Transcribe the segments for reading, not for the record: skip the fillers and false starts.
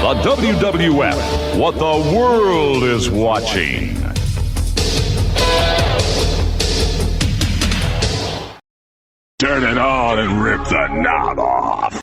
The WWF, what the world is watching. Turn it on and rip the knob off.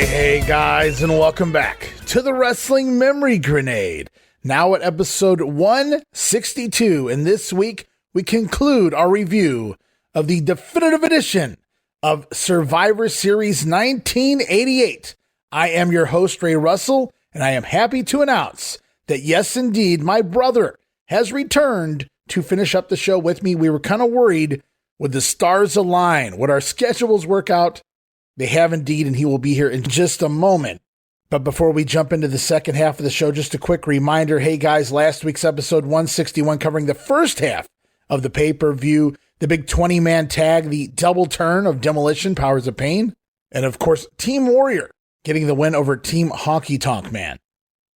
Hey guys, and welcome back to the Wrestling Memory Grenade. Now at episode 162, and this week we conclude our review of the definitive edition of Survivor Series 1988. I am your host, Ray Russell, and I am happy to announce that yes, indeed, my brother has returned to finish up the show with me. We were kind of worried, would the stars align? Would our schedules work out? They have indeed, and he will be here in just a moment. But before we jump into the second half of the show, just a quick reminder. Hey guys, last week's episode 161 covering the first half of the pay-per-view, the big 20-man tag, the double turn of Demolition, Powers of Pain, and of course, Team Warrior getting the win over Team Honky Tonk Man.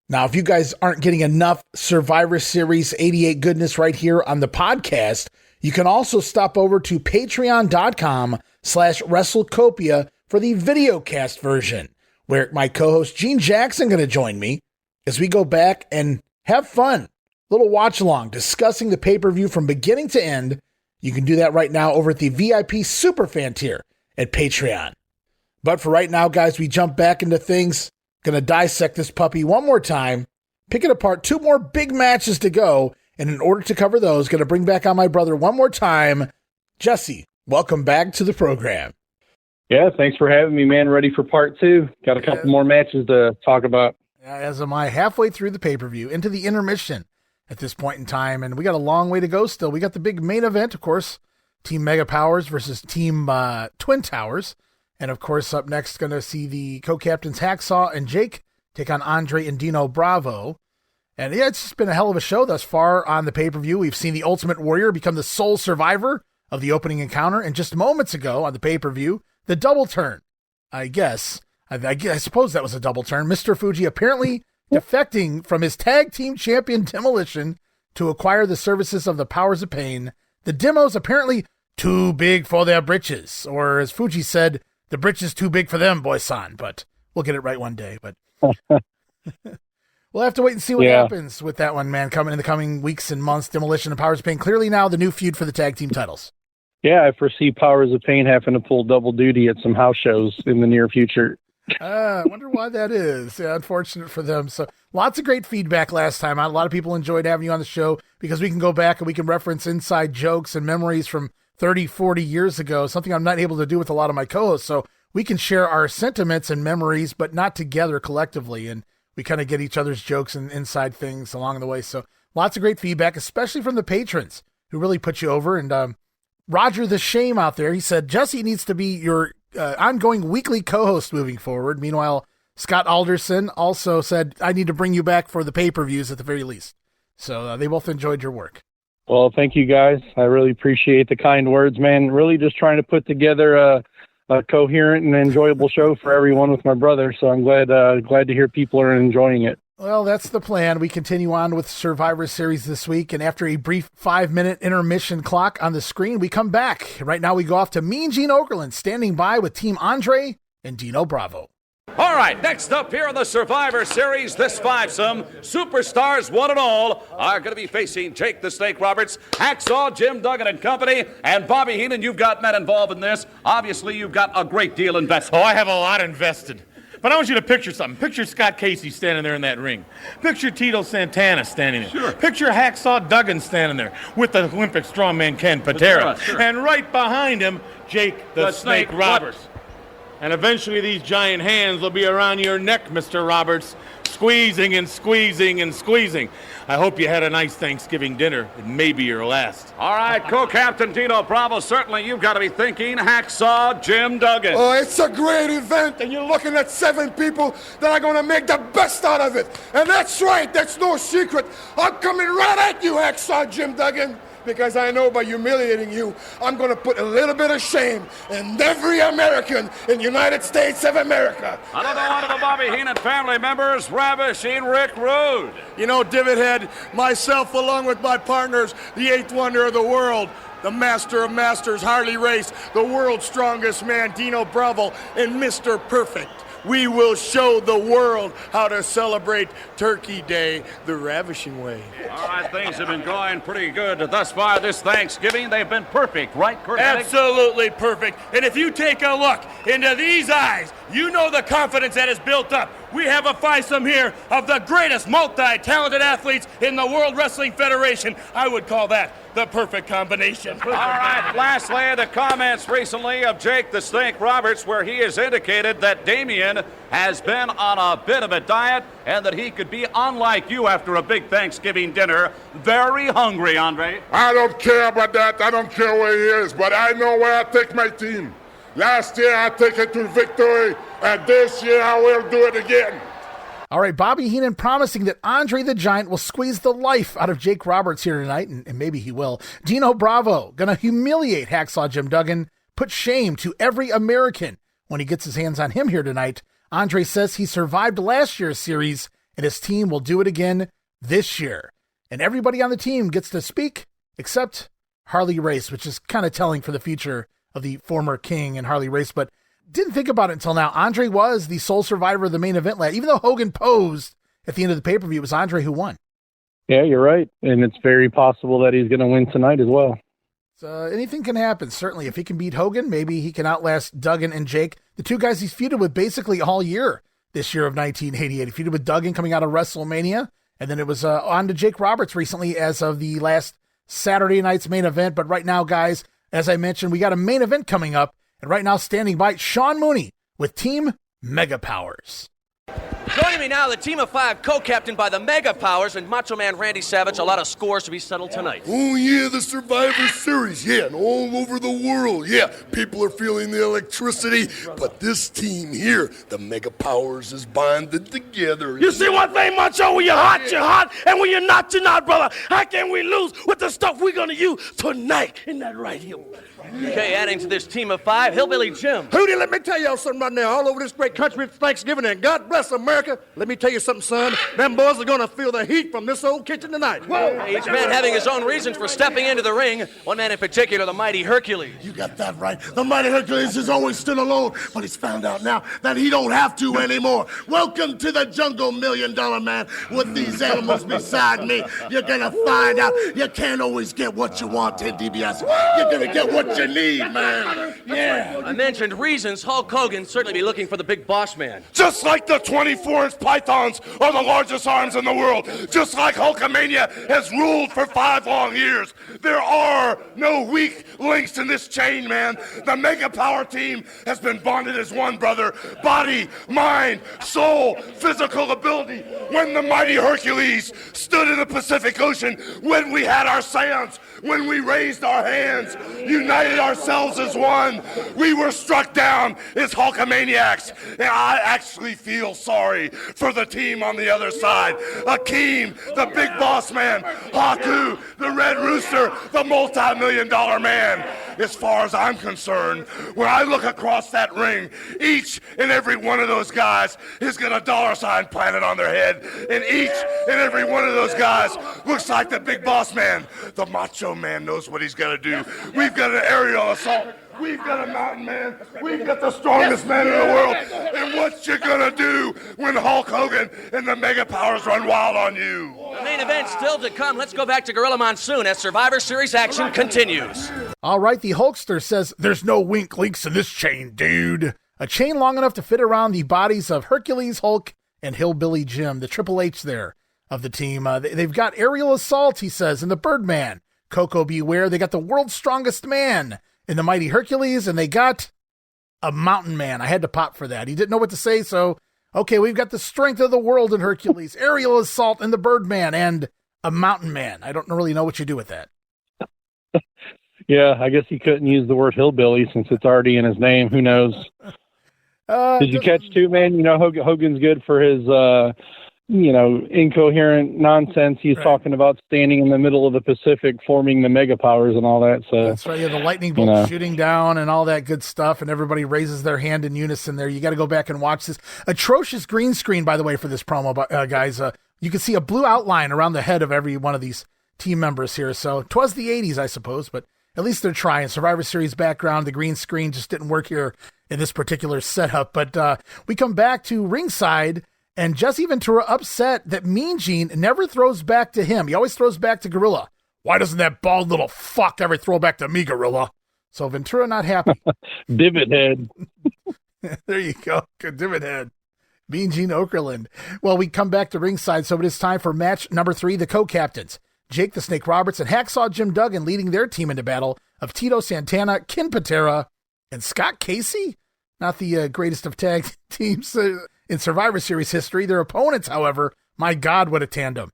Now, if you guys aren't getting enough Survivor Series 88 goodness right here on the podcast, you can also stop over to patreon.com/WrestleCopia for the videocast version, where my co-host Gene Jackson going to join me as we go back and have fun. Little watch along discussing the pay-per-view from beginning to end. You can do that right now over at the VIP Superfan tier at Patreon. But for right now, guys, we jump back into things. Going to dissect this puppy one more time, pick it apart. Two more big matches to go. And in order to cover those, going to bring back on my brother one more time. Jesse, welcome back to the program. Yeah, thanks for having me, man. Ready for part two. Got a couple more matches to talk about. As am I, halfway through the pay-per-view, into the intermission at this point in time, and we got a long way to go still. We got the big main event, of course, Team Mega Powers versus Team Twin Towers. And, of course, up next, going to see the co-captains Hacksaw and Jake take on Andre and Dino Bravo. And, yeah, it's just been a hell of a show thus far on the pay-per-view. We've seen the Ultimate Warrior become the sole survivor of the opening encounter. And just moments ago on the pay-per-view, the double turn, I guess. I suppose that was a double turn. Mr. Fuji apparently defecting from his tag team champion Demolition to acquire the services of the Powers of Pain. The Demos apparently too big for their britches. Or as Fuji said, the britches too big for them, boy-san. But we'll get it right one day. But we'll have to wait and see what happens with that one, man, coming in the coming weeks and months. Demolition and Powers of Pain. Clearly now the new feud for the tag team titles. Yeah, I foresee Powers of Pain having to pull double duty at some house shows in the near future. I wonder why that is. Yeah, unfortunate for them. So lots of great feedback last time. A lot of people enjoyed having you on the show because we can go back and we can reference inside jokes and memories from 30, 40 years ago, something I'm not able to do with a lot of my co-hosts. So we can share our sentiments and memories, but not together collectively. And we kind of get each other's jokes and inside things along the way. So lots of great feedback, especially from the patrons who really put you over. And, Roger the Shame out there, he said, Jesse needs to be your ongoing weekly co-host moving forward. Meanwhile, Scott Alderson also said, I need to bring you back for the pay-per-views at the very least. So they both enjoyed your work. Well, thank you guys. I really appreciate the kind words, man. Really just trying to put together a coherent and enjoyable show for everyone with my brother. So I'm glad to hear people are enjoying it. Well, that's the plan. We continue on with Survivor Series this week, and after a brief 5-minute intermission clock on the screen, we come back. Right now we go off to Mean Gene Okerlund, standing by with Team Andre and Dino Bravo. All right, next up here on the Survivor Series, this fivesome, superstars one and all are going to be facing Jake the Snake Roberts, Hacksaw, Jim Duggan and company, and Bobby Heenan. You've got men involved in this. Obviously, you've got a great deal invested. Oh, I have a lot invested. But I want you to picture something. Picture Scott Casey standing there in that ring. Picture Tito Santana standing there. Sure. Picture Hacksaw Duggan standing there with the Olympic strongman Ken Patera. Sure. And right behind him, Jake the Snake Roberts. And eventually these giant hands will be around your neck, Mr. Roberts, squeezing and squeezing and squeezing. I hope you had a nice Thanksgiving dinner. It may be your last. All right, co-captain Dino Bravo, certainly you've got to be thinking Hacksaw Jim Duggan. Oh, it's a great event, and you're looking at 7 people that are going to make the best out of it. And that's right, that's no secret. I'm coming right at you, Hacksaw Jim Duggan, because I know by humiliating you, I'm going to put a little bit of shame in every American in the United States of America. Another one of the Bobby Heenan family members, ravishing Rick Rude. You know, Divot Head, myself along with my partners, the 8th wonder of the world, the master of masters, Harley Race, the world's strongest man, Dino Bravo, and Mr. Perfect. We will show the world how to celebrate Turkey Day the ravishing way. All right, things have been going pretty good thus far this Thanksgiving. They've been perfect, right, Kurt? Absolutely perfect. And if you take a look into these eyes, you know the confidence that is built up. We have a fivesome here of the greatest multi-talented athletes in the World Wrestling Federation. I would call that the perfect combination. All right, lastly, the comments recently of Jake the Snake Roberts, where he has indicated that Damien has been on a bit of a diet and that he could be unlike you after a big Thanksgiving dinner. Very hungry, Andre. I don't care about that. I don't care where he is, but I know where I take my team. Last year I take it to victory, and this year I will do it again. All right, Bobby Heenan promising that Andre the Giant will squeeze the life out of Jake Roberts here tonight, and maybe he will. Dino Bravo gonna humiliate Hacksaw Jim Duggan, put shame to every American when he gets his hands on him here tonight. Andre says he survived last year's series, and his team will do it again this year. And everybody on the team gets to speak, except Harley Race, which is kind of telling for the future of the former King and Harley Race, but didn't think about it until now. Andre was the sole survivor of the main event. Even though Hogan posed at the end of the pay-per-view, it was Andre who won. Yeah, you're right. And it's very possible that he's going to win tonight as well. So anything can happen, certainly. If he can beat Hogan, maybe he can outlast Duggan and Jake, the two guys he's feuded with basically all year this year of 1988. He feuded with Duggan coming out of WrestleMania, and then it was on to Jake Roberts recently as of the last Saturday night's main event. But right now, guys, as I mentioned, we got a main event coming up. And right now, standing by, Sean Mooney with Team Mega Powers. Joining me now, the team of 5, co-captained by the Mega Powers and Macho Man Randy Savage. A lot of scores to be settled tonight. Oh, yeah, the Survivor Series. Yeah, and all over the world. Yeah, people are feeling the electricity. But this team here, the Mega Powers, is bonded together. You see one thing, Macho? When you're hot, you're hot. And when you're not, brother. How can we lose with the stuff we're going to use tonight? Isn't that right, Hill? Okay, adding to this team of 5, Hillbilly Jim. Hootie, let me tell y'all something right now. All over this great country, it's Thanksgiving, and God bless America. Let me tell you something, son. Them boys are going to feel the heat from this old kitchen tonight. Whoa. Each man having his own reasons for stepping into the ring. One man in particular, the mighty Hercules. You got that right. The mighty Hercules has always stood alone, but he's found out now that he don't have to anymore. Welcome to the jungle, $1 Million Man. With these animals beside me, you're going to find out you can't always get what you want in DBS. You're going to get what you need, man. Yeah. I mentioned reasons. Hulk Hogan certainly be looking for the big boss man. Just like the 24-inch pythons are the largest arms in the world, just like Hulkamania has ruled for 5 long years, there are no weak links in this chain, man. The Mega Power team has been bonded as one, brother. Body, mind, soul, physical ability. When the mighty Hercules stood in the Pacific Ocean, when we had our seance, when we raised our hands, united ourselves as one, we were struck down as Hulkamaniacs. And I actually feel sorry for the team on the other side. Akeem, the big boss man. Haku, the red rooster, the multi-million-dollar man. As far as I'm concerned, when I look across that ring, each and every one of those guys has got a dollar sign planted on their head. And each and every one of those guys looks like the big boss man. The Macho Man knows what he's got to do. We've got an aerial assault. We've got a mountain man. We've got the strongest man in the world. And what you gonna do when Hulk Hogan and the Mega Powers run wild on you? The main event still to come. Let's go back to Gorilla Monsoon as Survivor Series action continues. All right, the Hulkster says, there's no wink links in this chain, dude. A chain long enough to fit around the bodies of Hercules, Hulk, and Hillbilly Jim, the Triple H there of the team. They've got aerial assault, he says, and the Birdman. Coco Beware. They got the world's strongest man in the mighty Hercules, and they got a mountain man. I had to pop for that. He didn't know what to say, so, okay, we've got the strength of the world in Hercules, aerial assault in the Birdman, and a mountain man. I don't really know what you do with that. Yeah, I guess he couldn't use the word hillbilly since it's already in his name. Who knows? Did you catch too, man? You know, Hogan's good for his, incoherent nonsense. He's talking about standing in the middle of the Pacific, forming the mega powers and all that. So that's right. Yeah, the lightning bolt shooting down and all that good stuff, and everybody raises their hand in unison there. You got to go back and watch this. Atrocious green screen, by the way, for this promo, guys. You can see a blue outline around the head of every one of these team members here. So 'twas the 80s, I suppose, but at least they're trying. Survivor Series background, the green screen just didn't work here in this particular setup. But we come back to ringside, and Jesse Ventura upset that Mean Gene never throws back to him. He always throws back to Gorilla. Why doesn't that bald little fuck ever throw back to me, Gorilla? So Ventura not happy. Divot head. There you go. Good divot head. Mean Gene Okerlund. Well, we come back to ringside, so it is time for match number 3, the co-captains. Jake the Snake Roberts and Hacksaw Jim Duggan leading their team into battle of Tito Santana, Ken Patera, and Scott Casey. Not the greatest of tag teams in Survivor Series history. Their opponents, however, my God, what a tandem.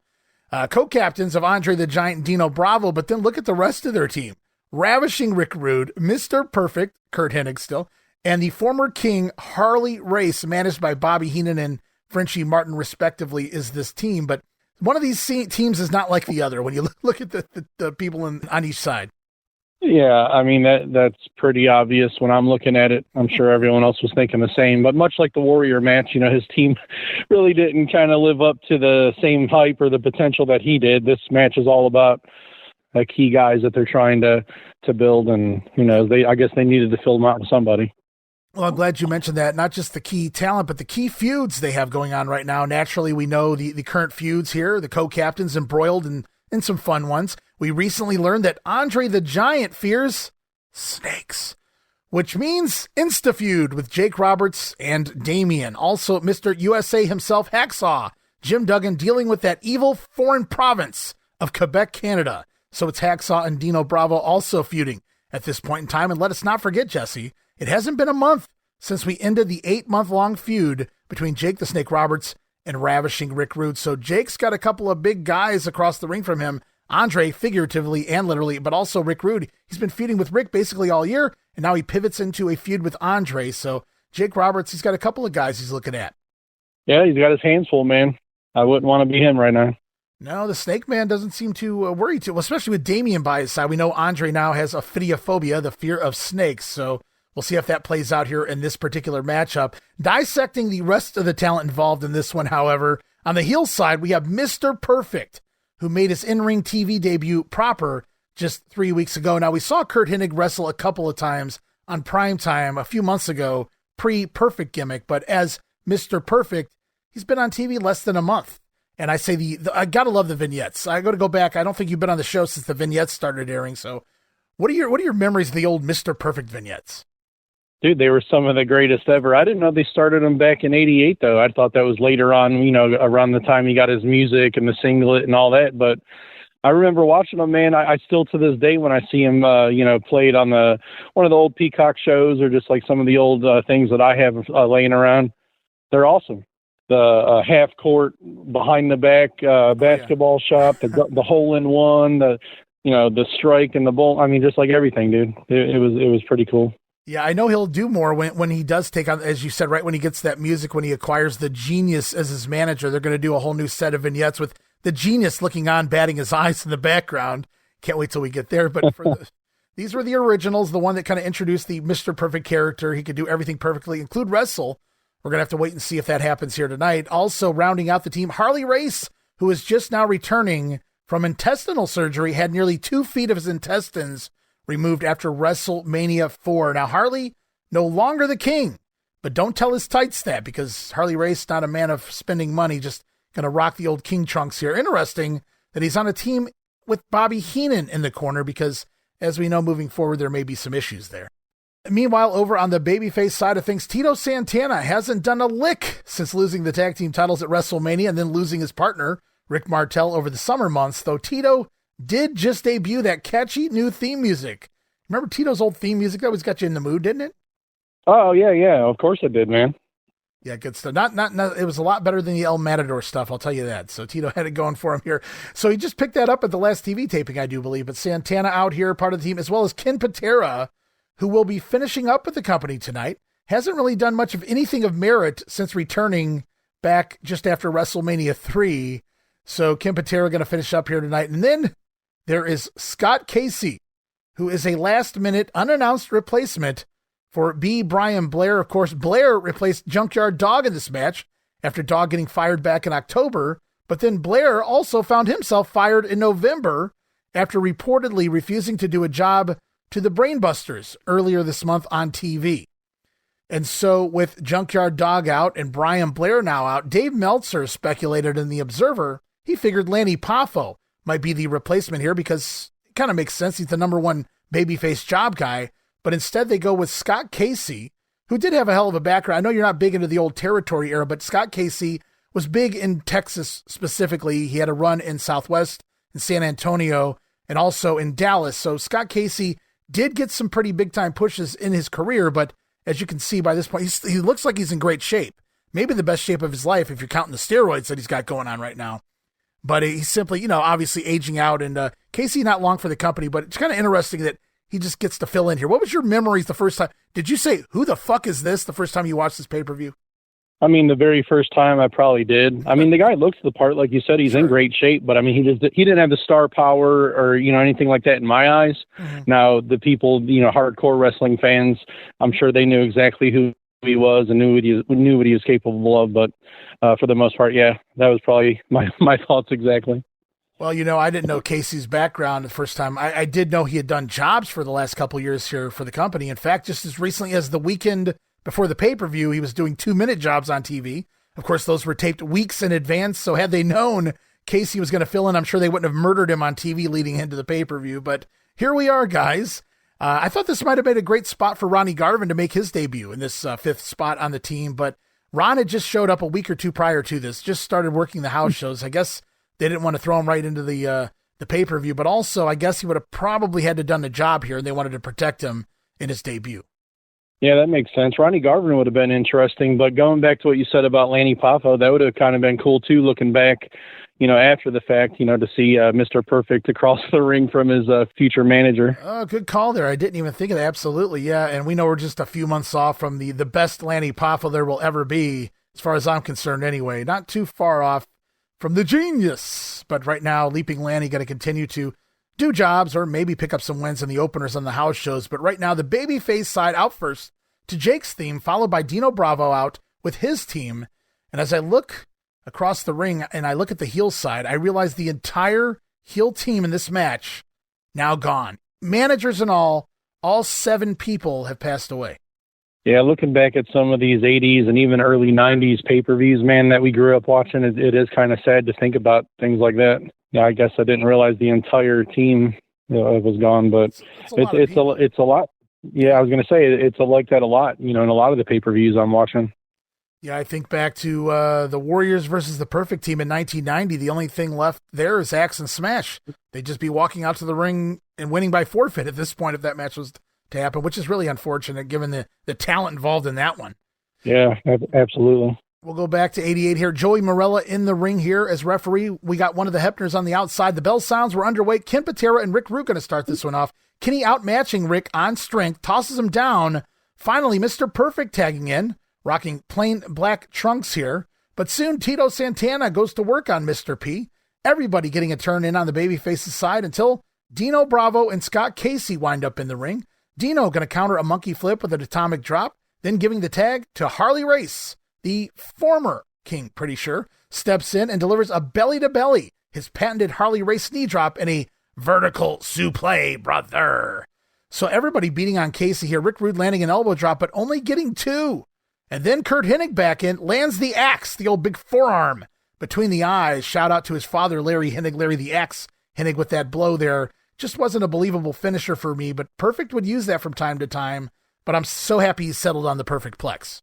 Co-captains of Andre the Giant and Dino Bravo, but then look at the rest of their team. Ravishing Rick Rude, Mr. Perfect, Kurt Hennig still, and the former King Harley Race, managed by Bobby Heenan and Frenchie Martin, respectively, is this team. But one of these teams is not like the other when you look at the people on each side. Yeah, I mean, that's pretty obvious when I'm looking at it. I'm sure everyone else was thinking the same. But much like the Warrior match, his team really didn't kind of live up to the same hype or the potential that he did. This match is all about the key guys that they're trying to build. And, I guess they needed to fill them out with somebody. Well, I'm glad you mentioned that. Not just the key talent, but the key feuds they have going on right now. Naturally, we know the current feuds here, the co-captains embroiled in some fun ones. We recently learned that Andre the Giant fears snakes, which means insta-feud with Jake Roberts and Damien. Also, Mr. USA himself, Hacksaw, Jim Duggan, dealing with that evil foreign province of Quebec, Canada. So it's Hacksaw and Dino Bravo also feuding at this point in time. And let us not forget, Jesse, it hasn't been a month since we ended the 8-month-long feud between Jake the Snake Roberts and Ravishing Rick Rude. So Jake's got a couple of big guys across the ring from him. Andre, figuratively and literally, but also Rick Rude. He's been feuding with Rick basically all year, and now he pivots into a feud with Andre. So Jake Roberts, he's got a couple of guys he's looking at. Yeah, he's got his hands full, man. I wouldn't want to be him right now. No, the Snake Man doesn't seem to worry too, well, especially with Damien by his side. We know Andre now has a phobia, the fear of snakes. So we'll see if that plays out here in this particular matchup. Dissecting the rest of the talent involved in this one, however, on the heel side, we have Mr. Perfect, who made his in-ring TV debut proper just 3 weeks ago. Now, we saw Kurt Hennig wrestle a couple of times on primetime a few months ago, pre-Perfect gimmick, but as Mr. Perfect, he's been on TV less than a month. And I say I gotta love the vignettes. I got to go back. I don't think you've been on the show since the vignettes started airing. So what are your memories of the old Mr. Perfect vignettes? Dude, they were some of the greatest ever. I didn't know they started them back in '88, though. I thought that was later on, around the time he got his music and the singlet and all that. But I remember watching them, man. I still, to this day, when I see him, played on one of the old Peacock shows or just like some of the old things that I have laying around, they're awesome. The half court, behind the back basketball shop, the hole in one, the strike and the bowl. I mean, just like everything, dude. It was pretty cool. Yeah, I know he'll do more when he does take on, as you said, right when he gets that music, when he acquires the Genius as his manager. They're going to do a whole new set of vignettes with the Genius looking on, batting his eyes in the background. Can't wait till we get there. But these were the originals, the one that kind of introduced the Mr. Perfect character. He could do everything perfectly, include wrestle. We're going to have to wait and see if that happens here tonight. Also rounding out the team, Harley Race, who is just now returning from intestinal surgery, had nearly 2 feet of his intestines removed after WrestleMania 4. Now, Harley, no longer the king, but don't tell his tights that, because Harley Race, not a man of spending money, just going to rock the old king trunks here. Interesting that he's on a team with Bobby Heenan in the corner, because as we know, moving forward, there may be some issues there. Meanwhile, over on the babyface side of things, Tito Santana hasn't done a lick since losing the tag team titles at WrestleMania and then losing his partner, Rick Martel, over the summer months, though Tito did just debut that catchy new theme music. Remember Tito's old theme music? That always got you in the mood, didn't it? Oh, yeah. Of course I did, man. Yeah, good stuff. Not. It was a lot better than the El Matador stuff, I'll tell you that. So Tito had it going for him here. So he just picked that up at the last TV taping, I do believe. But Santana out here, part of the team, as well as Ken Patera, who will be finishing up with the company tonight. Hasn't really done much of anything of merit since returning back just after WrestleMania 3. So Ken Patera going to finish up here tonight. And then there is Scott Casey, who is a last-minute unannounced replacement for B. Brian Blair. Of course, Blair replaced Junkyard Dog in this match after Dog getting fired back in October. But then Blair also found himself fired in November after reportedly refusing to do a job to the Brainbusters earlier this month on TV. And so with Junkyard Dog out and Brian Blair now out, Dave Meltzer speculated in The Observer he figured Lanny Poffo might be the replacement here because it kind of makes sense. He's the number one babyface job guy. But instead they go with Scott Casey, who did have a hell of a background. I know you're not big into the old territory era, but Scott Casey was big in Texas specifically. He had a run in Southwest, in San Antonio, and also in Dallas. So Scott Casey did get some pretty big-time pushes in his career, but as you can see by this point, he looks like he's in great shape. Maybe the best shape of his life if you're counting the steroids that he's got going on right now. But he's simply, obviously aging out. And Casey not long for the company, but it's kind of interesting that he just gets to fill in here. What was your memories the first time? Did you say, who the fuck is this, the first time you watched this pay-per-view? I mean, the very first time I probably did. I mean, the guy looks the part, like you said, he's in great shape, but I mean, he didn't have the star power or, anything like that in my eyes. Mm-hmm. Now, the people, hardcore wrestling fans, I'm sure they knew exactly who he was and knew what he was capable of. But for the most part, yeah, that was probably my thoughts exactly. Well, I didn't know Casey's background the first time. I did know he had done jobs for the last couple of years here for the company. In fact, just as recently as the weekend before the pay-per-view, he was doing 2-minute jobs on TV. Of course, those were taped weeks in advance, so had they known Casey was going to fill in, I'm sure they wouldn't have murdered him on TV leading into the pay-per-view. But here we are, guys. I thought this might have been a great spot for Ronnie Garvin to make his debut in this fifth spot on the team, but Ron had just showed up a week or two prior to this, just started working the house shows. I guess they didn't want to throw him right into the pay-per-view, but also I guess he would have probably had to done the job here, and they wanted to protect him in his debut. Yeah, that makes sense. Ronnie Garvin would have been interesting, but going back to what you said about Lanny Poffo, that would have kind of been cool too, looking back, after the fact, to see Mr. Perfect across the ring from his future manager. Oh, good call there. I didn't even think of that. Absolutely, yeah. And we know we're just a few months off from the best Lanny Poffo there will ever be, as far as I'm concerned anyway. Not too far off from the genius. But right now, Leaping Lanny going to continue to do jobs or maybe pick up some wins in the openers on the house shows. But right now, the babyface side out first to Jake's theme, followed by Dino Bravo out with his team. And as I look across the ring and I look at the heel side, I realize the entire heel team in this match now gone. Managers and all 7 people have passed away. Yeah, looking back at some of these 80s and even early 90s pay-per-views, man, that we grew up watching, it is kind of sad to think about things like that. Yeah, I guess I didn't realize the entire team was gone, but it's a lot. Yeah, I was going to say it's like that a lot, in a lot of the pay-per-views I'm watching. Yeah, I think back to the Warriors versus the Perfect Team in 1990. The only thing left there is Axe and Smash. They'd just be walking out to the ring and winning by forfeit at this point if that match was to happen, which is really unfortunate given the talent involved in that one. Yeah, absolutely. We'll go back to 88 here. Joey Morella in the ring here as referee. We got one of the Hepners on the outside. The bell sounds. We're underway. Ken Patera and Rick Rude going to start this one off. Kenny outmatching Rick on strength, tosses him down. Finally, Mr. Perfect tagging in, rocking plain black trunks here. But soon Tito Santana goes to work on Mr. P. Everybody getting a turn in on the babyface's side until Dino Bravo and Scott Casey wind up in the ring. Dino going to counter a monkey flip with an atomic drop, then giving the tag to Harley Race. The former King, pretty sure, steps in and delivers a belly-to-belly, his patented Harley Race knee drop and a vertical suplex, brother. So everybody beating on Casey here. Rick Rude landing an elbow drop, but only getting 2. And then Kurt Hennig back in, lands the axe, the old big forearm between the eyes. Shout out to his father, Larry Hennig, Larry the Axe Hennig with that blow there. Just wasn't a believable finisher for me, but Perfect would use that from time to time. But I'm so happy he settled on the Perfect Plex.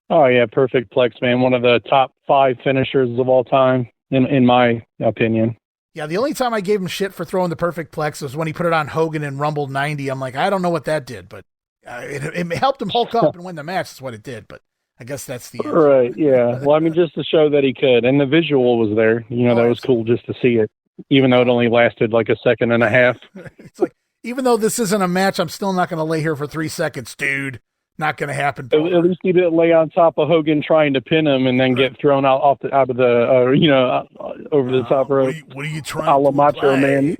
Oh, yeah, Perfect Plex, man. One of the top 5 finishers of all time, in my opinion. Yeah, the only time I gave him shit for throwing the Perfect Plex was when he put it on Hogan in Rumble 90. I'm like, I don't know what that did, but it helped him hulk up and win the match. That's what it did, but I guess that's the end. Right, yeah. Well, I mean, just to show that he could. And the visual was there. That was cool just to see it, even though it only lasted like a second and a half. It's like, even though this isn't a match, I'm still not going to lay here for 3 seconds, dude. Not going to happen. At least he didn't lay on top of Hogan trying to pin him and then get thrown out of the over the top rope. What are you trying a la to Macho Man.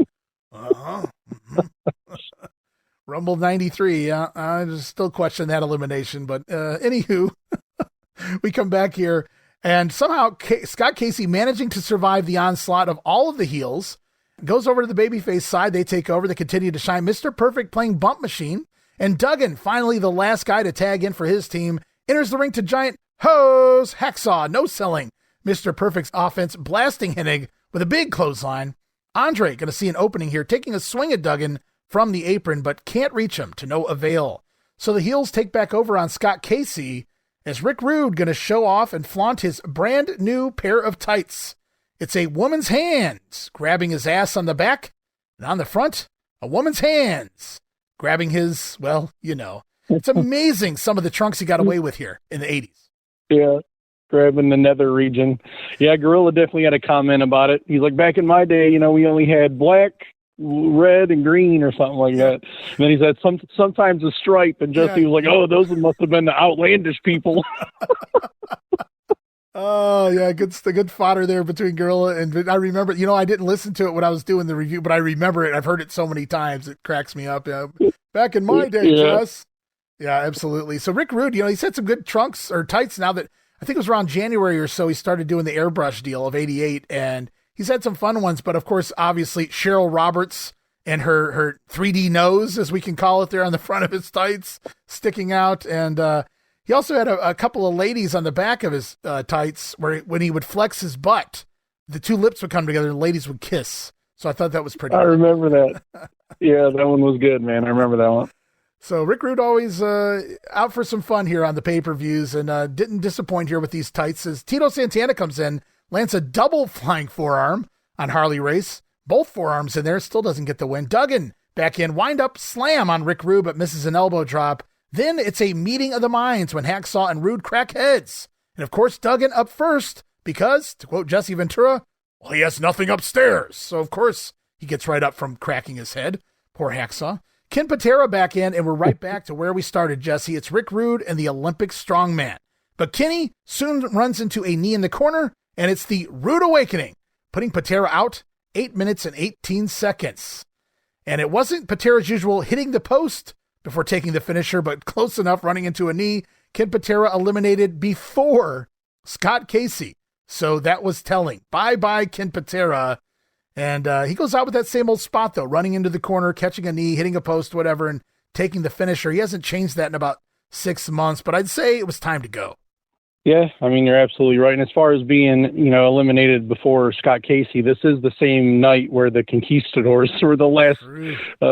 Uh-huh. Rumble 93. I just still question that elimination, but anywho, we come back here and somehow Scott Casey, managing to survive the onslaught of all of the heels, goes over to the babyface side. They take over. They continue to shine. Mr. Perfect playing bump machine. And Duggan, finally the last guy to tag in for his team, enters the ring to giant hose. Hacksaw, no selling Mr. Perfect's offense, blasting Hennig with a big clothesline. Andre going to see an opening here, taking a swing at Duggan from the apron, but can't reach him to no avail. So the heels take back over on Scott Casey as Rick Rude going to show off and flaunt his brand new pair of tights. It's a woman's hands grabbing his ass on the back, and on the front, a woman's hands grabbing his, it's amazing some of the trunks he got away with here in the 80s. Yeah, grabbing the nether region. Yeah, Gorilla definitely had a comment about it. He's like, back in my day, we only had black, red, and green or something like that. And then he said sometimes a stripe, and Jesse was like, oh, those must have been the outlandish people. Oh, yeah, good fodder there between Gorilla and I remember, I didn't listen to it when I was doing the review, but I remember it. I've heard it so many times. It cracks me up. Yeah. Back in my day, Jess. Yeah, absolutely. So Rick Rude, he's had some good trunks or tights now that I think it was around January or so he started doing the airbrush deal of 88, and he's had some fun ones, but of course, obviously, Cheryl Roberts and her 3D nose, as we can call it there on the front of his tights, sticking out, and he also had a couple of ladies on the back of his tights where when he would flex his butt, the two lips would come together and ladies would kiss. So I thought that was pretty I good. remember that. Yeah, that one was good, man. I remember that one. So Rick Rude always out for some fun here on the pay-per-views and didn't disappoint here with these tights as Tito Santana comes in, lands a double flying forearm on Harley Race. Both forearms in there, still doesn't get the win. Duggan back in, wind up slam on Rick Rude, but misses an elbow drop. Then it's a meeting of the minds when Hacksaw and Rude crack heads. And of course, Duggan up first because, to quote Jesse Ventura, well, he has nothing upstairs. So of course, he gets right up from cracking his head. Poor Hacksaw. Ken Patera back in, and we're right back to where we started, Jesse. It's Rick Rude and the Olympic strongman. But Kenny soon runs into a knee in the corner, and it's the Rude Awakening, putting Patera out 8 minutes and 18 seconds. And it wasn't Patera's usual hitting the post before taking the finisher, but close enough, running into a knee. Ken Patera eliminated before Scott Casey. So that was telling. Bye-bye, Ken Patera. And he goes out with that same old spot, though, running into the corner, catching a knee, hitting a post, whatever, and taking the finisher. He hasn't changed that in about 6 months, but I'd say it was time to go. Yeah, I mean, you're absolutely right. And as far as being, eliminated before Scott Casey, this is the same night where the Conquistadors were the last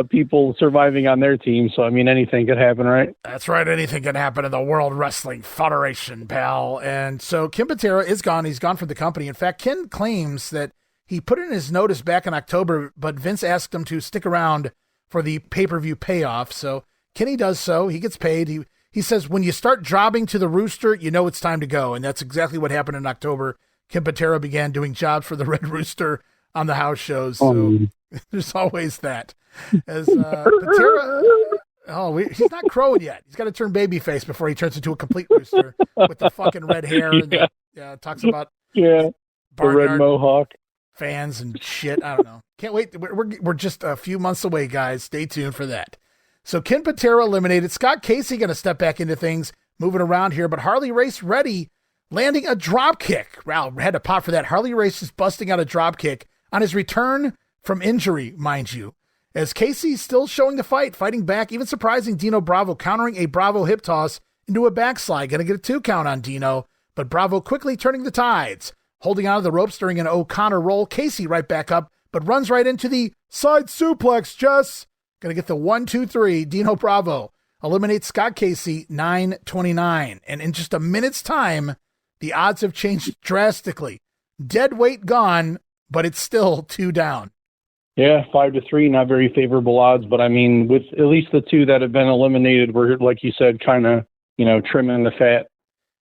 people surviving on their team. So, I mean, anything could happen, right? That's right. Anything can happen in the World Wrestling Federation, pal. And so Ken Patera is gone. He's gone from the company. In fact, Ken claims that he put in his notice back in October, but Vince asked him to stick around for the pay-per-view payoff. So Kenny does so. He gets paid. He says, when you start jobbing to the Rooster, you know it's time to go. And that's exactly what happened in October. Ken Patera began doing jobs for the Red Rooster on the house shows. So there's always that. As Patera, he's not crowing yet. He's got to turn babyface before he turns into a complete rooster with the fucking red hair. And talks about the red mohawk. Fans and shit. I don't know. Can't wait. We're just a few months away, guys. Stay tuned for that. So Ken Patera eliminated. Scott Casey going to step back into things, moving around here, but Harley Race ready, landing a drop kick. Wow, had to pop for that. Harley Race is busting out a drop kick on his return from injury, mind you. As Casey's still showing the fight, fighting back, even surprising Dino Bravo, countering a Bravo hip toss into a backslide. Going to get a 2 count on Dino, but Bravo quickly turning the tides. Holding onto the ropes during an O'Connor roll. Casey right back up, but runs right into the side suplex, Jess. Going to get the 1, 2, 3. Dino Bravo eliminates Scott Casey, 9:29. And in just a minute's time, the odds have changed drastically. Dead weight gone, but it's still 2 down. Yeah, 5-3, not very favorable odds, but I mean, with at least the two that have been eliminated, we're, like you said, kind of, trimming the fat.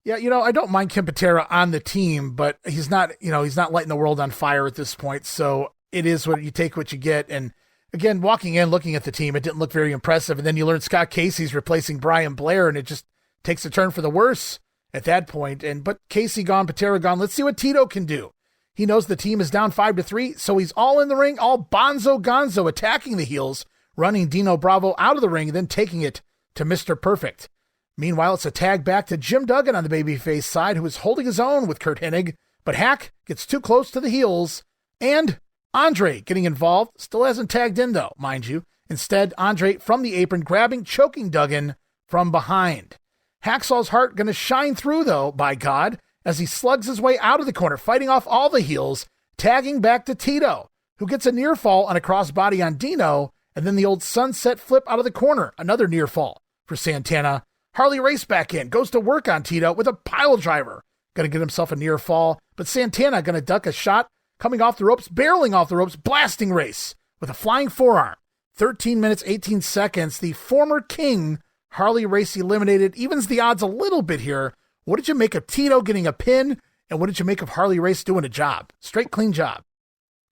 Yeah, I don't mind Ken Patera on the team, but he's not lighting the world on fire at this point. So it is what you take what you get. And again, walking in, looking at the team, it didn't look very impressive. And then you learn Scott Casey's replacing Brian Blair, and it just takes a turn for the worse at that point. But Casey gone, Patera gone. Let's see what Tito can do. He knows the team is down 5-3, so he's all in the ring, all bonzo gonzo, attacking the heels, running Dino Bravo out of the ring, and then taking it to Mr. Perfect. Meanwhile, it's a tag back to Jim Duggan on the babyface side, who is holding his own with Kurt Hennig, but Hack gets too close to the heels, and Andre getting involved, still hasn't tagged in though, mind you. Instead, Andre from the apron, grabbing, choking Duggan from behind. Hacksaw's heart gonna shine through though, by God, as he slugs his way out of the corner, fighting off all the heels, tagging back to Tito, who gets a near fall on a crossbody on Dino, and then the old sunset flip out of the corner, another near fall for Santana. Harley Race back in, goes to work on Tito with a pile driver. Gonna get himself a near fall, but Santana gonna duck a shot, coming off the ropes, barreling off the ropes, blasting Race with a flying forearm. 13 minutes, 18 seconds. The former king, Harley Race eliminated, evens the odds a little bit here. What did you make of Tito getting a pin, and what did you make of Harley Race doing a job? Straight, clean job.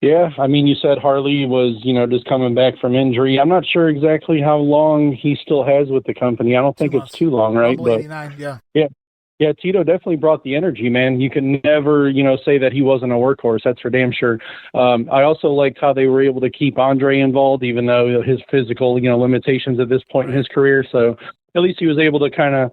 Yeah, I mean, you said Harley was, just coming back from injury. I'm not sure exactly how long he still has with the company. I don't think it's too long, right? But 89, yeah. Yeah, Tito definitely brought the energy, man. You can never, say that he wasn't a workhorse. That's for damn sure. I also liked how they were able to keep Andre involved, even though his physical, limitations at this point in his career. So at least he was able to kind of,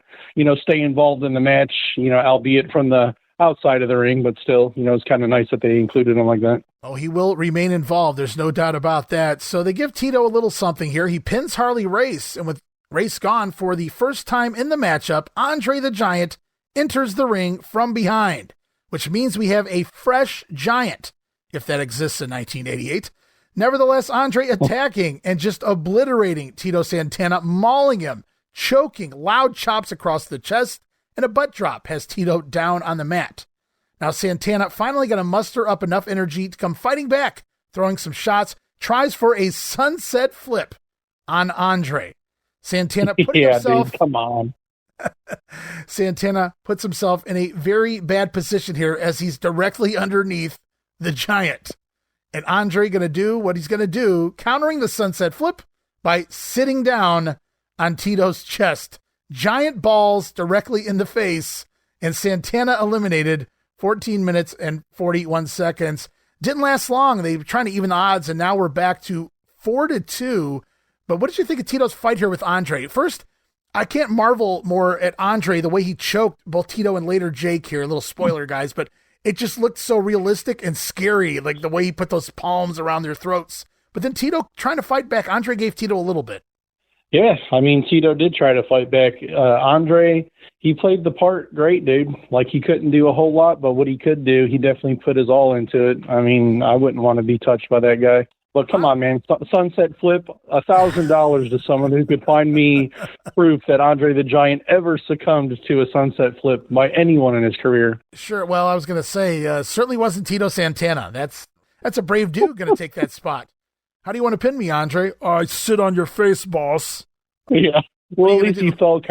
stay involved in the match, albeit from the outside of the ring, but still, it's kind of nice that they included him like that. Oh, he will remain involved. There's no doubt about that. So they give Tito a little something here. He pins Harley Race, and with Race gone for the first time in the matchup, Andre the Giant enters the ring from behind, which means we have a fresh Giant, if that exists in 1988. Nevertheless, Andre attacking and just obliterating Tito Santana, mauling him, choking, loud chops across the chest, and a butt drop has Tito down on the mat. Now Santana finally going to muster up enough energy to come fighting back, throwing some shots, tries for a sunset flip on Andre. Santana putting himself... Dude, come on. Santana puts himself in a very bad position here as he's directly underneath the Giant. And Andre going to do what he's going to do, countering the sunset flip by sitting down on Tito's chest. Giant balls directly in the face, and Santana eliminated. 14 minutes and 41 seconds. Didn't last long. They were trying to even the odds, and now we're back to 4-2. But what did you think of Tito's fight here with Andre? First, I can't marvel more at Andre, the way he choked both Tito and later Jake here. A little spoiler, guys, but it just looked so realistic and scary, like the way he put those palms around their throats. But then Tito trying to fight back. Andre gave Tito a little bit. Yeah, I mean, Tito did try to fight back. Andre, he played the part great, dude. Like, he couldn't do a whole lot, but what he could do, he definitely put his all into it. I mean, I wouldn't want to be touched by that guy. But come on, man, sunset flip, $1,000 to someone who could find me proof that Andre the Giant ever succumbed to a sunset flip by anyone in his career. Sure, well, I was going to say, certainly wasn't Tito Santana. That's a brave dude going to take that spot. How do you want to pin me, Andre? I sit on your face, boss. Yeah. Well, at least he fell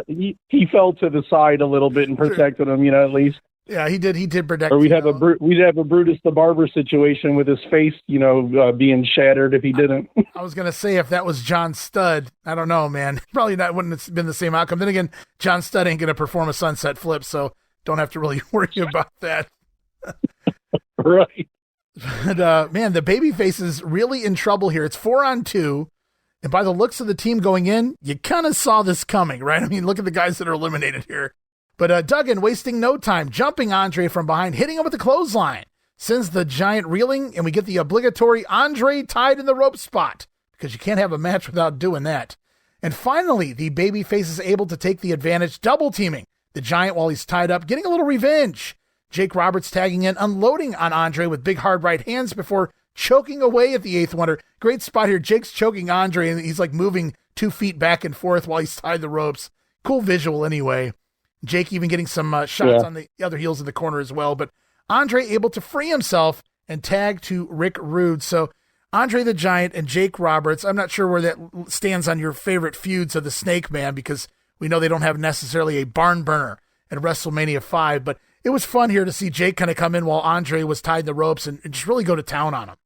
he fell to the side a little bit and protected him, at least. Yeah, he did. He did protect. Or we'd have a Brutus the Barber situation with his face, being shattered if he didn't. I was gonna say if that was John Studd, I don't know, man. Probably not. Wouldn't have been the same outcome. Then again, John Studd ain't gonna perform a sunset flip, so don't have to really worry about that. Right. But man, the babyface is really in trouble here. It's 4-on-2. And by the looks of the team going in, you kind of saw this coming, right? I mean, look at the guys that are eliminated here. But Duggan wasting no time, jumping Andre from behind, hitting him with the clothesline. Sends the Giant reeling, and we get the obligatory Andre tied in the rope spot, because you can't have a match without doing that. And finally, the babyface is able to take the advantage, double teaming the Giant while he's tied up, getting a little revenge. Jake Roberts tagging in, unloading on Andre with big hard right hands before choking away at the eighth wonder. Great spot here. Jake's choking Andre, and he's like moving 2 feet back and forth while he's tied the ropes. Cool visual anyway. Jake even getting some shots on the other heels in the corner as well. But Andre able to free himself and tag to Rick Rude. So Andre the Giant and Jake Roberts. I'm not sure where that stands on your favorite feuds of the Snake Man, because we know they don't have necessarily a barn burner at WrestleMania 5, but it was fun here to see Jake kind of come in while Andre was tied in the ropes and just really go to town on him.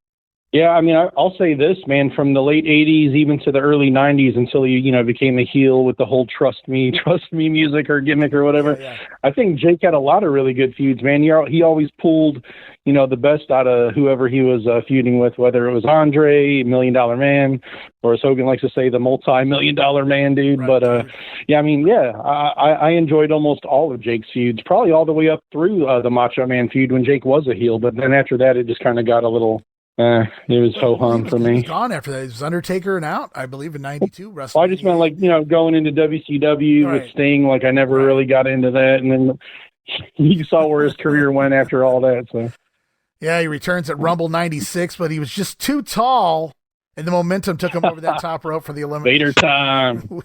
Yeah, I mean, I'll say this, man, from the late 80s even to the early 90s until he, became a heel with the whole trust me music or gimmick or whatever. Yeah. I think Jake had a lot of really good feuds, man. He always pulled, the best out of whoever he was feuding with, whether it was Andre, $1 Million Man, or as Hogan likes to say, the multi-million-dollar man, dude. Right, But, I enjoyed almost all of Jake's feuds, probably all the way up through the Macho Man feud when Jake was a heel. But then after that, it just kind of got a little... it was ho-hum for me. He was gone after that. It was Undertaker and out, I believe, in 92. Well, I just meant going into WCW with Sting, I never really got into that. And then you saw where his career went after all that. So yeah, he returns at Rumble 96, but he was just too tall, and the momentum took him over that top rope for the elimination. Vader time.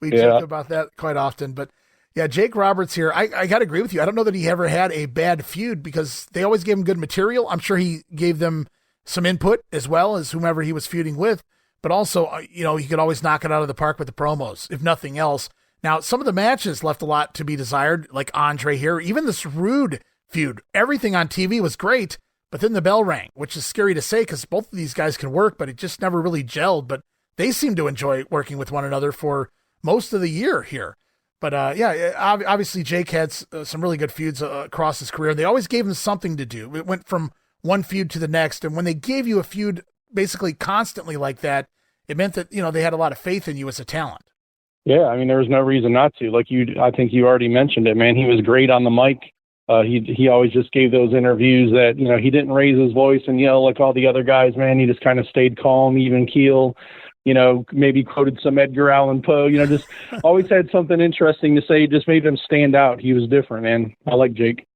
we joke about that quite often. But yeah, Jake Roberts here, I got to agree with you. I don't know that he ever had a bad feud because they always gave him good material. I'm sure he gave them some input as well as whomever he was feuding with, but also, he could always knock it out of the park with the promos, if nothing else. Now, some of the matches left a lot to be desired, like Andre here, even this Rude feud. Everything on TV was great, but then the bell rang, which is scary to say because both of these guys can work, but it just never really gelled, but they seem to enjoy working with one another for most of the year here. But obviously Jake had some really good feuds across his career. They always gave him something to do. It went from one feud to the next. And when they gave you a feud basically constantly like that, it meant that, they had a lot of faith in you as a talent. Yeah. I mean, there was no reason not to. I think you already mentioned it, man. He was great on the mic. He always just gave those interviews that, he didn't raise his voice and yell like all the other guys, man. He just kind of stayed calm, even keel, maybe quoted some Edgar Allan Poe, just always had something interesting to say, just made him stand out. He was different, man. I like Jake.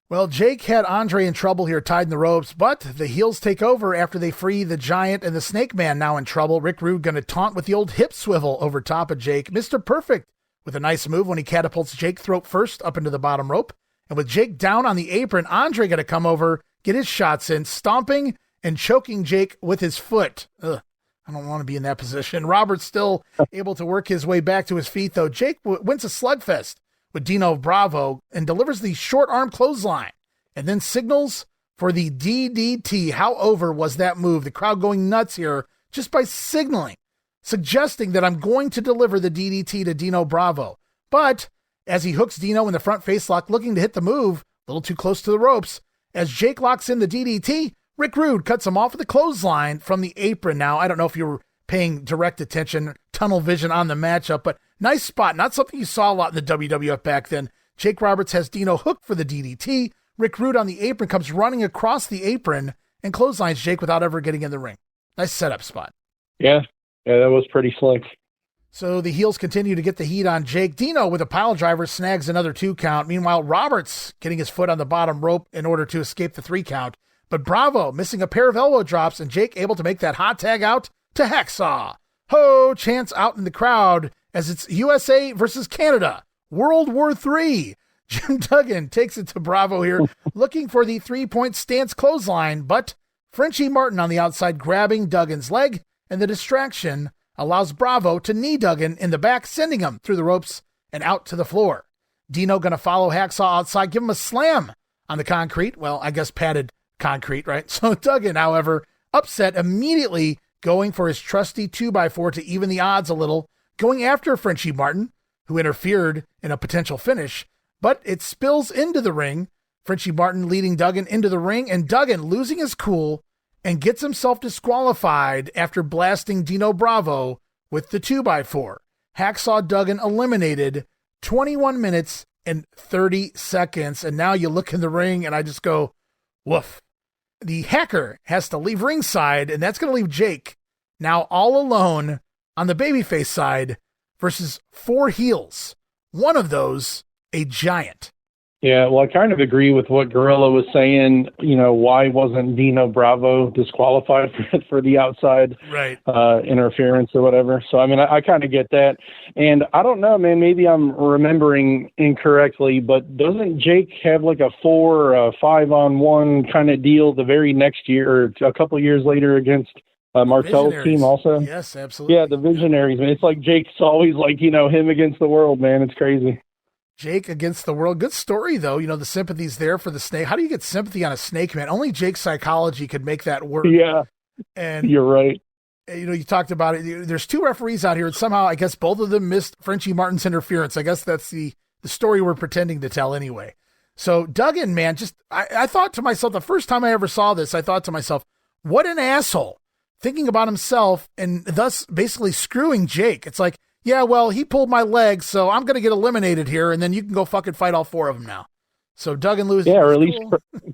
Well, Jake had Andre in trouble here, tied in the ropes, but the heels take over after they free the Giant and the Snake Man now in trouble. Rick Rude going to taunt with the old hip swivel over top of Jake. Mr. Perfect with a nice move when he catapults Jake throat first up into the bottom rope. And with Jake down on the apron, Andre going to come over, get his shots in, stomping and choking Jake with his foot. Ugh, I don't want to be in that position. Robert's still able to work his way back to his feet, though. Jake wins a slugfest with Dino Bravo and delivers the short arm clothesline and then signals for the DDT. How over was that move? The crowd going nuts here just by signaling, suggesting that I'm going to deliver the DDT to Dino Bravo. But as he hooks Dino in the front face lock, looking to hit the move, a little too close to the ropes, as Jake locks in the DDT, Rick Rude cuts him off with the clothesline from the apron. Now, I don't know if you were paying direct attention, tunnel vision on the matchup, but nice spot. Not something you saw a lot in the WWF back then. Jake Roberts has Dino hooked for the DDT. Rick Rude on the apron comes running across the apron and clotheslines Jake without ever getting in the ring. Nice setup spot. Yeah, that was pretty slick. So the heels continue to get the heat on Jake. Dino with a pile driver snags another 2 count. Meanwhile, Roberts getting his foot on the bottom rope in order to escape the 3 count. But Bravo missing a pair of elbow drops and Jake able to make that hot tag out to Hacksaw. Ho! Chants out in the crowd as it's USA versus Canada. World War III. Jim Duggan takes it to Bravo here, looking for the 3-point stance clothesline, but Frenchie Martin on the outside grabbing Duggan's leg, and the distraction allows Bravo to knee Duggan in the back, sending him through the ropes and out to the floor. Dino going to follow Hacksaw outside, give him a slam on the concrete. Well, I guess padded concrete, right? So Duggan, however, upset immediately, going for his trusty 2x4 to even the odds a little, going after Frenchie Martin, who interfered in a potential finish, but it spills into the ring. Frenchie Martin leading Duggan into the ring, and Duggan losing his cool and gets himself disqualified after blasting Dino Bravo with the 2x4. Hacksaw Duggan eliminated 21 minutes and 30 seconds, and now you look in the ring, and I just go, woof. The hacker has to leave ringside, and that's going to leave Jake now all alone on the babyface side versus 4 heels. One of those, a giant. Yeah, well, I kind of agree with what Gorilla was saying. Why wasn't Dino Bravo disqualified for the outside interference or whatever? So, I mean, I kind of get that. And I don't know, man, maybe I'm remembering incorrectly, but doesn't Jake have like a 4 or a 5-on-1 kind of deal the very next year or a couple years later against Martel's team also. Yes, absolutely. Yeah, the Visionaries, man. It's like Jake's always like, him against the world, man. It's crazy. Jake against the world. Good story, though. The sympathy's there for the snake. How do you get sympathy on a snake, man? Only Jake's psychology could make that work. Yeah, and you're right. You talked about it. There's two referees out here, and somehow I guess both of them missed Frenchie Martin's interference. I guess that's the story we're pretending to tell anyway. So Duggan, man, I thought to myself, the first time I ever saw this, I thought to myself, what an asshole, thinking about himself and thus basically screwing Jake. It's like, yeah, well, he pulled my leg, so I'm going to get eliminated here, and then you can go fucking fight all four of them now. So Duggan loses. Yeah, or at least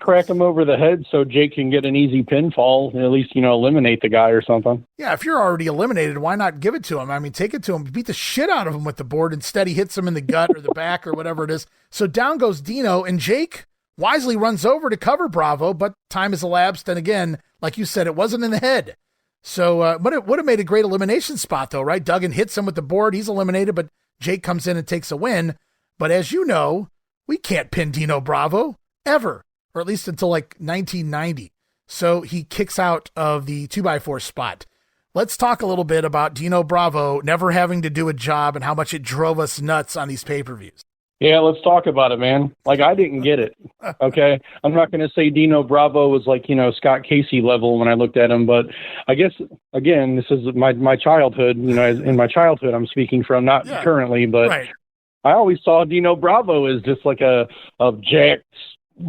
crack him over the head so Jake can get an easy pinfall, and at least, eliminate the guy or something. Yeah, if you're already eliminated, why not give it to him? I mean, take it to him, beat the shit out of him with the board. Instead, he hits him in the gut or the back or whatever it is. So down goes Dino, and Jake wisely runs over to cover Bravo, but time has elapsed, and again, like you said, it wasn't in the head. So would have made a great elimination spot, though, right? Duggan hits him with the board. He's eliminated, but Jake comes in and takes a win. But as you know, we can't pin Dino Bravo ever, or at least until like 1990. So he kicks out of the 2x4 spot. Let's talk a little bit about Dino Bravo never having to do a job and how much it drove us nuts on these pay-per-views. Yeah, let's talk about it, man. Like, I didn't get it, okay? I'm not going to say Dino Bravo was like, Scott Casey level when I looked at him, but I guess, again, this is my childhood, in my childhood I'm speaking from, not currently, but right. I always saw Dino Bravo as just like a jacked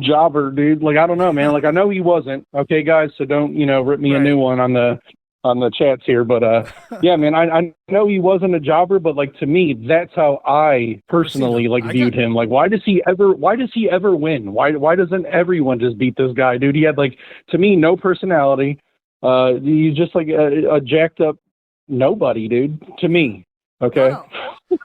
jobber, dude. Like, I don't know, man. Like, I know he wasn't, okay, guys, so don't, rip me a new one on the chats here, but yeah, man, I know he wasn't a jobber, but like, to me, that's how I personally viewed him. Like, why does he ever win? Why doesn't everyone just beat this guy, dude? He had, like, to me, no personality. He's just like a jacked up nobody, dude, to me. Okay. Wow.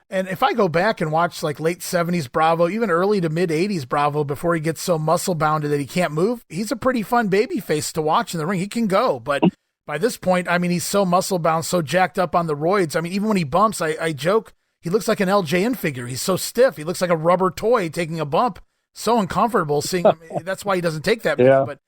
And if I go back and watch like late 70s Bravo, even early to mid 80s Bravo, before he gets so muscle bounded that he can't move, he's a pretty fun baby face to watch in the ring. He can go, but by this point, I mean, he's so muscle bound, so jacked up on the roids. I mean, even when he bumps, I joke, he looks like an LJN figure. He's so stiff. He looks like a rubber toy taking a bump. So uncomfortable seeing him. That's why he doesn't take that move, but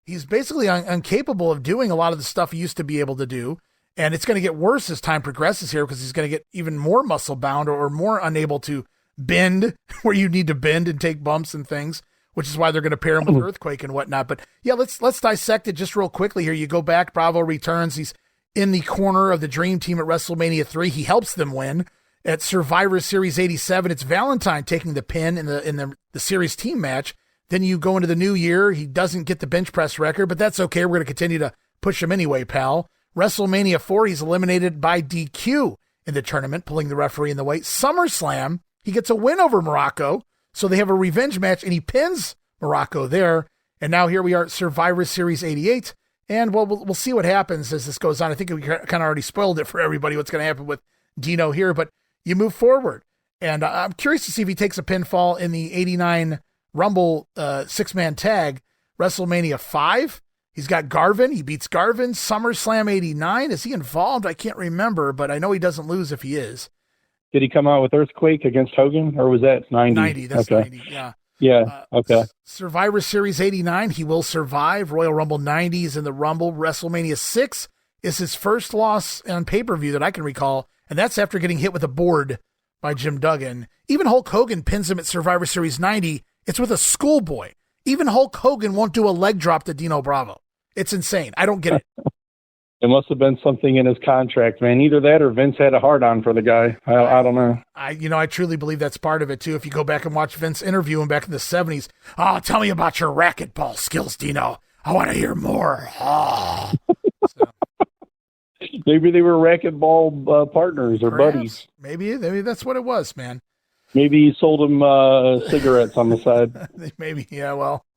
he's basically incapable of doing a lot of the stuff he used to be able to do. And it's going to get worse as time progresses here because he's going to get even more muscle bound or more unable to bend where you need to bend and take bumps and things, which is why they're going to pair him with Earthquake and whatnot. But yeah, let's dissect it just real quickly here. You go back, Bravo returns. He's in the corner of the Dream Team at WrestleMania 3. He helps them win. At Survivor Series 87, it's Valentine taking the pin in the series team match. Then you go into the new year. He doesn't get the bench press record, but that's okay. We're going to continue to push him anyway, pal. WrestleMania 4, he's eliminated by DQ in the tournament, pulling the referee in the way. SummerSlam, he gets a win over Morocco, so they have a revenge match, and he pins Morocco there. And now here we are at Survivor Series 88, and we'll see what happens as this goes on. I think we kind of already spoiled it for everybody what's going to happen with Dino here, but you move forward. And I'm curious to see if he takes a pinfall in the 89 Rumble six-man tag, WrestleMania 5. He's got Garvin. He beats Garvin. SummerSlam 89. Is he involved? I can't remember, but I know he doesn't lose if he is. Did he come out with Earthquake against Hogan, or was that 90? 90, that's okay. 90, yeah. Yeah, okay. Survivor Series 89, he will survive. Royal Rumble 90s in the Rumble. WrestleMania 6 is his first loss on pay-per-view that I can recall, and that's after getting hit with a board by Jim Duggan. Even Hulk Hogan pins him at Survivor Series 90. It's with a schoolboy. Even Hulk Hogan won't do a leg drop to Dino Bravo. It's insane. I don't get it. It must have been something in his contract, man. Either that or Vince had a hard-on for the guy. I don't know. I truly believe that's part of it, too. If you go back and watch Vince interview him back in the 70s, tell me about your racquetball skills, Dino. I want to hear more. Oh. So. Maybe they were racquetball partners or Perhaps. Buddies. Maybe that's what it was, man. Maybe he sold him cigarettes on the side. Maybe, yeah, well,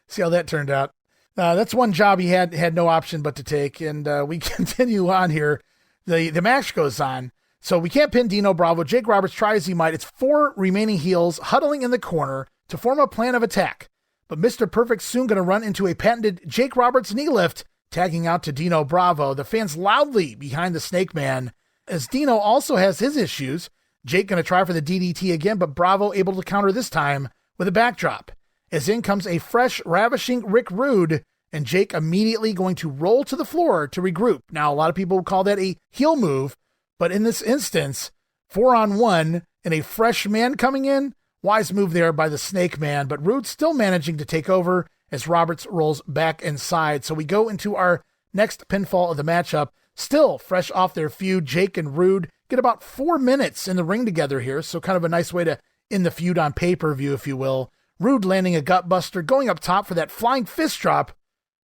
see how that turned out. That's one job he had no option but to take, and we continue on here. The match goes on, so we can't pin Dino Bravo. Jake Roberts tries as he might. It's 4 remaining heels huddling in the corner to form a plan of attack, but Mr. Perfect's soon going to run into a patented Jake Roberts knee lift, tagging out to Dino Bravo. The fans loudly behind the Snake Man, as Dino also has his issues. Jake going to try for the DDT again, but Bravo able to counter this time with a backdrop. As in comes a fresh, ravishing Rick Rude, and Jake immediately going to roll to the floor to regroup. Now, a lot of people would call that a heel move, but in this instance, 4-on-1 and a fresh man coming in, wise move there by the Snake Man, but Rude still managing to take over as Roberts rolls back inside. So we go into our next pinfall of the matchup. Still fresh off their feud, Jake and Rude get about 4 minutes in the ring together here, so kind of a nice way to end the feud on pay-per-view, if you will. Rude landing a gutbuster, going up top for that flying fist drop,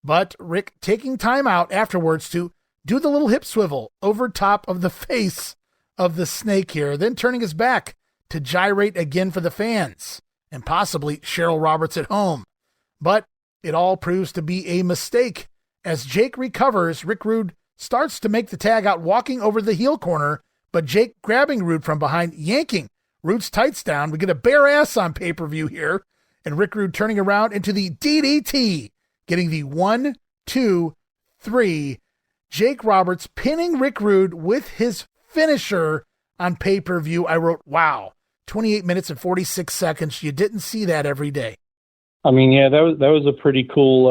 but Rick taking time out afterwards to do the little hip swivel over top of the face of the Snake here, then turning his back to gyrate again for the fans and possibly Cheryl Roberts at home. But it all proves to be a mistake. As Jake recovers, Rick Rude starts to make the tag out, walking over the heel corner, but Jake grabbing Rude from behind, yanking Rude's tights down. We get a bare ass on pay-per-view here, and Rick Rude turning around into the DDT, getting the 1, 2, 3. Jake Roberts pinning Rick Rude with his finisher on pay-per-view. I wrote, wow, 28 minutes and 46 seconds. You didn't see that every day. I mean, yeah, that was a pretty cool,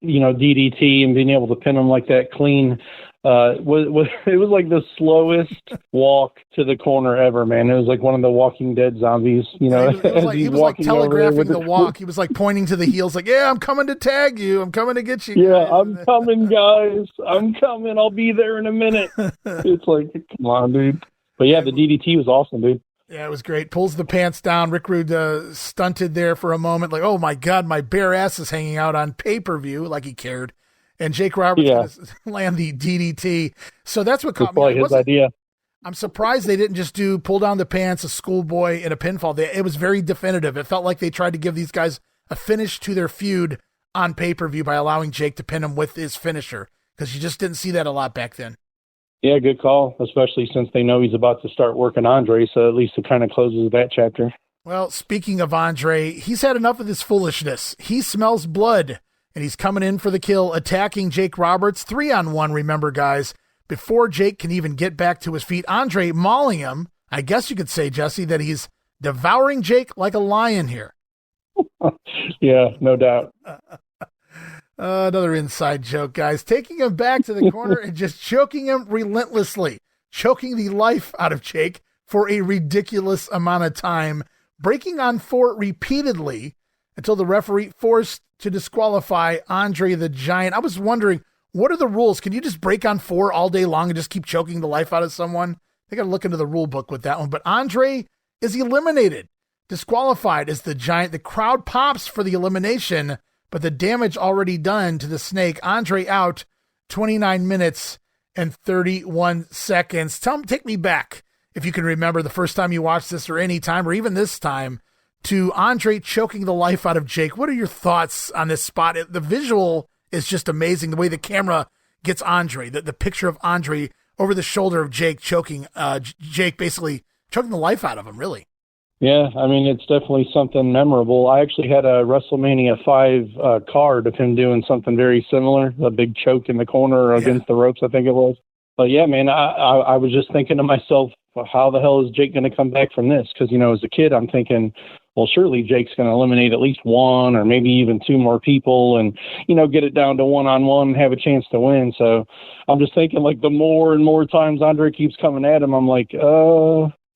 DDT, and being able to pin him like that clean. It was like the slowest walk to the corner ever, man. It was like one of the Walking Dead zombies, you know. He was like telegraphing the walk. He was like pointing to the heels, like, yeah, I'm coming to tag you. I'm coming to get you. Yeah, I'm coming, guys. I'm coming. I'll be there in a minute. It's like, come on, dude. But yeah, the DDT was awesome, dude. Yeah, it was great. Pulls the pants down. Rick Rude stunted there for a moment, like, oh my God, my bare ass is hanging out on pay-per-view, like he cared. And Jake Roberts land the DDT. So that's what caught me. His idea. I'm surprised they didn't just do pull down the pants, a schoolboy, and a pinfall. It was very definitive. It felt like they tried to give these guys a finish to their feud on pay-per-view by allowing Jake to pin him with his finisher, because you just didn't see that a lot back then. Yeah, good call, especially since they know he's about to start working Andre, so at least it kind of closes that chapter. Well, speaking of Andre, he's had enough of this foolishness. He smells blood, and he's coming in for the kill, attacking Jake Roberts. 3-on-1, remember, guys. Before Jake can even get back to his feet, Andre mauling him. I guess you could say, Jesse, that he's devouring Jake like a lion here. Yeah, no doubt. Another inside joke, guys. Taking him back to the corner and just choking him relentlessly. Choking the life out of Jake for a ridiculous amount of time. Breaking on 4 repeatedly until the referee forced to disqualify Andre the Giant. I was wondering, what are the rules? Can you just break on 4 all day long and just keep choking the life out of someone? They got to look into the rule book with that one. But Andre is eliminated. Disqualified as the Giant. The crowd pops for the elimination, but the damage already done to the Snake. Andre out 29 minutes and 31 seconds. Take me back, if you can remember the first time you watched this, or any time, or even this time, to Andre choking the life out of Jake. What are your thoughts on this spot? The visual is just amazing. The way the camera gets Andre, the picture of Andre over the shoulder of Jake choking, Jake basically choking the life out of him, really. Yeah, I mean, it's definitely something memorable. I actually had a WrestleMania 5 card of him doing something very similar, a big choke in the corner against the ropes, I think it was. But yeah, man, I was just thinking to myself, well, how the hell is Jake going to come back from this? Because, you know, as a kid, I'm thinking, well, surely Jake's going to eliminate at least 1 or maybe even 2 more people and, you know, get it down to 1-on-1 and have a chance to win. So I'm just thinking, like, the more and more times Andre keeps coming at him, I'm like,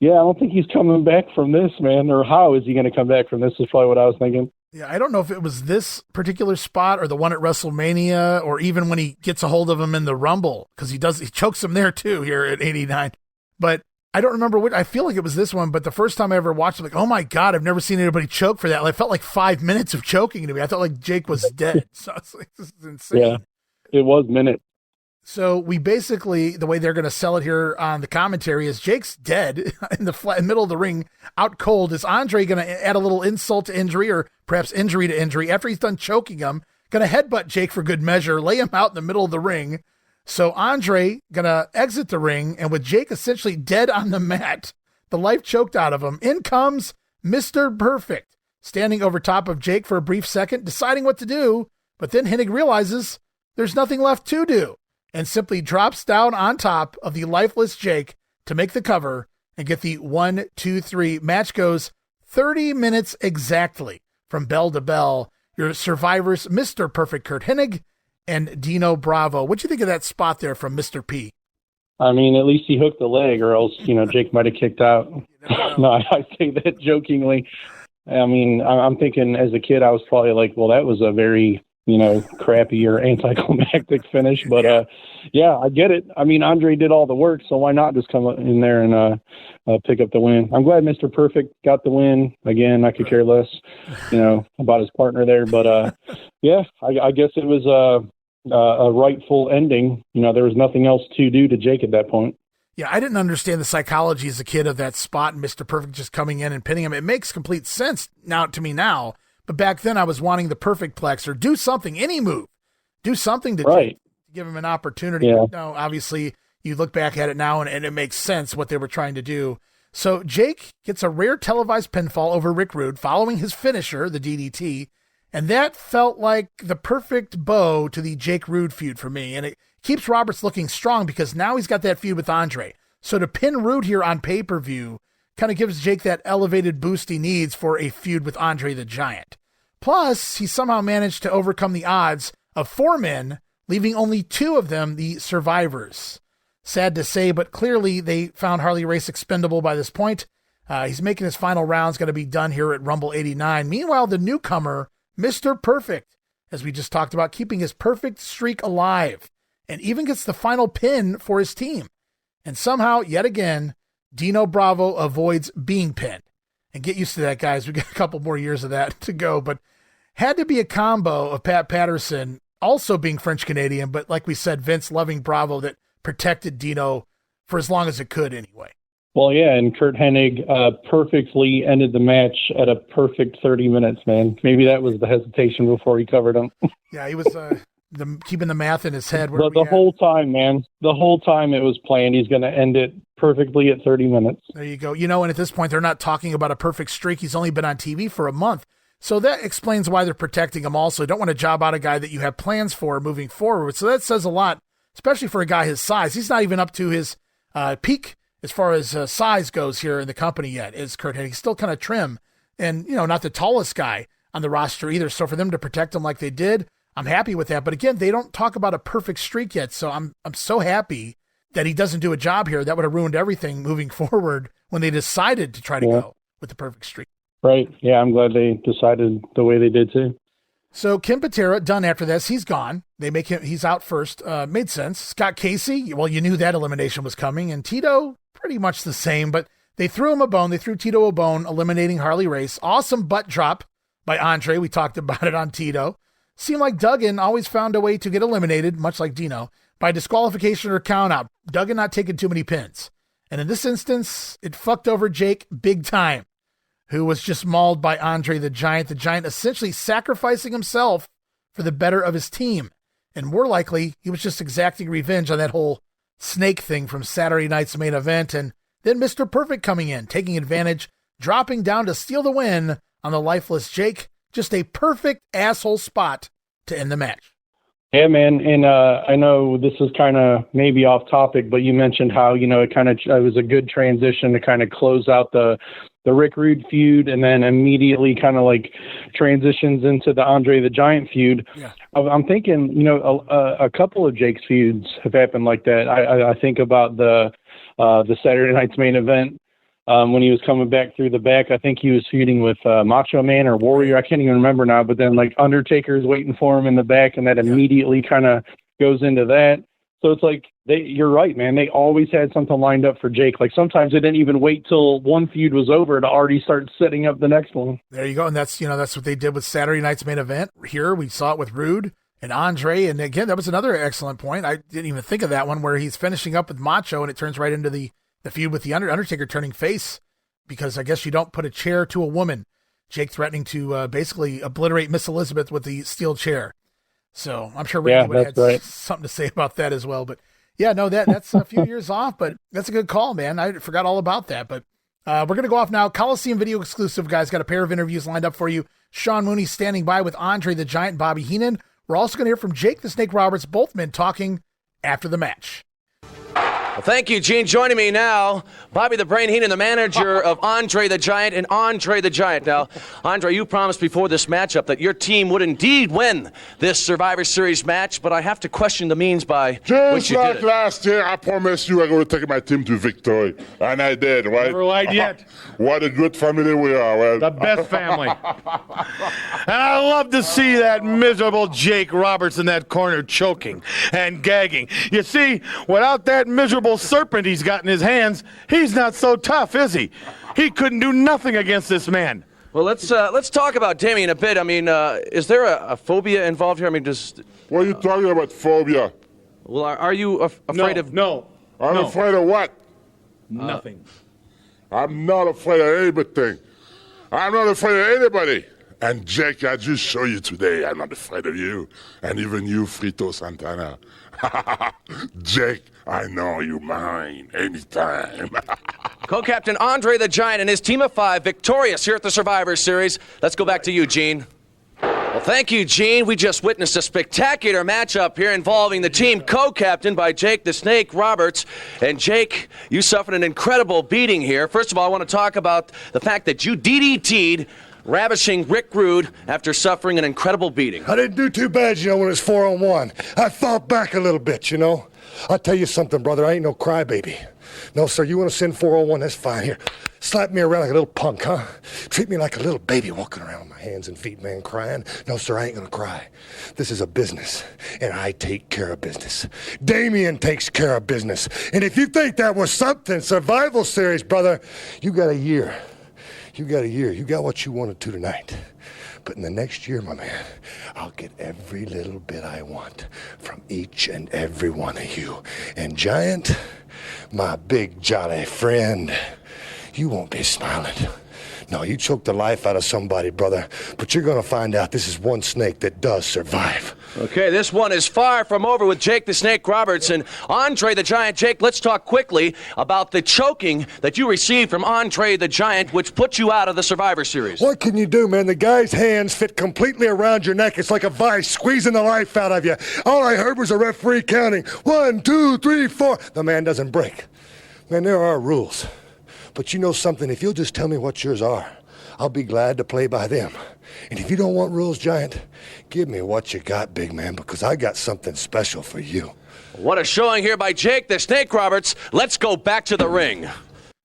yeah, I don't think he's coming back from this, man. Or how is he going to come back from this is probably what I was thinking. Yeah, I don't know if it was this particular spot or the one at WrestleMania, or even when he gets a hold of him in the Rumble, because he chokes him there too here at 89. But I don't remember what. I feel like it was this one, but the first time I ever watched it, like, oh my God, I've never seen anybody choke for that. Like, it felt like 5 minutes of choking to me. I thought like Jake was dead. So it's like, this is insane. Yeah, it was minutes. So we basically, the way they're going to sell it here on the commentary is Jake's dead in the middle of the ring, out cold. Is Andre going to add a little insult to injury, or perhaps injury to injury, after he's done choking him? Going to headbutt Jake for good measure, lay him out in the middle of the ring. So Andre going to exit the ring, and with Jake essentially dead on the mat, the life choked out of him, in comes Mr. Perfect, standing over top of Jake for a brief second, deciding what to do, but then Hennig realizes there's nothing left to do, and simply drops down on top of the lifeless Jake to make the cover and get the 1-2-3. Match goes 30 minutes exactly from bell to bell. your survivors, Mr. Perfect Kurt Hennig and Dino Bravo. What'd you think of that spot there from Mr. P? I mean, at least he hooked the leg, or else, Jake might have kicked out. No, I say that jokingly. I mean, I'm thinking as a kid, I was probably like, well, that was a very, crappy or anticlimactic finish. But, yeah, I get it. I mean, Andre did all the work, so why not just come in there and pick up the win? I'm glad Mr. Perfect got the win. Again, I could care less, about his partner there. But, yeah, I guess it was a rightful ending. There was nothing else to do to Jake at that point. Yeah, I didn't understand the psychology as a kid of that spot and Mr. Perfect just coming in and pinning him. It makes complete sense to me now, but back then I was wanting the perfect plex or do something, any move. Do something to give him an opportunity. Yeah. But no, obviously, you look back at it now and it makes sense what they were trying to do. So Jake gets a rare televised pinfall over Rick Rude following his finisher, the DDT, and that felt like the perfect bow to the Jake Rude feud for me. And it keeps Roberts looking strong because now he's got that feud with Andre. So to pin Rude here on pay-per-view kind of gives Jake that elevated boost he needs for a feud with Andre the Giant. Plus, he somehow managed to overcome the odds of 4 men, leaving only 2 of them the survivors. Sad to say, but clearly they found Harley Race expendable by this point. He's making his final rounds, going to be done here at Rumble 89. Meanwhile, the newcomer, Mr. Perfect, as we just talked about, keeping his perfect streak alive, and even gets the final pin for his team. And somehow, yet again, Dino Bravo avoids being pinned. And get used to that, guys. We got a couple more years of that to go, but had to be a combo of Pat Patterson also being French-Canadian, but like we said, Vince loving Bravo that protected Dino for as long as it could anyway. Well, yeah, and Kurt Hennig perfectly ended the match at a perfect 30 minutes, man. Maybe that was the hesitation before he covered him. Yeah, he was keeping the math in his head. The whole time, man. The whole time it was planned. He's going to end it perfectly at 30 minutes. There you go. And at this point, they're not talking about a perfect streak. He's only been on TV for a month. So that explains why they're protecting him also. Don't want to job out a guy that you have plans for moving forward. So that says a lot, especially for a guy his size. He's not even up to his peak as far as size goes here in the company yet, is Kurt Hennig. He's still kind of trim and, not the tallest guy on the roster either. So for them to protect him like they did, I'm happy with that. But again, they don't talk about a perfect streak yet. So I'm so happy that he doesn't do a job here. That would have ruined everything moving forward when they decided to try to go with the perfect streak. Right. Yeah, I'm glad they decided the way they did too. So Kim Patera, done after this. He's gone. They make him, he's out first. Made sense. Scott Casey, well, you knew that elimination was coming. And Tito, pretty much the same, but they threw him a bone. They threw Tito a bone, eliminating Harley Race. Awesome butt drop by Andre. We talked about it on Tito. Seemed like Duggan always found a way to get eliminated, much like Dino, by disqualification or count out. Duggan not taking too many pins. And in this instance, it fucked over Jake big time, who was just mauled by Andre the Giant essentially sacrificing himself for the better of his team. And more likely, he was just exacting revenge on that whole snake thing from Saturday night's main event. And then Mr. Perfect coming in, taking advantage, dropping down to steal the win on the lifeless Jake. Just a perfect asshole spot to end the match. Yeah, man. And I know this is kind of maybe off topic, but you mentioned how, it was a good transition to kind of close out the Rick Rude feud and then immediately kind of like transitions into the Andre the Giant feud. Yeah. I'm thinking, a couple of Jake's feuds have happened like that. I think about the Saturday night's main event. When he was coming back through the back, I think he was feuding with Macho Man or Warrior. I can't even remember now. But then, Undertaker's waiting for him in the back, and that immediately kind of goes into that. So it's like, you're right, man. They always had something lined up for Jake. Like, sometimes they didn't even wait till one feud was over to already start setting up the next one. There you go. And that's what they did with Saturday night's main event. Here, we saw it with Rude and Andre. And again, that was another excellent point. I didn't even think of that one, where he's finishing up with Macho, and it turns right into the feud with the Undertaker turning face, because I guess you don't put a chair to a woman. Jake threatening to basically obliterate Miss Elizabeth with the steel chair. So I'm sure Randy would have had something to say about that as well. But yeah, no, that's a few years off, but that's a good call, man. I forgot all about that. But we're going to go off now. Coliseum video exclusive, guys. Got a pair of interviews lined up for you. Sean Mooney standing by with Andre the Giant and Bobby Heenan. We're also going to hear from Jake the Snake Roberts, both men talking after the match. Well, thank you, Gene. Joining me now, Bobby the Brain Heenan, the manager of Andre the Giant and Andre the Giant. Now, Andre, you promised before this matchup that your team would indeed win this Survivor Series match, but I have to question the means by which Just you like did it. last year, I promised you I'm going to take my team to victory. And I did, right? Never lied yet. What a good family we are. Well, The best family. And I love to see that miserable Jake Roberts in that corner choking and gagging. You see, without that miserable serpent he's got in his hands, he's not so tough, is he? He couldn't do nothing against this man. Well, let's talk about Damien a bit. I mean, is there a phobia involved here? I mean, just... what are you talking about, phobia? Well, are you afraid of... No. I'm No. afraid of what? Nothing. I'm not afraid of anything. I'm not afraid of anybody. And Jake, I just show you today, I'm not afraid of you. And even you, Frito Santana. Jake, I know you're mine anytime. Co-captain Andre the Giant and his team of 5 victorious here at the Survivor Series. Let's go back to you, Gene. Well, thank you, Gene. We just witnessed a spectacular matchup here involving the team co-captained by Jake the Snake Roberts. And Jake, you suffered an incredible beating here. First of all, I want to talk about the fact that you DDT'd ravishing Rick Rude after suffering an incredible beating. I didn't do too bad, when it's 4-on-1. I fought back a little bit, I'll tell you something, brother. I ain't no crybaby. No, sir, you want to send 4-on-1, that's fine. Here, slap me around like a little punk, huh? Treat me like a little baby walking around with my hands and feet, man, crying. No, sir, I ain't gonna cry. This is a business, and I take care of business. Damien takes care of business. And if you think that was something, Survival Series, brother, you got a year. You got what you wanted to tonight. But in the next year, my man, I'll get every little bit I want from each and every one of you. And Giant, my big jolly friend, you won't be smiling. No, you choked the life out of somebody, brother. But you're going to find out this is one snake that does survive. Okay, this one is far from over with Jake the Snake Roberts and Andre the Giant. Jake, let's talk quickly about the choking that you received from Andre the Giant, which put you out of the Survivor Series. What can you do, man? The guy's hands fit completely around your neck. It's like a vice squeezing the life out of you. All I heard was a referee counting. 1, 2, 3, 4. The man doesn't break. Man, there are rules. But you know something? If you'll just tell me what yours are, I'll be glad to play by them. And if you don't want rules, Giant, give me what you got, big man, because I got something special for you. What a showing here by Jake the Snake Roberts. Let's go back to the ring.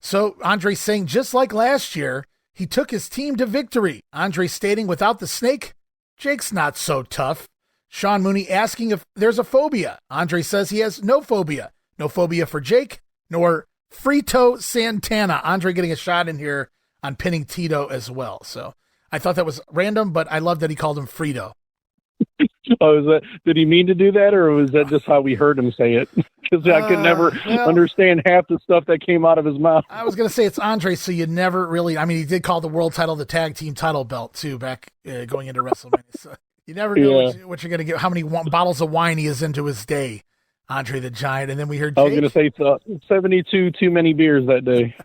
So Andre saying just like last year, he took his team to victory. Andre stating without the snake, Jake's not so tough. Sean Mooney asking if there's a phobia. Andre says he has no phobia. No phobia for Jake, nor Frito Santana. Andre getting a shot in here on pinning Tito as well. So I thought that was random, but I love that he called him Frito. Did he mean to do that, or was that just how we heard him say it? Because I could never understand half the stuff that came out of his mouth. I was going to say it's Andre, so you never really, I mean, he did call the world title the tag team title belt too back going into WrestleMania. So you never know what you're going to get, how many bottles of wine he is into his day, Andre the Giant. And then we heard Jake. I was going to say 72 too many beers that day.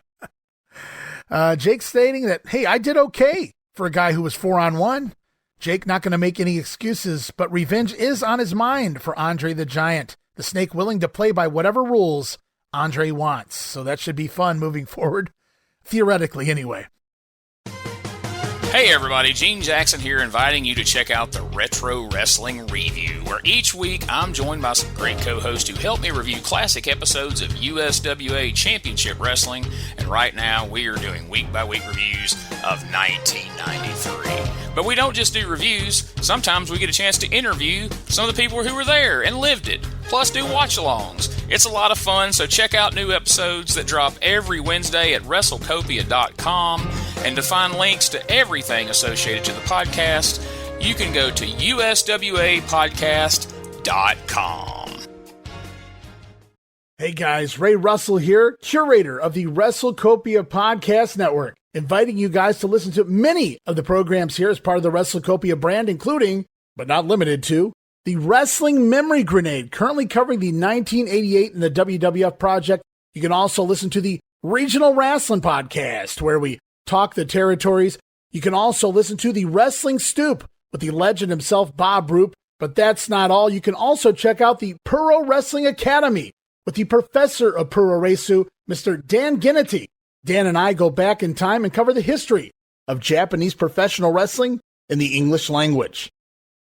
Jake stating that, hey, I did okay for a guy who was 4-on-1. Jake not going to make any excuses, but revenge is on his mind for Andre the Giant. The snake willing to play by whatever rules Andre wants. So that should be fun moving forward, theoretically anyway. Hey everybody, Gene Jackson here, inviting you to check out the Retro Wrestling Review, where each week I'm joined by some great co-hosts who help me review classic episodes of USWA Championship Wrestling, and right now we are doing week-by-week reviews of 1993. But we don't just do reviews, sometimes we get a chance to interview some of the people who were there and lived it, plus do watch-alongs. It's a lot of fun, so check out new episodes that drop every Wednesday at WrestleCopia.com, and to find links to everything associated to the podcast, you can go to USWApodcast.com. Hey guys, Ray Russell here, curator of the WrestleCopia Podcast Network, inviting you guys to listen to many of the programs here as part of the WrestleCopia brand, including, but not limited to, the Wrestling Memory Grenade, currently covering the 1988 and the WWF project. You can also listen to the Regional Wrestling Podcast, where we talk the territories. You can also listen to the Wrestling Stoop with the legend himself, Bob Roop. But that's not all. You can also check out the Pro Wrestling Academy with the professor of Puroresu, Mr. Dan Ginnity. Dan and I go back in time and cover the history of Japanese professional wrestling in the English language.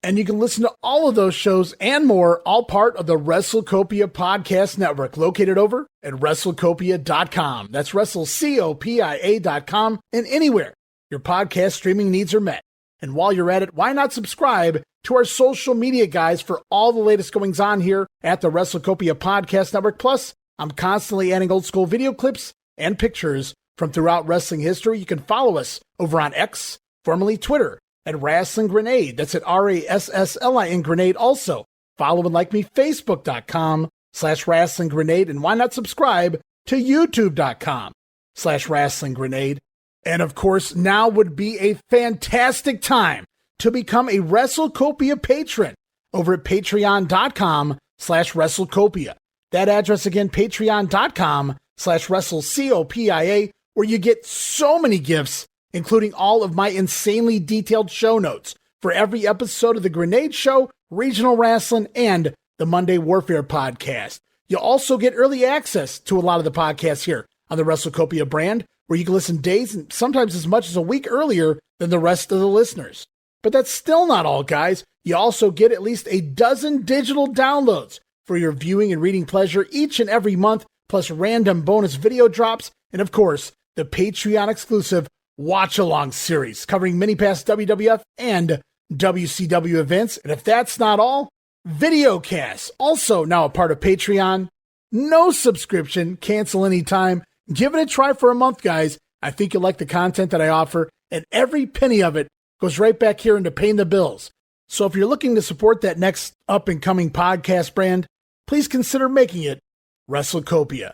And you can listen to all of those shows and more, all part of the WrestleCopia Podcast Network, located over at WrestleCopia.com. That's WrestleCopia.com, and anywhere your podcast streaming needs are met. And while you're at it, why not subscribe to our social media guys for all the latest goings on here at the WrestleCopia Podcast Network. Plus, I'm constantly adding old school video clips and pictures from throughout wrestling history. You can follow us over on X, formerly Twitter, at Wrestling Grenade. That's at RASSLIN Grenade. Also, follow and like me, Facebook.com/Wrestling Grenade. And why not subscribe to YouTube.com/Wrestling Grenade. And of course, now would be a fantastic time to become a WrestleCopia patron over at Patreon.com/WrestleCopia. That address again, Patreon.com/WrestleCopia, where you get so many gifts, including all of my insanely detailed show notes for every episode of The Grenade Show, Regional Wrestling, and the Monday Warfare podcast. You'll also get early access to a lot of the podcasts here on the WrestleCopia brand, where you can listen days and sometimes as much as a week earlier than the rest of the listeners. But that's still not all, guys. You also get at least a dozen digital downloads for your viewing and reading pleasure each and every month, plus random bonus video drops, and of course, the Patreon exclusive Watch Along series covering many past WWF and WCW events. And if that's not all, videocasts, also now a part of Patreon. No subscription, cancel anytime. Give it a try for a month, guys. I think you'll like the content that I offer, and every penny of it goes right back here into paying the bills. So if you're looking to support that next up-and-coming podcast brand, please consider making it WrestleCopia.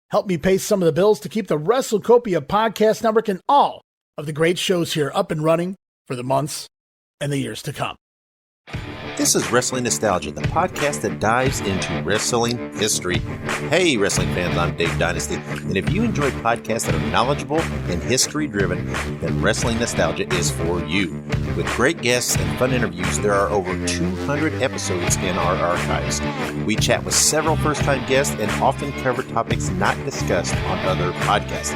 Help me pay some of the bills to keep the WrestleCopia Podcast Network and all of the great shows here up and running for the months and the years to come. This is Wrestling Nostalgia, the podcast that dives into wrestling history. Hey, wrestling fans, I'm Dave Dynasty, and if you enjoy podcasts that are knowledgeable and history-driven, then Wrestling Nostalgia is for you. With great guests and fun interviews, there are over 200 episodes in our archives. We chat with several first-time guests and often cover topics not discussed on other podcasts.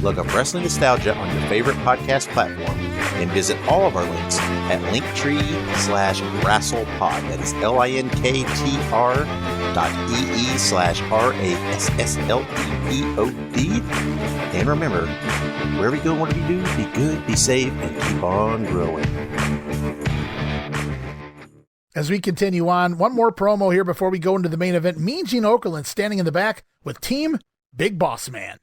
Look up Wrestling Nostalgia on your favorite podcast platform and visit all of our links at linktree/WrestlePod. That is linktr.ee/RASSLEPOD. And remember, wherever you go, whatever you do, be good, be safe, and keep on growing. As we continue on, one more promo here before we go into the main event. Mean Gene Okerlund standing in the back with Team Big Boss Man.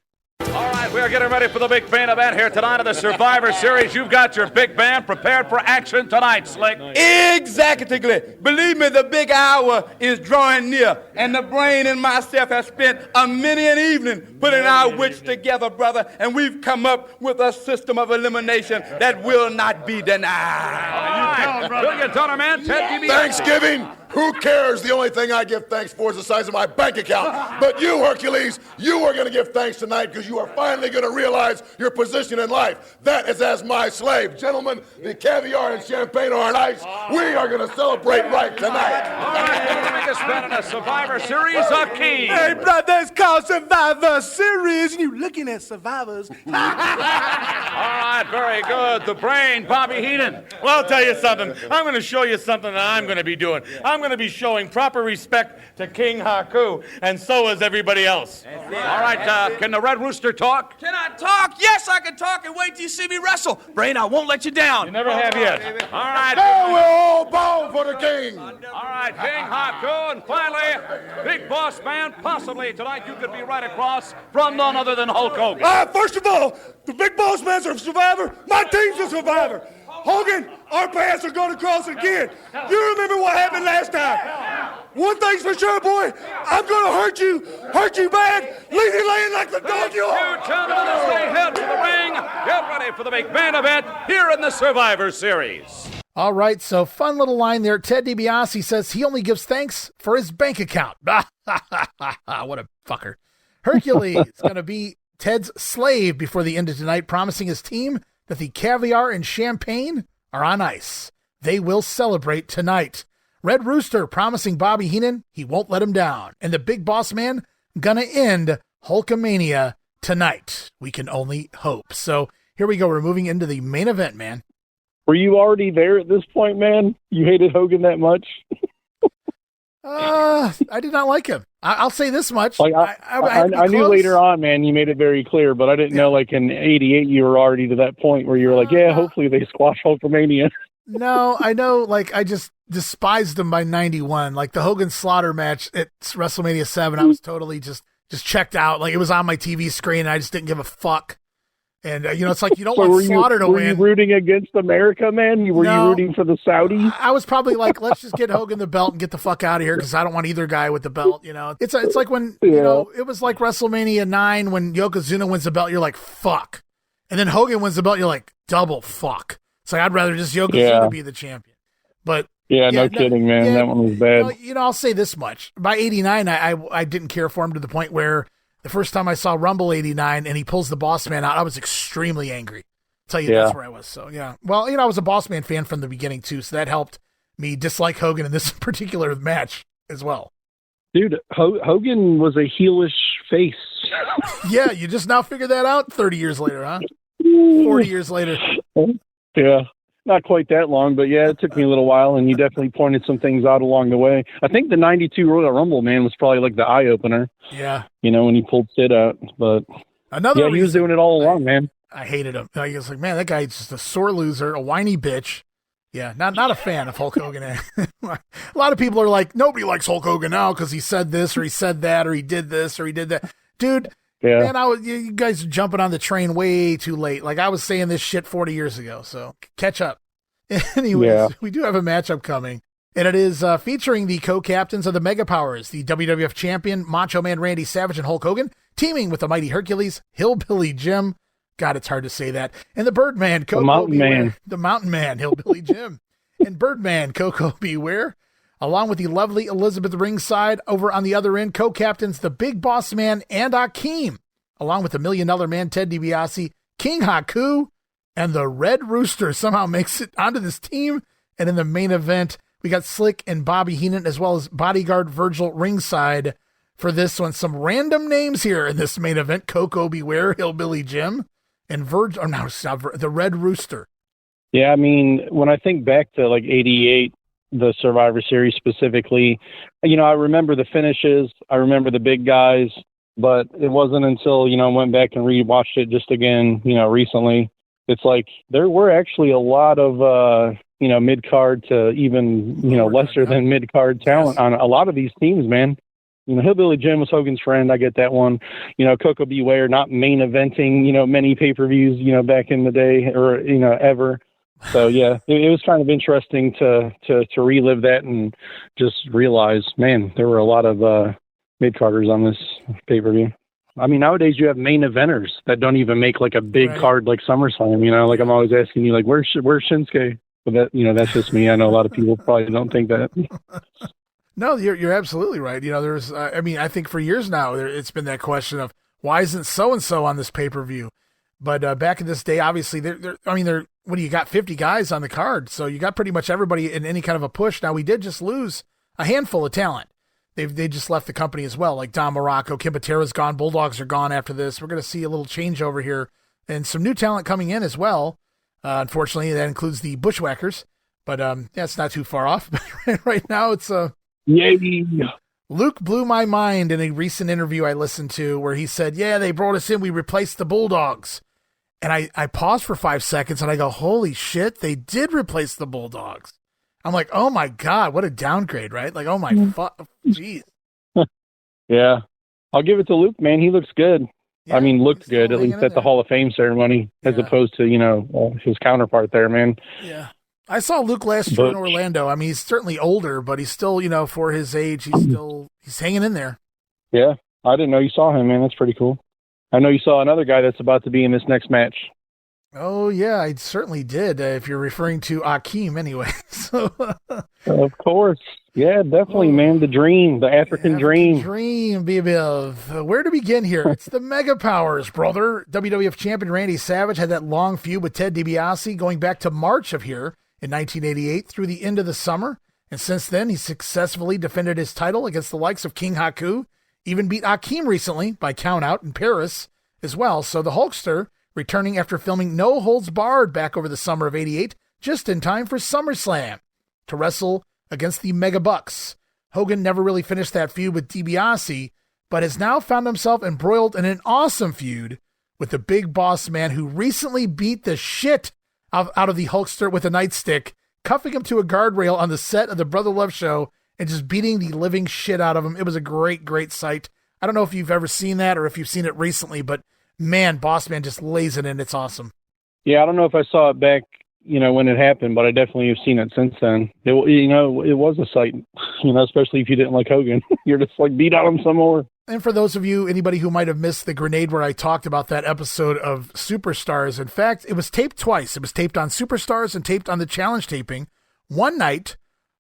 All right, we are getting ready for the big main event here tonight of the Survivor Series. You've got your big band prepared for action tonight, Slick. Exactly. Believe me, the big hour is drawing near, and the brain and myself have spent a many an evening putting our wits together, brother, and we've come up with a system of elimination that will not be denied. All right, Billion Dollar Man, Ted DiBiase. Thanksgiving? Who cares? The only thing I give thanks for is the size of my bank account. But you, Hercules, you are going to give thanks tonight because you are finally going to realize your position in life. That is as my slave. Gentlemen, the caviar and champagne are on ice. We are going to celebrate right tonight. All right, the biggest bet in the Survivor Series, Akeem. Hey, brother, it's called Survivor Series, and you looking at survivors. All right, very good. The brain, Bobby Heenan. Well, I'll tell you something. I'm going to show you something that I'm going to be doing. I'm going to be showing proper respect to King Haku, and so is everybody else. All right, can the Red Rooster talk? Can I talk? Yes, I can talk, and wait till you see me wrestle. Brain, I won't let you down. You never have yet. All right. Now we'll all bow for the king. All right, King Haku, and finally, Big Boss Man. Possibly tonight you could be right across from none other than Hulk Hogan. First of all, the Big Boss Man's a survivor. My team's a survivor. Hogan, our paths are going to cross again. You remember what happened last time. One thing's for sure, boy. I'm going to hurt you bad, leave you laying like the dog you are. You gentlemen, as they head to the ring, get ready for the big main event here in the Survivor Series. All right, so fun little line there. Ted DiBiase says he only gives thanks for his bank account. What a fucker. Hercules is going to be Ted's slave before the end of tonight, promising his team that the caviar and champagne are on ice. They will celebrate tonight. Red Rooster promising Bobby Heenan he won't let him down. And the Big Boss Man gonna end Hulkamania tonight. We can only hope. So here we go. We're moving into the main event, man. Were you already there at this point, man? You hated Hogan that much? I did not like him. I'll say this much. Like I knew later on, man, you made it very clear, but I didn't know, like, in 88 you were already to that point where you were like, yeah, hopefully they squash Hulkamania. No, I know, like, I just despised him by 91. Like, the Hogan Slaughter match at WrestleMania 7, I was totally just checked out. Like, it was on my TV screen, and I just didn't give a fuck. And, it's like you don't want Slaughter to win. Were you rooting against America, man? Were you rooting for the Saudis? I was probably like, let's just get Hogan the belt and get the fuck out of here because I don't want either guy with the belt, It's like when, it was like WrestleMania 9 when Yokozuna wins the belt, you're like, fuck. And then Hogan wins the belt, you're like, double fuck. It's like, I'd rather just Yokozuna be the champion. But no kidding, man. That one was bad. I'll say this much. By 89, I didn't care for him to the point where the first time I saw Rumble 89 and he pulls the Boss Man out, I was extremely angry. I'll tell you, that's where I was. So, yeah. Well, I was a Boss Man fan from the beginning, too, so that helped me dislike Hogan in this particular match as well. Dude, Hogan was a heelish face. Yeah, you just now figured that out 30 years later, huh? 40 years later. Yeah. Not quite that long, but yeah, it took me a little while, and you definitely pointed some things out along the way. I think the 92 Royal Rumble, man, was probably like the eye-opener. Yeah. When he pulled Sid out. But he was doing it all along, man. I hated him. I was like, man, that guy's just a sore loser, a whiny bitch. Yeah, not a fan of Hulk Hogan. A lot of people are like, nobody likes Hulk Hogan now because he said this or he said that or he did this or he did that. Dude, man, you guys are jumping on the train way too late. Like, I was saying this shit 40 years ago, so catch up. Anyways, we do have a matchup coming, and it is featuring the co-captains of the Mega Powers, the WWF champion, Macho Man Randy Savage and Hulk Hogan, teaming with the mighty Hercules, Hillbilly Jim. God, it's hard to say that. And the Birdman, Coco Beware. The Mountain Man, Hillbilly Jim. And Birdman, Coco Beware. Along with the lovely Elizabeth ringside. Over on the other end, co-captains, the Big Boss Man and Akeem. Along with the $1 Million Man, Ted DiBiase, King Haku, and the Red Rooster somehow makes it onto this team. And in the main event, we got Slick and Bobby Heenan, as well as bodyguard Virgil ringside for this one. Some random names here in this main event. Coco Beware, Hillbilly Jim, and the Red Rooster. Yeah, I mean, when I think back to like 88, the Survivor Series specifically, I remember the finishes. I remember the big guys, but it wasn't until, I went back and rewatched it just again, recently. It's like there were actually a lot of, mid-card to even, lesser than mid-card talent on a lot of these teams, man. Hillbilly Jim was Hogan's friend. I get that one. Coco Beware, not main eventing, many pay-per-views, back in the day or, ever. So, yeah, it was kind of interesting to relive that and just realize, man, there were a lot of mid-carders on this pay-per-view. I mean, nowadays you have main eventers that don't even make like a big card like SummerSlam, like I'm always asking you, like, where's Shinsuke? But that, that's just me. I know a lot of people probably don't think that. No, you're absolutely right. There's, I think for years now, it's been that question of why isn't so-and-so on this pay-per-view? But back in this day, obviously, what do you got, 50 guys on the card? So you got pretty much everybody in any kind of a push. Now, we did just lose a handful of talent. They just left the company as well, like Don Morocco, Kim Patera's gone, Bulldogs are gone after this. We're going to see a little changeover here and some new talent coming in as well. Unfortunately, that includes the Bushwhackers, but it's not too far off. Right now, it's Luke blew my mind in a recent interview I listened to where he said, yeah, they brought us in, we replaced the Bulldogs. And I paused for 5 seconds and I go, holy shit, they did replace the Bulldogs. I'm like, oh my God, what a downgrade, right? Like, oh my jeez. Yeah. I'll give it to Luke, man. He looks good. Yeah, looked good, at least at the Hall of Fame ceremony, as opposed to, his counterpart there, man. Yeah. I saw Luke last year in Orlando. He's certainly older, but he's still, for his age, he's hanging in there. Yeah. I didn't know you saw him, man. That's pretty cool. I know you saw another guy that's about to be in this next match. Oh, yeah, I certainly did, if you're referring to Akeem anyway. So, of course. Yeah, definitely, man. The dream, the African dream. Dream, baby. Where to begin here? It's the Mega Powers, brother. WWF champion Randy Savage had that long feud with Ted DiBiase going back to March of here in 1988 through the end of the summer. And since then, he successfully defended his title against the likes of King Haku, Even beat Akeem recently by countout in Paris as well. So the Hulkster returning after filming No Holds Barred back over the summer of '88, just in time for SummerSlam to wrestle against the Mega Bucks. Hogan never really finished that feud with DiBiase, but has now found himself embroiled in an awesome feud with the Big Boss Man, who recently beat the shit out of the Hulkster with a nightstick, cuffing him to a guardrail on the set of the Brother Love show and just beating the living shit out of him. It was a great, great sight. I don't know if you've ever seen that or if you've seen it recently, but man, Boss Man just lays it in. It's awesome. Yeah, I don't know if I saw it back, when it happened, but I definitely have seen it since then. It was a sight, especially if you didn't like Hogan. You're just like, beat on him some more. And for those of you, anybody who might have missed the grenade where I talked about that episode of Superstars, in fact, it was taped twice. It was taped on Superstars and taped on the Challenge taping. One night,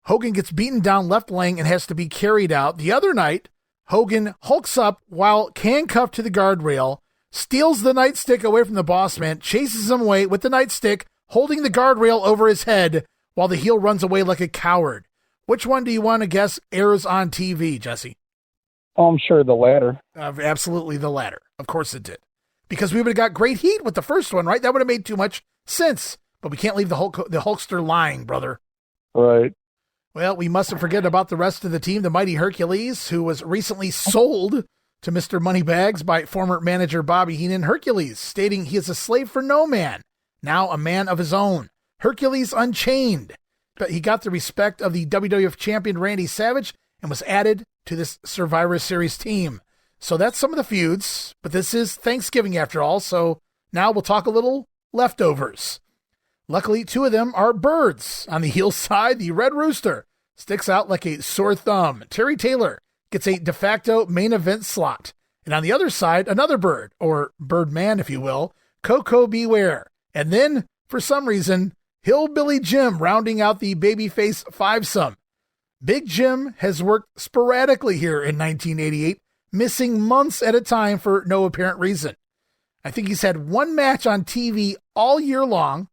Hogan gets beaten down left leg and has to be carried out. The other night, Hogan hulks up while handcuffed to the guardrail, steals the nightstick away from the Boss Man, chases him away with the nightstick, holding the guardrail over his head while the heel runs away like a coward. Which one do you want to guess airs on TV, Jesse? Oh, I'm sure the latter. Absolutely the latter. Of course it did. Because we would have got great heat with the first one, right? That would have made too much sense. But we can't leave the Hulkster lying, brother. Right. Well, we mustn't forget about the rest of the team, the mighty Hercules, who was recently sold to Mr. Moneybags by former manager Bobby Heenan. Hercules, stating he is a slave for no man, now a man of his own. Hercules Unchained. But he got the respect of the WWF champion Randy Savage and was added to this Survivor Series team. So that's some of the feuds, but this is Thanksgiving after all, so now we'll talk a little leftovers. Luckily, two of them are birds. On the heel side, the Red Rooster sticks out like a sore thumb. Terry Taylor gets a de facto main event slot. And on the other side, another bird, or Birdman, if you will, Coco Beware. And then, for some reason, Hillbilly Jim rounding out the babyface fivesome. Big Jim has worked sporadically here in 1988, missing months at a time for no apparent reason. I think he's had one match on TV all year long,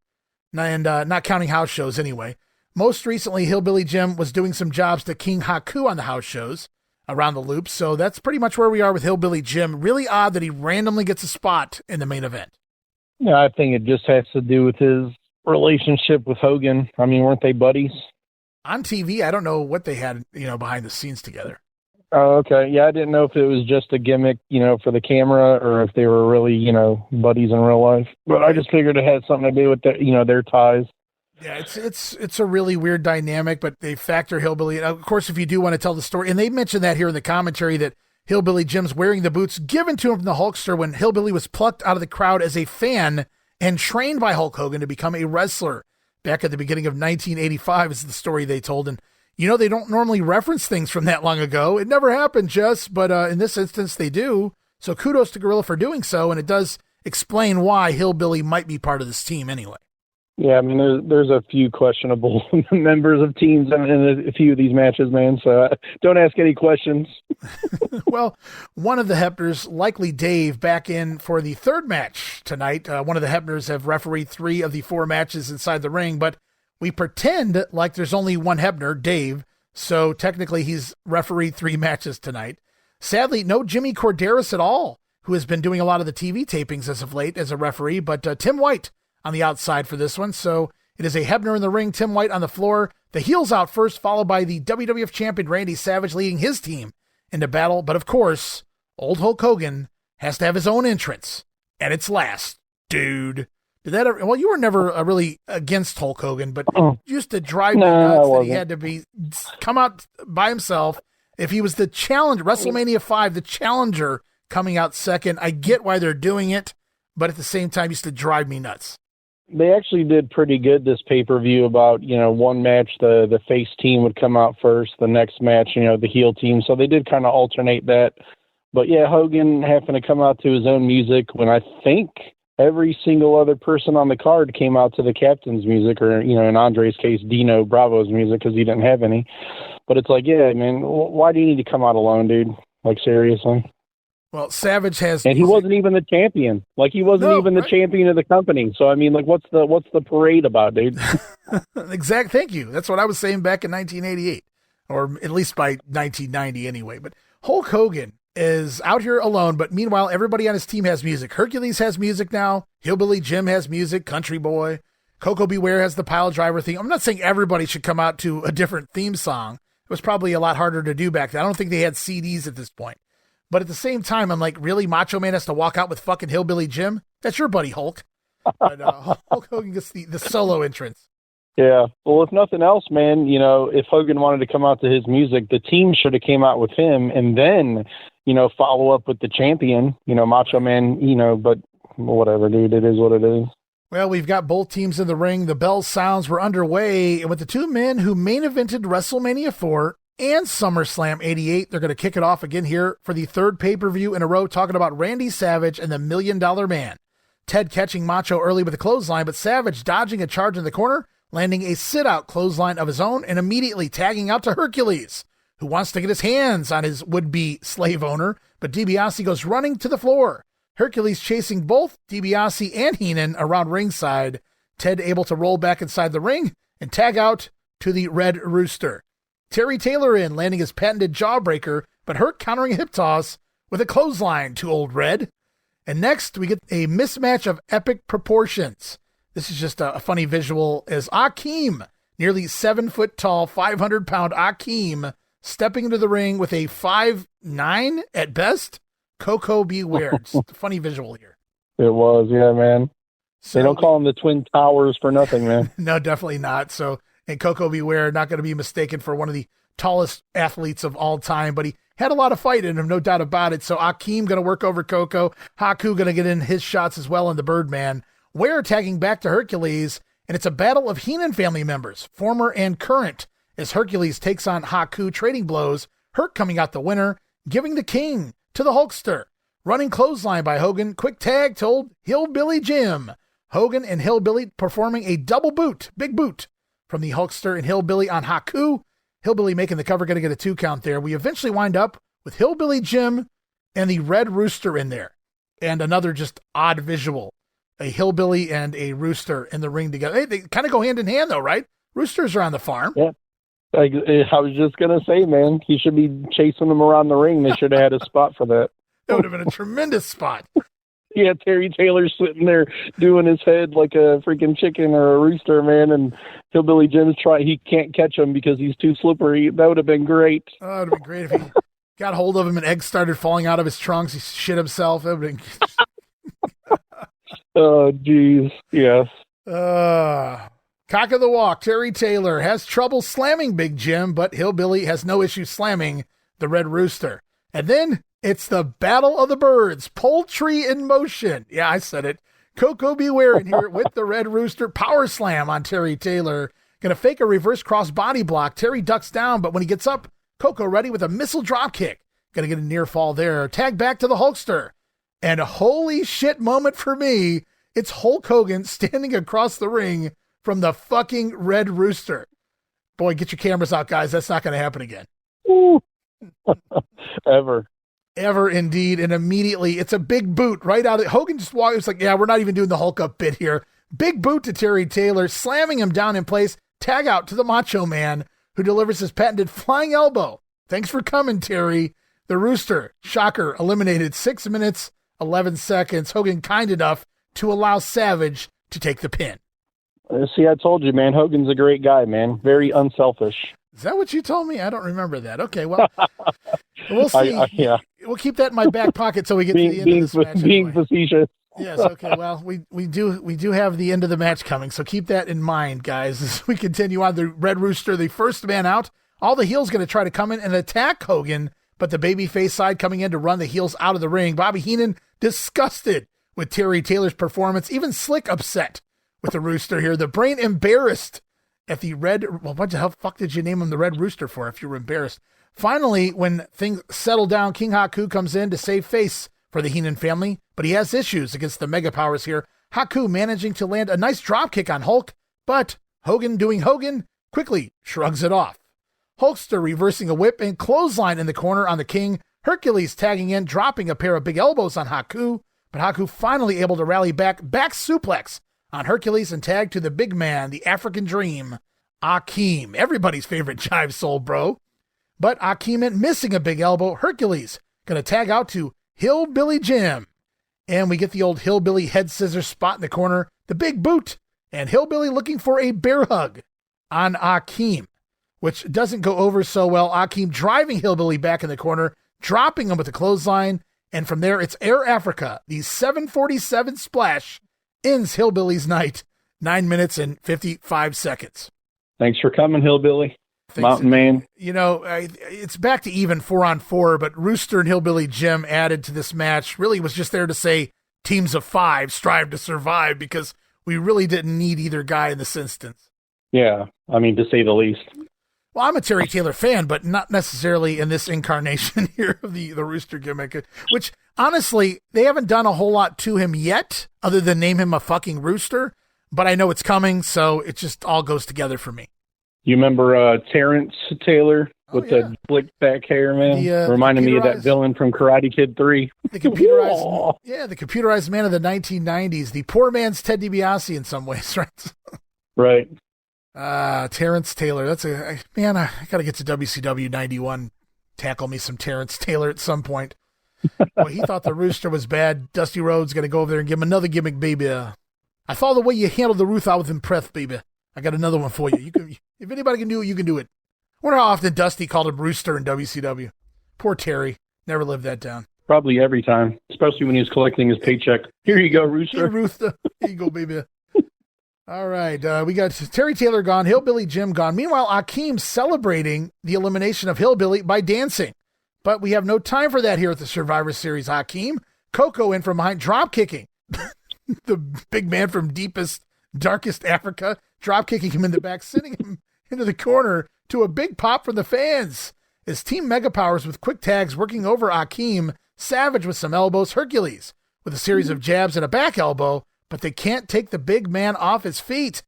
and not counting house shows anyway. Most recently, Hillbilly Jim was doing some jobs to King Haku on the house shows around the loop, so that's pretty much where we are with Hillbilly Jim. Really odd that he randomly gets a spot in the main event. Yeah, I think it just has to do with his relationship with Hogan. I mean, weren't they buddies? On TV, I don't know what they had, behind the scenes together. Oh, okay. Yeah, I didn't know if it was just a gimmick, for the camera, or if they were really, buddies in real life. But I just figured it had something to do with their ties. Yeah, it's a really weird dynamic, but they factor Hillbilly. Of course, if you do want to tell the story, and they mentioned that here in the commentary, that Hillbilly Jim's wearing the boots given to him from the Hulkster when Hillbilly was plucked out of the crowd as a fan and trained by Hulk Hogan to become a wrestler. Back at the beginning of 1985 is the story they told. And, they don't normally reference things from that long ago. It never happened, Jess, but in this instance they do. So kudos to Gorilla for doing so, and it does explain why Hillbilly might be part of this team anyway. Yeah, I mean, there's a few questionable members of teams in a few of these matches, man, so don't ask any questions. Well, one of the Hebners, likely Dave, back in for the third match tonight. One of the Hebners have refereed 3 of the 4 matches inside the ring, but we pretend like there's only one Hebner, Dave, so technically he's refereed 3 matches tonight. Sadly, no Jimmy Corderas at all, who has been doing a lot of the TV tapings as of late as a referee, but Tim White on the outside for this one. So it is a Hebner in the ring, Tim White on the floor. The heels out first, followed by the WWF champion Randy Savage leading his team into battle. But of course, old Hulk Hogan has to have his own entrance. And it's last, dude. Did that ever, well, you were never really against Hulk Hogan, but it used to drive me nuts that he had to come out by himself. If he was the challenger, WrestleMania 5, the challenger coming out second, I get why they're doing it, but at the same time, it used to drive me nuts. They actually did pretty good this pay-per-view about, one match, the face team would come out first, the next match, the heel team. So they did kind of alternate that. But yeah, Hogan having to come out to his own music when I think every single other person on the card came out to the captain's music, or, in Andre's case, Dino Bravo's music, because he didn't have any. But it's like, yeah, man, why do you need to come out alone, dude? Like, seriously? Well, Savage has, and he wasn't even the champion. Like, he wasn't even the champion of the company. So I mean, like, what's the parade about, dude? Thank you. That's what I was saying back in 1988, or at least by 1990 anyway. But Hulk Hogan is out here alone, but meanwhile, everybody on his team has music. Hercules has music now. Hillbilly Jim has music. Country Boy. Coco Beware has the pile driver theme. I'm not saying everybody should come out to a different theme song. It was probably a lot harder to do back then. I don't think they had CDs at this point. But at the same time, I'm like, really? Macho Man has to walk out with fucking Hillbilly Jim? That's your buddy Hulk. But Hulk Hogan gets the solo entrance. Yeah. Well, if nothing else, man, if Hogan wanted to come out to his music, the team should have came out with him and then, follow up with the champion, Macho Man, but whatever, dude. It is what it is. Well, we've got both teams in the ring. The bell sounds were underway. And with the two men who main evented WrestleMania 4 and SummerSlam 88, they're going to kick it off again here for the third pay-per-view in a row, talking about Randy Savage and the $1 Million Man. Ted catching Macho early with a clothesline, but Savage dodging a charge in the corner, landing a sit-out clothesline of his own, and immediately tagging out to Hercules, who wants to get his hands on his would-be slave owner, but DiBiase goes running to the floor. Hercules chasing both DiBiase and Heenan around ringside. Ted able to roll back inside the ring and tag out to the Red Rooster. Terry Taylor in, landing his patented jawbreaker, but Herc countering a hip toss with a clothesline to Old Red. And next, we get a mismatch of epic proportions. This is just a funny visual as Akeem, nearly 7 foot tall, 500-pound Akeem, stepping into the ring with a 5'9" at best. Coco Beware. It's a funny visual here. It was, yeah, man. So, they don't call them the Twin Towers for nothing, man. No, definitely not. So, and Coco Beware, not going to be mistaken for one of the tallest athletes of all time, but he had a lot of fight in him, no doubt about it. So Akeem going to work over Coco. Haku going to get in his shots as well in the Birdman. Ware tagging back to Hercules, and it's a battle of Heenan family members, former and current, as Hercules takes on Haku, trading blows. Herc coming out the winner, giving the king to the Hulkster. Running clothesline by Hogan. Quick tag to old Hillbilly Jim. Hogan and Hillbilly performing a double boot, big boot, from the Hulkster and Hillbilly on Haku. Hillbilly making the cover, going to get a 2 count there. We eventually wind up with Hillbilly Jim and the Red Rooster in there. And another just odd visual. A Hillbilly and a Rooster in the ring together. They kind of go hand in hand though, right? Roosters are on the farm. Yeah. I was just going to say, man, he should be chasing them around the ring. They should have had a spot for that. That would have been a tremendous spot. Yeah, Terry Taylor sitting there doing his head like a freaking chicken or a rooster, man, and Hillbilly Jim's he can't catch him because he's too slippery. That would have been great. Oh, it would have been great if he got hold of him and eggs started falling out of his trunks. He shit himself. That would have been... Oh, geez. Yes. Cock of the walk, Terry Taylor has trouble slamming Big Jim, but Hillbilly has no issue slamming the Red Rooster. And then it's the Battle of the Birds, poultry in motion. Yeah, I said it. Coco Beware in here with the Red Rooster. Power slam on Terry Taylor. Gonna fake a reverse cross body block. Terry ducks down, but when he gets up, Coco ready with a missile drop kick. Gonna get a near fall there. Tag back to the Hulkster. And a holy shit moment for me, it's Hulk Hogan standing across the ring from the fucking Red Rooster. Boy, get your cameras out, guys. That's not going to happen again. Ever indeed. And immediately, it's a big boot right out of it. Hogan just walked. It's like, yeah, we're not even doing the Hulk up bit here. Big boot to Terry Taylor, slamming him down in place. Tag out to the Macho Man, who delivers his patented flying elbow. Thanks for coming, Terry. The Rooster, shocker, eliminated 6 minutes, 11 seconds. Hogan kind enough to allow Savage to take the pin. See, I told you, man, Hogan's a great guy, man. Very unselfish. Is that what you told me? I don't remember that. Okay, well, we'll see. Yeah. We'll keep that in my back pocket so we get to the end of this match. Being anyway. facetious. Yes, okay, well, we do have the end of the match coming, so keep that in mind, guys, as we continue on. The Red Rooster, the first man out. All the heels going to try to come in and attack Hogan, but the babyface side coming in to run the heels out of the ring. Bobby Heenan disgusted with Terry Taylor's performance, even Slick upset with the Rooster here. The Brain embarrassed at the Red... Well, what the hell fuck did you name him the Red Rooster for if you were embarrassed? Finally, when things settle down, King Haku comes in to save face for the Heenan family, but he has issues against the Mega Powers here. Haku managing to land a nice drop kick on Hulk, but Hogan doing Hogan quickly shrugs it off. Hulkster reversing a whip and clothesline in the corner on the King. Hercules tagging in, dropping a pair of big elbows on Haku, but Haku finally able to rally back suplex on Hercules and tag to the big man, the African Dream, Akeem. Everybody's favorite jive soul bro. But Akeem missing a big elbow. Hercules going to tag out to Hillbilly Jim. And we get the old Hillbilly head scissors spot in the corner, the big boot, and Hillbilly looking for a bear hug on Akeem, which doesn't go over so well. Akeem driving Hillbilly back in the corner, dropping him with the clothesline, and from there it's Air Africa. The 747 splash ends Hillbilly's night, 9 minutes and 55 seconds. Thanks for coming, Hillbilly. Mountain Man. You know, it's back to even 4-on-4, but Rooster and Hillbilly Jim added to this match really was just there to say teams of 5 strive to survive, because we really didn't need either guy in this instance. Yeah, I mean, to say the least. Well, I'm a Terry Taylor fan, but not necessarily in this incarnation here of the Rooster gimmick, which honestly, they haven't done a whole lot to him yet other than name him a fucking rooster, but I know it's coming, so it just all goes together for me. You remember Terrence Taylor with the slick back hair, man? Reminded me of that villain from Karate Kid 3. The computerized, the computerized man of the 1990s, the poor man's Ted DiBiase in some ways, right? Right. Terrence Taylor. That's I got to get to WCW 91. Tackle me some Terrence Taylor at some point. Boy, he thought the Rooster was bad. Dusty Rhodes going to go over there and give him another gimmick, baby. I thought the way you handled the Ruth, I was impressed, baby. I got another one for you. You can, if anybody can do it, you can do it. I wonder how often Dusty called him Rooster in WCW. Poor Terry. Never lived that down. Probably every time, especially when he was collecting his paycheck. Here you go, Rooster. Here, Rooster. Here you go, baby. All right. We got Terry Taylor gone, Hillbilly Jim gone. Meanwhile, Akeem celebrating the elimination of Hillbilly by dancing. But we have no time for that here at the Survivor Series. Akeem, Coco in from behind, drop kicking. The big man from deepest, darkest Africa, drop kicking him in the back, sending him into the corner to a big pop from the fans. His Team Mega Powers with quick tags working over Akeem, Savage with some elbows, Hercules with a series of jabs and a back elbow, but they can't take the big man off his feet.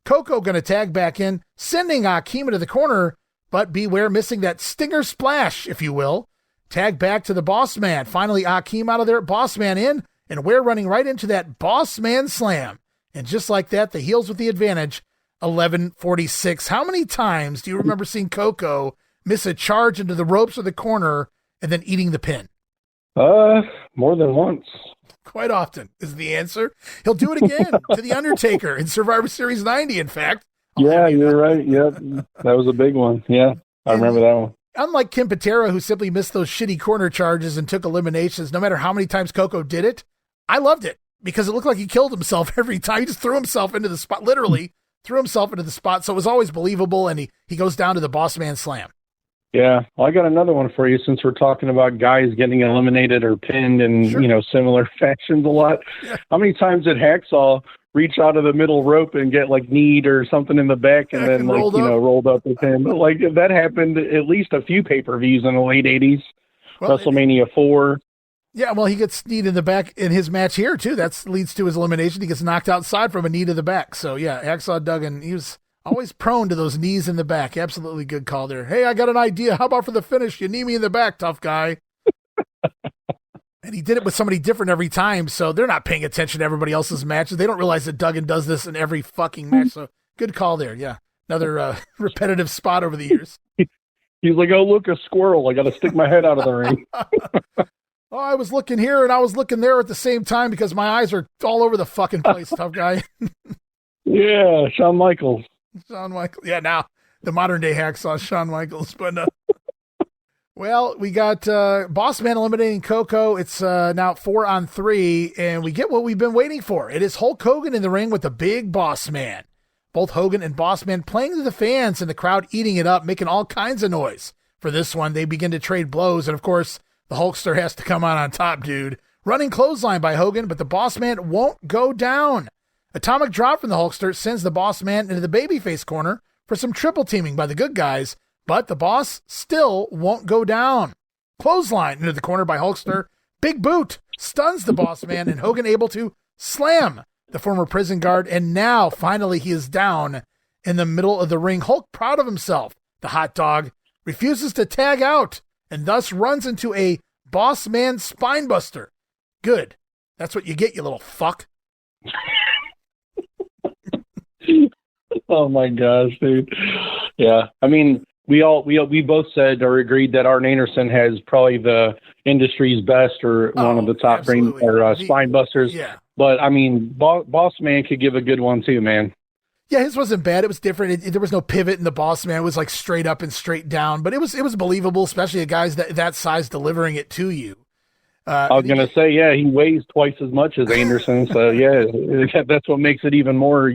Coco going to tag back in, sending Akeem into the corner, but beware missing that stinger splash, if you will. Tag back to the Boss Man. Finally, Akeem out of there, Boss Man in, and we're running right into that Boss Man slam. And just like that, the heels with the advantage, 11:46. How many times do you remember seeing Coco miss a charge into the ropes or the corner and then eating the pin? More than once. Quite often is the answer. He'll do it again to The Undertaker in Survivor Series 90, in fact. Yeah, you're right. Yep. That was a big one. Yeah, I remember that one. Unlike Kim Patera, who simply missed those shitty corner charges and took eliminations, no matter how many times Coco did it, I loved it because it looked like he killed himself every time. He just threw himself into the spot, literally threw himself into the spot. So it was always believable, and he goes down to the Boss Man slam. Yeah, well, I got another one for you since we're talking about guys getting eliminated or pinned in, similar fashions a lot. Yeah. How many times did Hacksaw reach out of the middle rope and get like kneed or something in the back and then rolled up with him? Like that happened at least a few pay-per-views in the late 80s. Well, WrestleMania 4. Yeah, well, he gets kneed in the back in his match here too. That leads to his elimination. He gets knocked outside from a knee to the back. So yeah, Hacksaw Duggan, he was always prone to those knees in the back. Absolutely good call there. Hey, I got an idea. How about for the finish? You knee me in the back, tough guy. And he did it with somebody different every time, so they're not paying attention to everybody else's matches. They don't realize that Duggan does this in every fucking match. So good call there. Yeah, another repetitive spot over the years. He's like, oh, look, a squirrel. I got to stick my head out of the ring. Oh, I was looking here and I was looking there at the same time because my eyes are all over the fucking place, tough guy. Yeah, Shawn Michaels. Yeah, now the modern day Hacksaw, Shawn Michaels. But well, we got Boss Man eliminating Coco. It's now 4-on-3, and we get what we've been waiting for. It is Hulk Hogan in the ring with the big Boss Man. Both Hogan and Boss Man playing to the fans and the crowd eating it up, making all kinds of noise. For this one, they begin to trade blows, and of course, the Hulkster has to come out on top, dude. Running clothesline by Hogan, but the Boss Man won't go down. Atomic drop from the Hulkster sends the Boss Man into the babyface corner for some triple teaming by the good guys, but the boss still won't go down. Clothesline into the corner by Hulkster. Big boot stuns the Boss Man, and Hogan able to slam the former prison guard, and now finally he is down in the middle of the ring. Hulk, proud of himself, the hot dog, refuses to tag out and thus runs into a Boss Man spinebuster. Good. That's what you get, you little fuck. Oh my gosh, dude. Yeah. I mean, we both said or agreed that Arn Anderson has probably the industry's best or one of the top spine busters. Yeah. But I mean, Boss Man could give a good one too, man. Yeah, his wasn't bad. It was different. There was no pivot in the Boss Man. It was like straight up and straight down, but it was believable, especially a guy's that size delivering it to you. I was going to say, yeah, he weighs twice as much as Anderson. So, yeah, that's what makes it even more,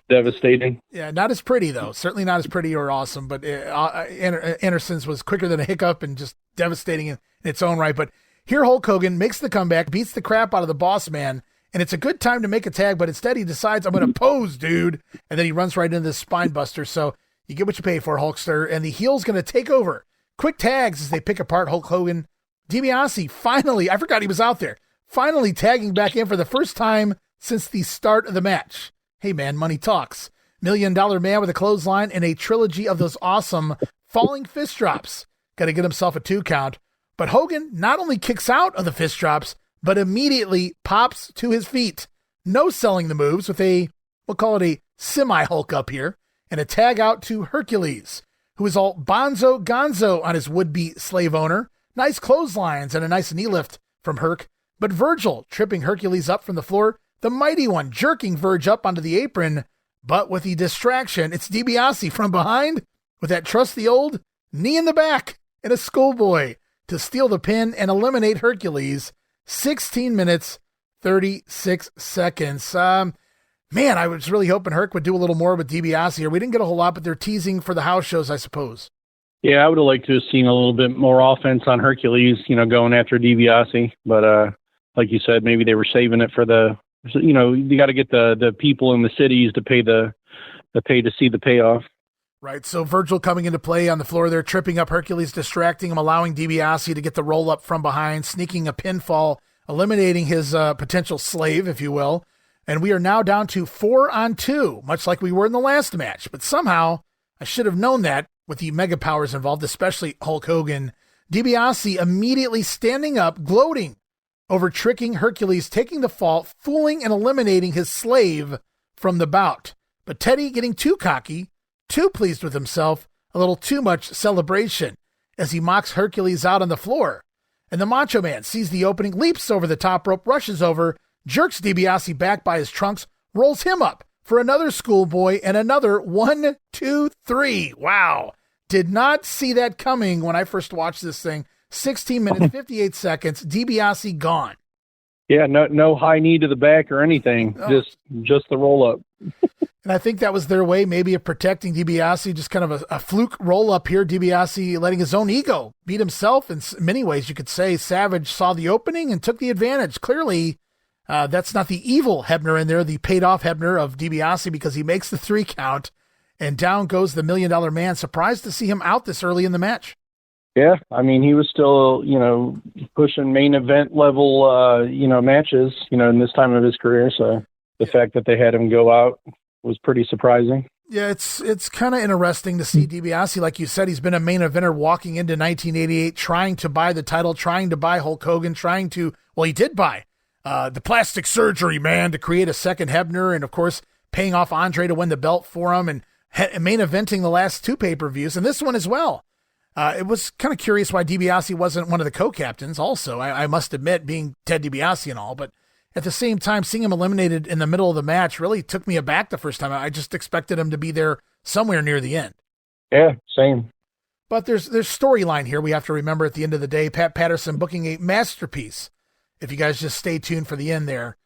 devastating. Yeah, not as pretty, though. Certainly not as pretty or awesome, but Anderson's was quicker than a hiccup and just devastating in its own right. But here Hulk Hogan makes the comeback, beats the crap out of the Boss Man, and it's a good time to make a tag, but instead he decides, I'm going to pose, dude. And then he runs right into the spine buster. So you get what you pay for, Hulkster. And the heel's going to take over. Quick tags as they pick apart Hulk Hogan. DiBiase finally, I forgot he was out there, finally tagging back in for the first time since the start of the match. Hey man, money talks. $1 Million Man with a clothesline and a trilogy of those awesome falling fist drops. Got to get himself a 2 count. But Hogan not only kicks out of the fist drops, but immediately pops to his feet. No selling the moves with we'll call it a semi-Hulk up here, and a tag out to Hercules, who is all bonzo gonzo on his would-be slave owner. Nice clotheslines and a nice knee lift from Herc, but Virgil tripping Hercules up from the floor, the mighty one jerking Virg up onto the apron, but with the distraction, it's DiBiase from behind with that trusty old knee in the back and a schoolboy to steal the pin and eliminate Hercules. 16 minutes, 36 seconds. Man, I was really hoping Herc would do a little more with DiBiase here. We didn't get a whole lot, but they're teasing for the house shows, I suppose. Yeah, I would have liked to have seen a little bit more offense on Hercules, going after DiBiase. But like you said, maybe they were saving it for you got to get the people in the cities to pay to see the payoff. Right. So Virgil coming into play on the floor there, tripping up Hercules, distracting him, allowing DiBiase to get the roll up from behind, sneaking a pinfall, eliminating his potential slave, if you will. And we are now down to 4-on-2, much like we were in the last match. But somehow I should have known that. With the mega powers involved, especially Hulk Hogan, DiBiase immediately standing up, gloating over tricking Hercules, taking the fall, fooling and eliminating his slave from the bout. But Teddy getting too cocky, too pleased with himself, a little too much celebration as he mocks Hercules out on the floor. And the Macho Man sees the opening, leaps over the top rope, rushes over, jerks DiBiase back by his trunks, rolls him up for another schoolboy and another 1, 2, 3. Wow. Did not see that coming when I first watched this thing. 16 minutes, 58 seconds, DiBiase gone. Yeah, no high knee to the back or anything, just the roll-up. And I think that was their way maybe of protecting DiBiase, just kind of a fluke roll-up here. DiBiase letting his own ego beat himself in many ways, you could say. Savage saw the opening and took the advantage. Clearly, that's not the evil Hebner in there, the paid-off Hebner of DiBiase, because he makes the 3 count. And down goes the $1 Million Man. Surprised to see him out this early in the match. Yeah, I mean, he was still, pushing main event level, matches, in this time of his career. So the fact that they had him go out was pretty surprising. Yeah, it's kind of interesting to see DiBiase. Like you said, he's been a main eventer walking into 1988, trying to buy the title, trying to buy Hulk Hogan, he did buy the plastic surgery, man, to create a second Hebner. And, of course, paying off Andre to win the belt for him and main eventing the last 2 pay-per-views, and this one as well. It was kind of curious why DiBiase wasn't one of the co-captains also, I must admit, being Ted DiBiase and all, but at the same time, seeing him eliminated in the middle of the match really took me aback the first time. I just expected him to be there somewhere near the end. Yeah, same. But there's storyline here we have to remember at the end of the day. Pat Patterson booking a masterpiece, if you guys just stay tuned for the end there.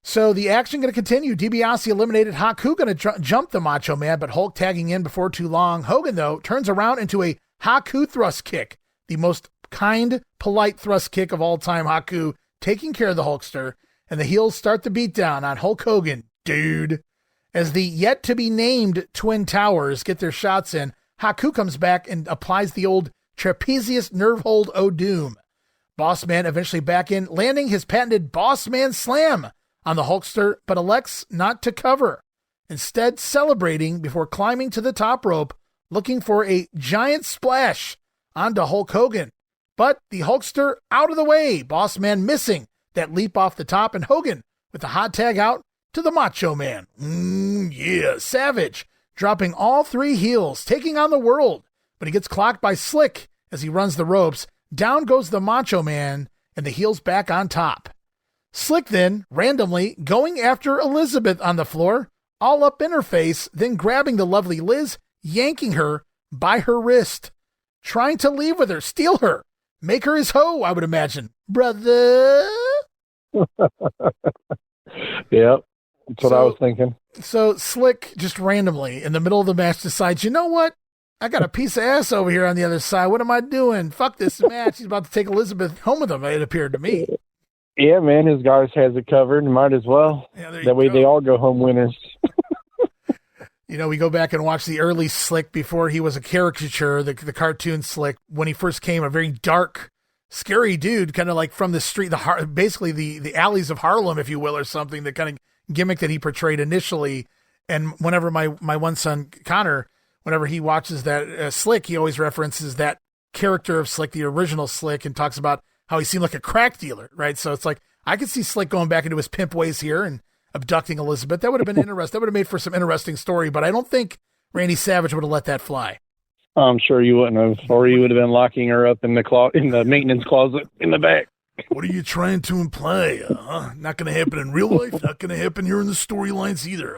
So the action going to continue. DiBiase eliminated Haku, going to jump the Macho Man, but Hulk tagging in before too long. Hogan, though, turns around into a Haku thrust kick, the most kind, polite thrust kick of all time. Haku taking care of the Hulkster, and the heels start the beatdown on Hulk Hogan, dude. As the yet-to-be-named Twin Towers get their shots in, Haku comes back and applies the old trapezius nerve hold O'Doom. Boss Man eventually back in, landing his patented Boss Man Slam on the Hulkster, but elects not to cover, instead celebrating before climbing to the top rope, looking for a giant splash onto Hulk Hogan. But the Hulkster out of the way, Boss Man missing that leap off the top, and Hogan with the hot tag out to the Macho Man. Yeah, Savage dropping all 3 heels, taking on the world but he gets clocked by Slick as he runs the ropes. Down goes the Macho Man, and the heel's back on top. Slick then, randomly, going after Elizabeth on the floor, all up in her face, then grabbing the lovely Liz, yanking her by her wrist, trying to leave with her, steal her, make her his hoe, I would imagine. Brother? Yep, that's what I was thinking. So Slick just randomly in the middle of the match decides, you know what? I got a piece of ass over here on the other side. What am I doing? Fuck this match. He's about to take Elizabeth home with him, it appeared to me. Yeah, man, his guys has it covered. Might as well. Yeah, that way they all go home winners. You know, we go back and watch the early Slick before he was a caricature, the cartoon Slick. When he first came, a very dark, scary dude, kind of like from the street, basically the alleys of Harlem, if you will, or something, the kind of gimmick that he portrayed initially. And whenever my one son, Connor, whenever he watches that Slick, he always references that character of Slick, the original Slick, and talks about how he seemed like a crack dealer, right? So it's like, I could see Slick going back into his pimp ways here and abducting Elizabeth. That would have been interesting. That would have made for some interesting story, but I don't think Randy Savage would have let that fly. I'm sure you wouldn't have, or you would have been locking her up in the maintenance closet in the back. What are you trying to imply? Not going to happen in real life. Not going to happen here in the storylines either.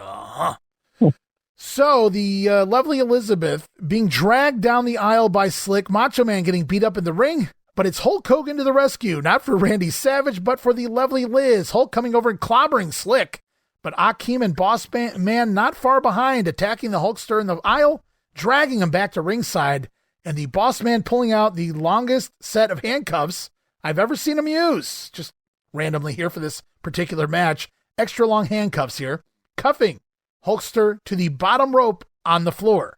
So the lovely Elizabeth being dragged down the aisle by Slick, Macho Man getting beat up in the ring, but it's Hulk Hogan to the rescue, not for Randy Savage, but for the lovely Liz. Hulk coming over and clobbering Slick, but Akeem and Boss Man not far behind, attacking the Hulkster in the aisle, dragging him back to ringside, and the Boss Man pulling out the longest set of handcuffs I've ever seen him use. Just randomly here for this particular match. Extra long handcuffs here, cuffing Hulkster to the bottom rope on the floor.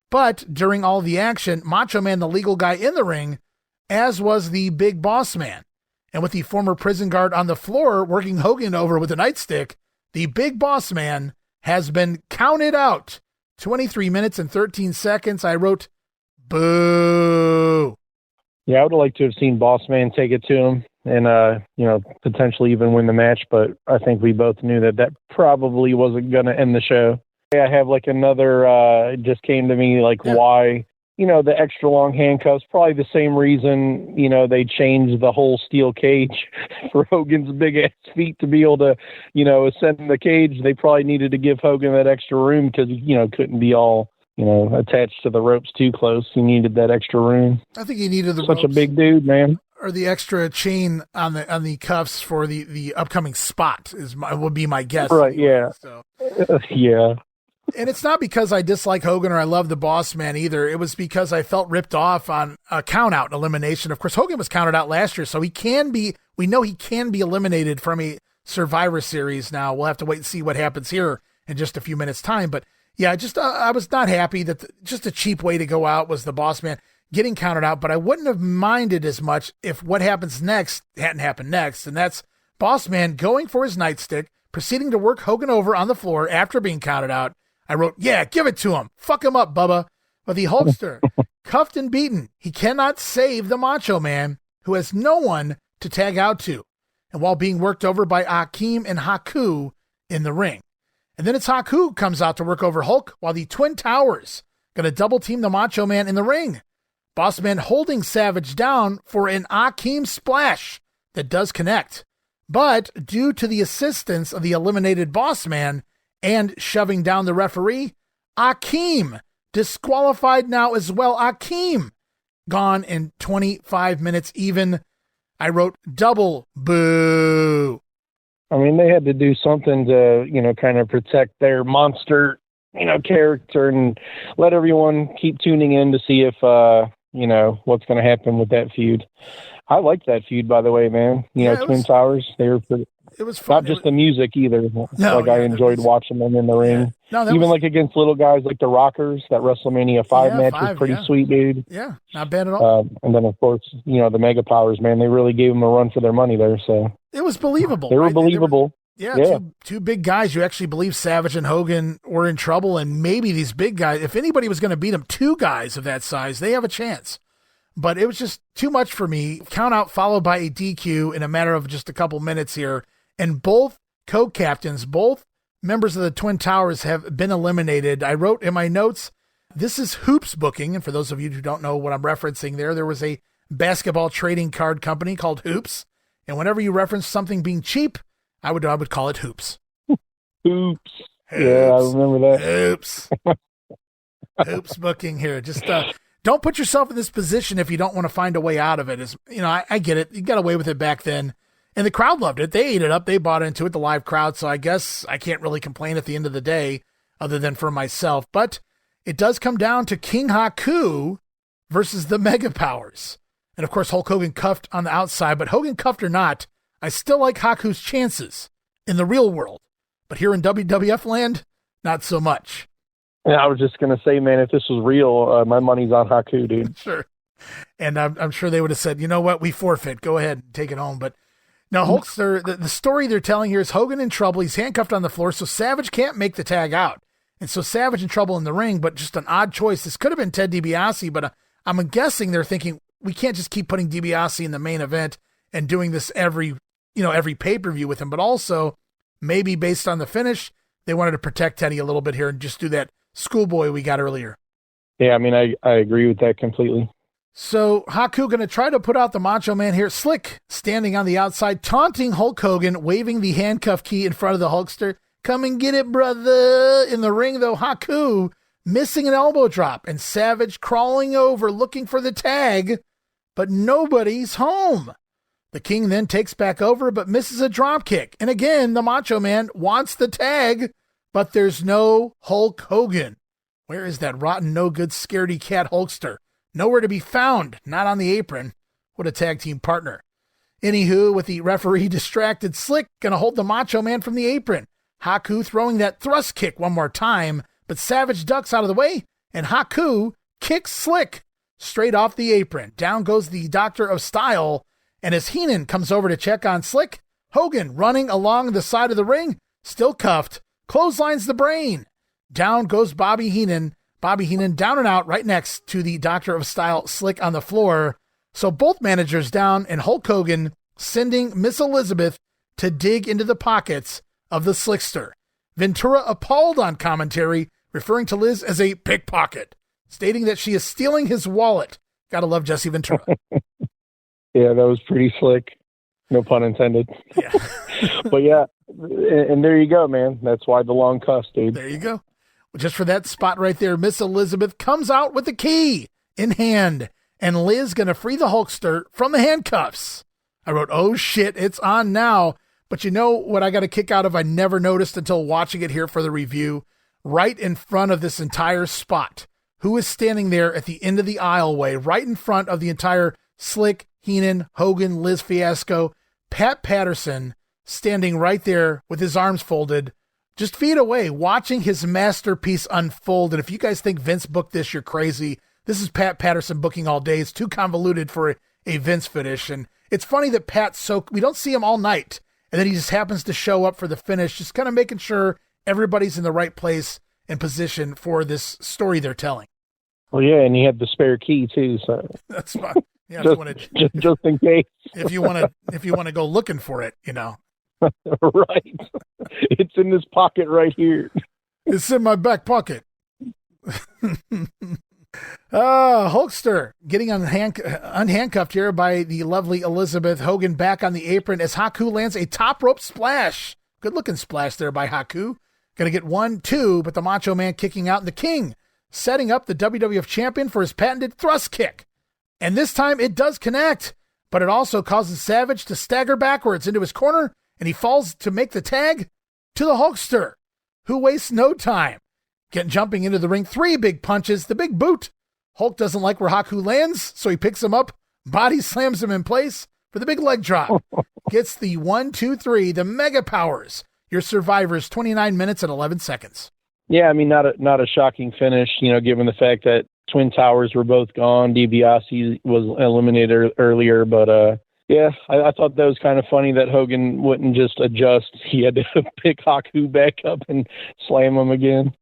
But during all the action, Macho Man, the legal guy in the ring, as was the big Boss Man. And with the former prison guard on the floor working Hogan over with a nightstick, the big Boss Man has been counted out. 23 minutes and 13 seconds. I wrote, boo. Yeah, I would have liked to have seen Boss Man take it to him and, potentially even win the match. But I think we both knew that probably wasn't going to end the show. I have another, it just came to me why, the extra long handcuffs, probably the same reason, they changed the whole steel cage for Hogan's big ass feet to be able to, ascend the cage. They probably needed to give Hogan that extra room because, couldn't be all, attached to the ropes too close. He needed that extra room. I think he needed the such ropes, a big dude, man. Or the extra chain on the cuffs for the upcoming spot would be my guess. Right? Yeah. So. Yeah. And it's not because I dislike Hogan or I love the Boss Man either. It was because I felt ripped off on a count out and elimination. Of course, Hogan was counted out last year, so we know he can be eliminated from a Survivor Series now. We'll have to wait and see what happens here in just a few minutes' time. But yeah, just I was not happy that just a cheap way to go out was the Boss Man getting counted out, but I wouldn't have minded as much if what happens next hadn't happened next. And that's Boss Man going for his nightstick, proceeding to work Hogan over on the floor after being counted out. I wrote, yeah, give it to him. Fuck him up, Bubba. But the Hulkster, cuffed and beaten, he cannot save the Macho Man, who has no one to tag out to. And while being worked over by Akeem and Haku in the ring. And then it's Haku comes out to work over Hulk, while the Twin Towers going to double team the Macho Man in the ring. Boss Man holding Savage down for an Akeem splash that does connect. But due to the assistance of the eliminated Boss Man, and shoving down the referee, Akeem disqualified now as well. Akeem gone in 25 minutes even. I wrote double boo. I mean, they had to do something to, kind of protect their monster, character and let everyone keep tuning in to see if, what's going to happen with that feud. I liked that feud, by the way, man. Twin Towers, they were pretty. It was fun. Not just the music either. I enjoyed watching them in the ring. No, even against little guys like the Rockers. That WrestleMania 5 match was pretty sweet, dude. Yeah, not bad at all. And then, of course, the Mega Powers, man. They really gave them a run for their money there. So it was believable. They were believable. Two big guys. You actually believe Savage and Hogan were in trouble, and maybe these big guys, if anybody was going to beat them, two guys of that size, they have a chance. But it was just too much for me. Count out followed by a DQ in a matter of just a couple minutes here. And both co-captains, both members of the Twin Towers have been eliminated. I wrote in my notes, This is Hoops Booking, and for those of you who don't know what I'm referencing there was a basketball trading card company called Hoops, and whenever you reference something being cheap, I would call it Hoops. Oops. Yeah, I remember that. Oops. Hoops Booking here. Just don't put yourself in this position if you don't want to find a way out of it. I get it. You got away with it back then, and the crowd loved it. They ate it up. They bought into it, the live crowd, so I guess I can't really complain at the end of the day other than for myself. But it does come down to King Haku versus the Mega Powers. And, of course, Hulk Hogan cuffed on the outside. But Hogan cuffed or not, I still like Haku's chances in the real world. But here in WWF land, not so much. Yeah, I was just going to say, man, if this was real, my money's on Haku, dude. Sure. And I'm sure they would have said, you know what, we forfeit. Go ahead and take it home. But now Hulkster, the story they're telling here is Hogan in trouble. He's handcuffed on the floor, so Savage can't make the tag out. And so Savage in trouble in the ring, but just an odd choice. This could have been Ted DiBiase, but I'm guessing they're thinking we can't just keep putting DiBiase in the main event and doing this every pay-per-view with him. But also, maybe based on the finish, they wanted to protect Teddy a little bit here and just do that schoolboy we got earlier. Yeah, I mean, I agree with that completely. So Haku going to try to put out the Macho Man here. Slick standing on the outside, taunting Hulk Hogan, waving the handcuff key in front of the Hulkster. Come and get it, brother. In the ring, though, Haku missing an elbow drop and Savage crawling over looking for the tag, but nobody's home. The King then takes back over, but misses a drop kick. And again, the Macho Man wants the tag, but there's no Hulk Hogan. Where is that rotten, no good, scaredy cat Hulkster? Nowhere to be found, not on the apron. What a tag team partner. Anywho, with the referee distracted, Slick gonna hold the Macho Man from the apron. Haku throwing that thrust kick one more time, but Savage ducks out of the way, and Haku kicks Slick straight off the apron. Down goes the Doctor of Style, and as Heenan comes over to check on Slick, Hogan running along the side of the ring, still cuffed, clotheslines the Brain. Down goes Bobby Heenan. Bobby Heenan down and out right next to the Doctor of Style, Slick, on the floor. So both managers down, and Hulk Hogan sending Miss Elizabeth to dig into the pockets of the Slickster. Ventura appalled on commentary, referring to Liz as a pickpocket, stating that she is stealing his wallet. Gotta love Jesse Ventura. Yeah, that was pretty slick. No pun intended. Yeah. But yeah, and there you go, man. That's why the long cuffs, dude. There you go. Just for that spot right there, Miss Elizabeth comes out with the key in hand, and Liz gonna free the Hulkster from the handcuffs. I wrote, oh shit, it's on now. But you know what I got a kick out of? I never noticed until watching it here for the review. Right in front of this entire spot, who is standing there at the end of the aisleway, right in front of the entire Slick, Heenan, Hogan, Liz fiasco? Pat Patterson standing right there with his arms folded, just feet away, watching his masterpiece unfold. And if you guys think Vince booked this, you're crazy. This is Pat Patterson booking all day. It's too convoluted for a Vince finish. And it's funny that we don't see him all night. And then he just happens to show up for the finish, just kind of making sure everybody's in the right place and position for this story they're telling. Well, yeah, and he had the spare key too, so that's fine. Yeah, just in case. if you want to go looking for it, you know. Right. It's in this pocket right here. It's in my back pocket. Hulkster getting unhandcuffed here by the lovely Elizabeth. Hogan back on the apron as Haku lands a top rope splash. Good looking splash there by Haku. Gonna get 1, 2, but the Macho Man kicking out, and the King setting up the WWF champion for his patented thrust kick. And this time it does connect, but it also causes Savage to stagger backwards into his corner, and he falls to make the tag to the Hulkster, who wastes no time. Jumping into the ring, 3 big punches, the big boot. Hulk doesn't like where Haku lands, so he picks him up, body slams him in place for the big leg drop. Gets the 1, 2, 3, the Mega Powers. Your survivors, 29 minutes and 11 seconds. Yeah, I mean, not a shocking finish, given the fact that Twin Towers were both gone. DiBiase was eliminated earlier, but yeah, I thought that was kind of funny that Hogan wouldn't just adjust. He had to pick Haku back up and slam him again.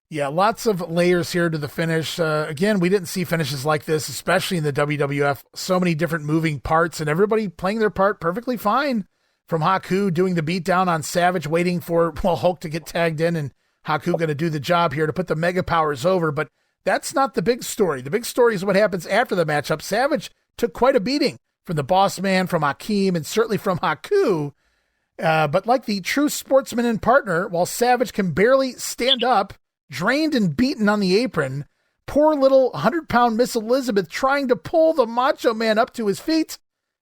Yeah, lots of layers here to the finish. Again, we didn't see finishes like this, especially in the WWF. So many different moving parts and everybody playing their part perfectly fine. From Haku doing the beatdown on Savage, waiting for Hulk to get tagged in, and Haku going to do the job here to put the Mega Powers over. But that's not the big story. The big story is what happens after the matchup. Savage took quite a beating from the Boss Man, from Akeem, and certainly from Haku. But like the true sportsman and partner, while Savage can barely stand up, drained and beaten on the apron, poor little 100-pound Miss Elizabeth trying to pull the Macho Man up to his feet,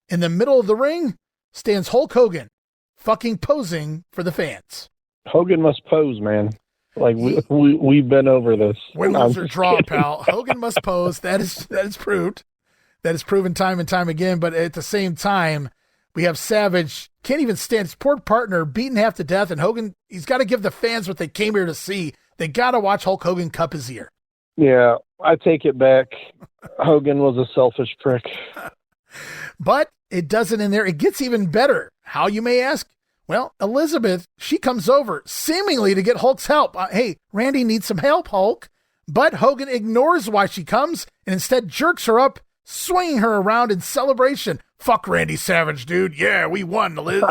in the middle of the ring stands Hulk Hogan, fucking posing for the fans. Hogan must pose, man. Like we've been over this. Win, lose, or draw, pal. Hogan must pose. That is proved. That is proven time and time again. But at the same time, we have Savage can't even stand his poor partner beaten half to death, and Hogan, he's got to give the fans what they came here to see. They got to watch Hulk Hogan cup his ear. Yeah, I take it back. Hogan was a selfish prick. But it doesn't end there. It gets even better. How, you may ask? Well, Elizabeth, she comes over seemingly to get Hulk's help. Hey, Randy needs some help, Hulk. But Hogan ignores why she comes and instead jerks her up, swinging her around in celebration. Fuck Randy Savage, dude. Yeah, we won, Liz.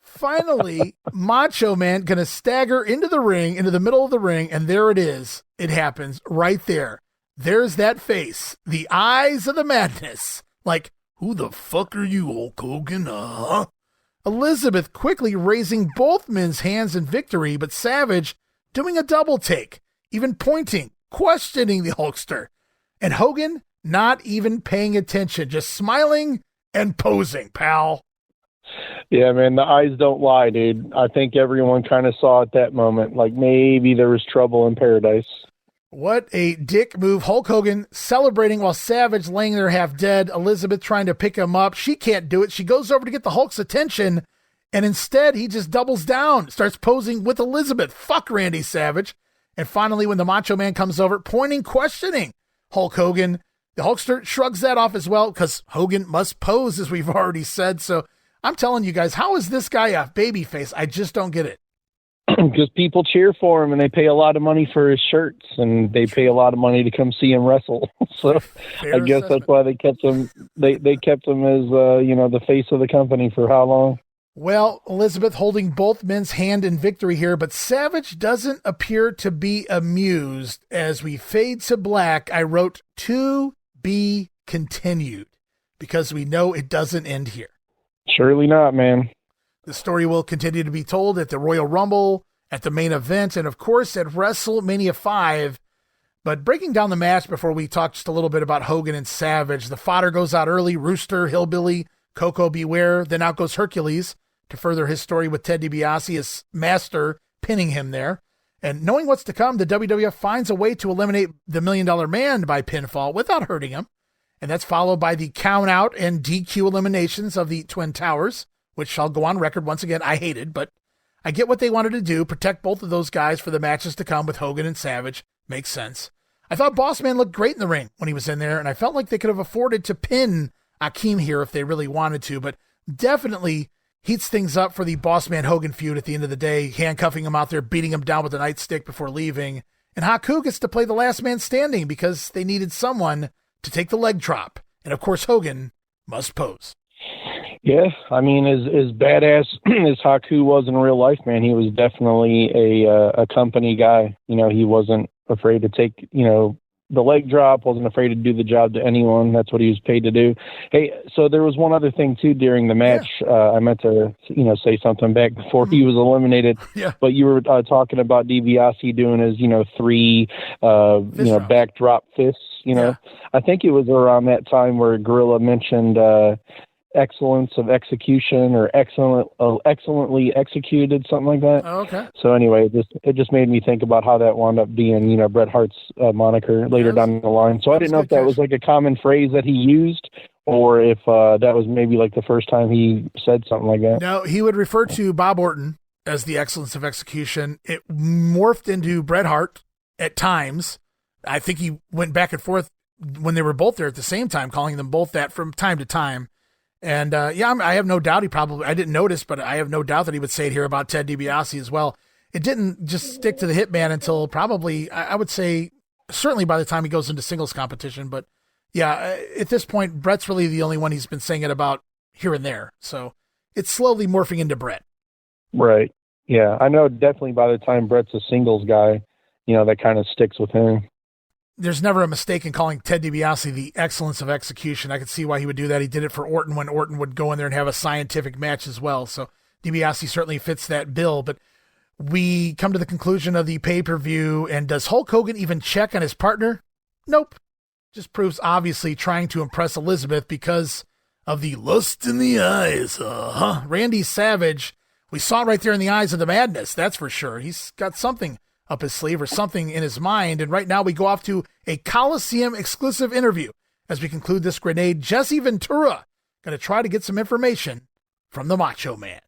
Finally, Macho Man gonna stagger into the ring, into the middle of the ring, and there it is. It happens right there. There's that face, the eyes of the madness. Like, who the fuck are you, Hulk Hogan? Elizabeth quickly raising both men's hands in victory, but Savage doing a double take, even pointing, questioning the Hulkster. And Hogan not even paying attention, just smiling and posing, pal. Yeah, man, the eyes don't lie, dude. I think everyone kind of saw at that moment, like maybe there was trouble in paradise. What a dick move. Hulk Hogan celebrating while Savage laying there half dead. Elizabeth trying to pick him up. She can't do it. She goes over to get the Hulk's attention, and instead he just doubles down, starts posing with Elizabeth. Fuck Randy Savage. And finally, when the Macho Man comes over, pointing, questioning Hulk Hogan, the Hulkster shrugs that off as well, because Hogan must pose, as we've already said. So I'm telling you guys, how is this guy a babyface? I just don't get it. Because people cheer for him, and they pay a lot of money for his shirts, and they pay a lot of money to come see him wrestle. So I guess that's why they kept him. They kept him as the face of the company for how long? Well, Elizabeth holding both men's hand in victory here, but Savage doesn't appear to be amused. As we fade to black, I wrote "to be continued" because we know it doesn't end here. Surely not, man. The story will continue to be told at the Royal Rumble, at the main event, and of course at WrestleMania 5. But breaking down the match before we talk just a little bit about Hogan and Savage, the fodder goes out early. Rooster, Hillbilly, Coco Beware. Then out goes Hercules to further his story with Ted DiBiase, his master, pinning him there. And knowing what's to come, the WWF finds a way to eliminate the $1 Million Man by pinfall without hurting him. And that's followed by the count out and DQ eliminations of the Twin Towers, which I'll go on record once again, I hated, but I get what they wanted to do, protect both of those guys for the matches to come with Hogan and Savage. Makes sense. I thought Boss Man looked great in the ring when he was in there, and I felt like they could have afforded to pin Akeem here if they really wanted to, but definitely heats things up for the Boss Man Hogan feud at the end of the day, handcuffing him out there, beating him down with a nightstick before leaving. And Haku gets to play the last man standing because they needed someone to take the leg drop. And of course, Hogan must pose. Yeah, I mean, as badass as Haku was in real life, man, he was definitely a company guy. You know, he wasn't afraid to take, the leg drop, wasn't afraid to do the job to anyone. That's what he was paid to do. Hey, so there was one other thing, too, during the match. Yeah. I meant to, say something back before he was eliminated. Yeah. But you were talking about DiBiase doing his, 3, backdrop fists. Yeah. I think it was around that time where Gorilla mentioned excellence of execution or excellently executed, something like that. Oh, okay. So anyway, it just made me think about how that wound up being, Bret Hart's moniker later down the line. So I didn't know if that was like a common phrase that he used or if that was maybe like the first time he said something like that. No, he would refer to Bob Orton as the excellence of execution. It morphed into Bret Hart at times. I think he went back and forth when they were both there at the same time, calling them both that from time to time. And I have no doubt I didn't notice, but I have no doubt that he would say it here about Ted DiBiase as well. It didn't just stick to the Hitman until probably, I would say, certainly by the time he goes into singles competition. But yeah, at this point, Bret's really the only one he's been saying it about here and there. So it's slowly morphing into Bret. Right. Yeah, I know definitely by the time Bret's a singles guy, that kind of sticks with him. there's never a mistake in calling Ted DiBiase the excellence of execution. I could see why he would do that. He did it for Orton when Orton would go in there and have a scientific match as well. So DiBiase certainly fits that bill. But we come to the conclusion of the pay-per-view, and does Hulk Hogan even check on his partner? Nope. Just proves obviously trying to impress Elizabeth because of the lust in the eyes. Randy Savage, we saw it right there in the eyes of the madness, that's for sure. He's got something up his sleeve or something in his mind. And right now we go off to a Coliseum exclusive interview as we conclude this grenade. Jesse Ventura going to try to get some information from the Macho Man.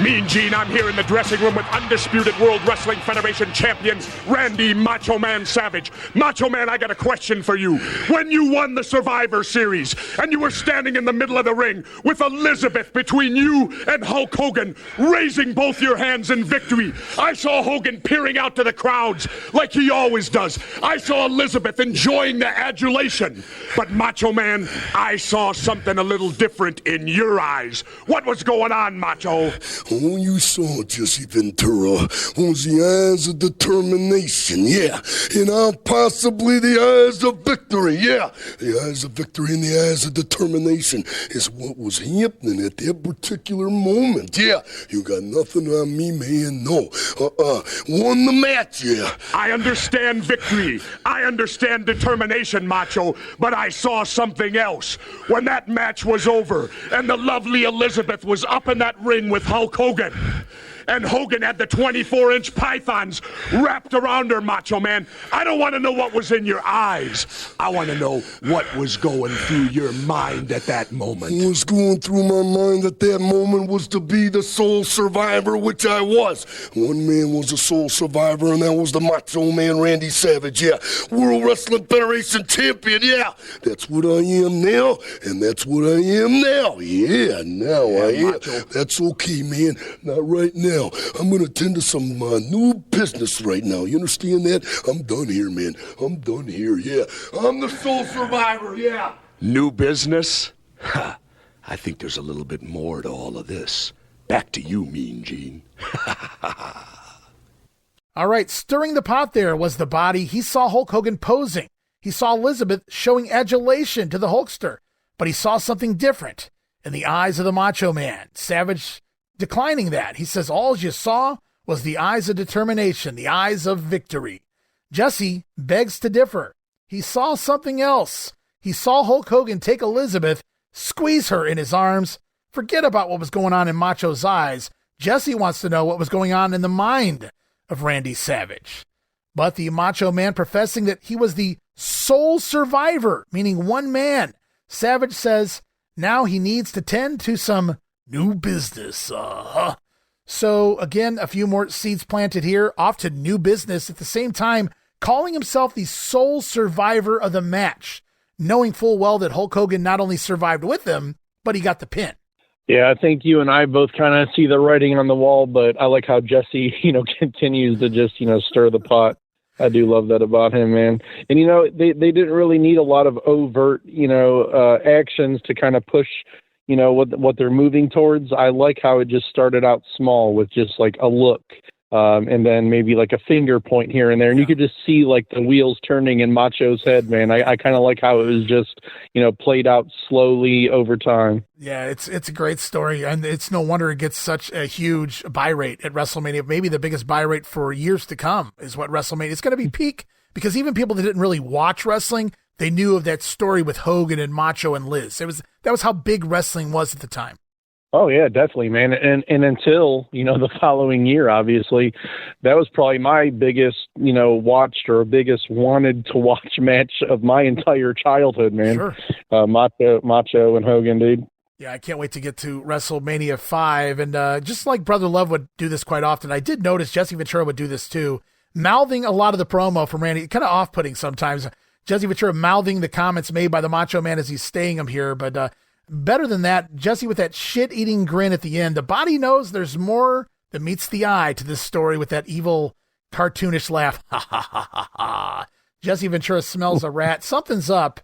Mean Gene, I'm here in the dressing room with undisputed World Wrestling Federation champion Randy Macho Man Savage. Macho Man, I got a question for you. When you won the Survivor Series and you were standing in the middle of the ring with Elizabeth between you and Hulk Hogan, raising both your hands in victory, I saw Hogan peering out to the crowds like he always does. I saw Elizabeth enjoying the adulation. But Macho Man, I saw something a little different in your eyes. What was going on, Macho? All you saw, Jesse Ventura, was the eyes of determination, yeah. And possibly the eyes of victory, yeah. The eyes of victory and the eyes of determination is what was happening at that particular moment, yeah. You got nothing on me, man, no. Won the match, yeah. I understand victory. I understand determination, Macho, but I saw something else. When that match was over and the lovely Elizabeth was up in that ring with Hulk Hogan, and Hogan had the 24-inch pythons wrapped around her, Macho Man. I don't want to know what was in your eyes. I want to know what was going through your mind at that moment. What was going through my mind at that moment was to be the sole survivor, which I was. One man was a sole survivor, and that was the Macho Man Randy Savage, yeah. World Wrestling Federation champion, yeah. That's what I am now, and that's what I am now. Yeah, now I am. Macho. That's okay, man. Not right now. I'm going to attend to some new business right now. You understand that? I'm done here, man. I'm done here, yeah. I'm the sole survivor, yeah. New business? Ha. I think there's a little bit more to all of this. Back to you, Mean Gene. All right, stirring the pot there was the body. He saw Hulk Hogan posing. He saw Elizabeth showing adulation to the Hulkster, but he saw something different in the eyes of the Macho Man. Savage declining that. He says all you saw was the eyes of determination, the eyes of victory. Jesse begs to differ. He saw something else. He saw Hulk Hogan take Elizabeth, squeeze her in his arms. Forget about what was going on in Macho's eyes. Jesse wants to know what was going on in the mind of Randy Savage. But the Macho Man professing that he was the sole survivor, meaning one man. Savage says now he needs to tend to some new business. So again, a few more seeds planted here, off to new business at the same time, calling himself the sole survivor of the match, knowing full well that Hulk Hogan not only survived with him, but he got the pin. Yeah, I think you and I both kind of see the writing on the wall, but I like how Jesse, continues to just, stir the pot. I do love that about him, man. And, they didn't really need a lot of overt, actions to kind of push what they're moving towards. I like how it just started out small with just like a look, and then maybe like a finger point here and there. And you could just see like the wheels turning in Macho's head, man. I kind of like how it was just, played out slowly over time. Yeah, it's a great story. And it's no wonder it gets such a huge buy rate at WrestleMania. Maybe the biggest buy rate for years to come is what WrestleMania is going to be peak, because even people that didn't really watch wrestling, they knew of that story with Hogan and Macho and Liz. That was how big wrestling was at the time. Oh yeah, definitely, man. And until, the following year, obviously, that was probably my biggest, watched or biggest wanted to watch match of my entire childhood, man. Sure. Macho and Hogan, dude. Yeah, I can't wait to get to WrestleMania 5. And just like Brother Love would do this quite often, I did notice Jesse Ventura would do this too, mouthing a lot of the promo from Randy, kind of off-putting sometimes. Jesse Ventura mouthing the comments made by the Macho Man as he's staying him here. But better than that, Jesse with that shit-eating grin at the end. The body knows there's more than meets the eye to this story with that evil, cartoonish laugh. Ha, ha, ha, ha, ha. Jesse Ventura smells a rat. Something's up.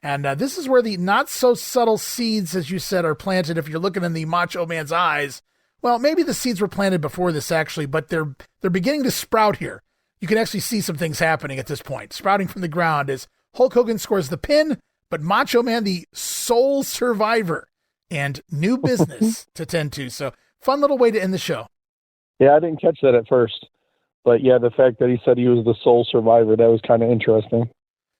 And this is where the not-so-subtle seeds, as you said, are planted if you're looking in the Macho Man's eyes. Well, maybe the seeds were planted before this, actually, but they're beginning to sprout here. you can actually see some things happening at this point. Sprouting from the ground is Hulk Hogan scores the pin, but Macho Man, the sole survivor, and new business to tend to. So fun little way to end the show. Yeah, I didn't catch that at first. But yeah, the fact that he said he was the sole survivor, that was kind of interesting.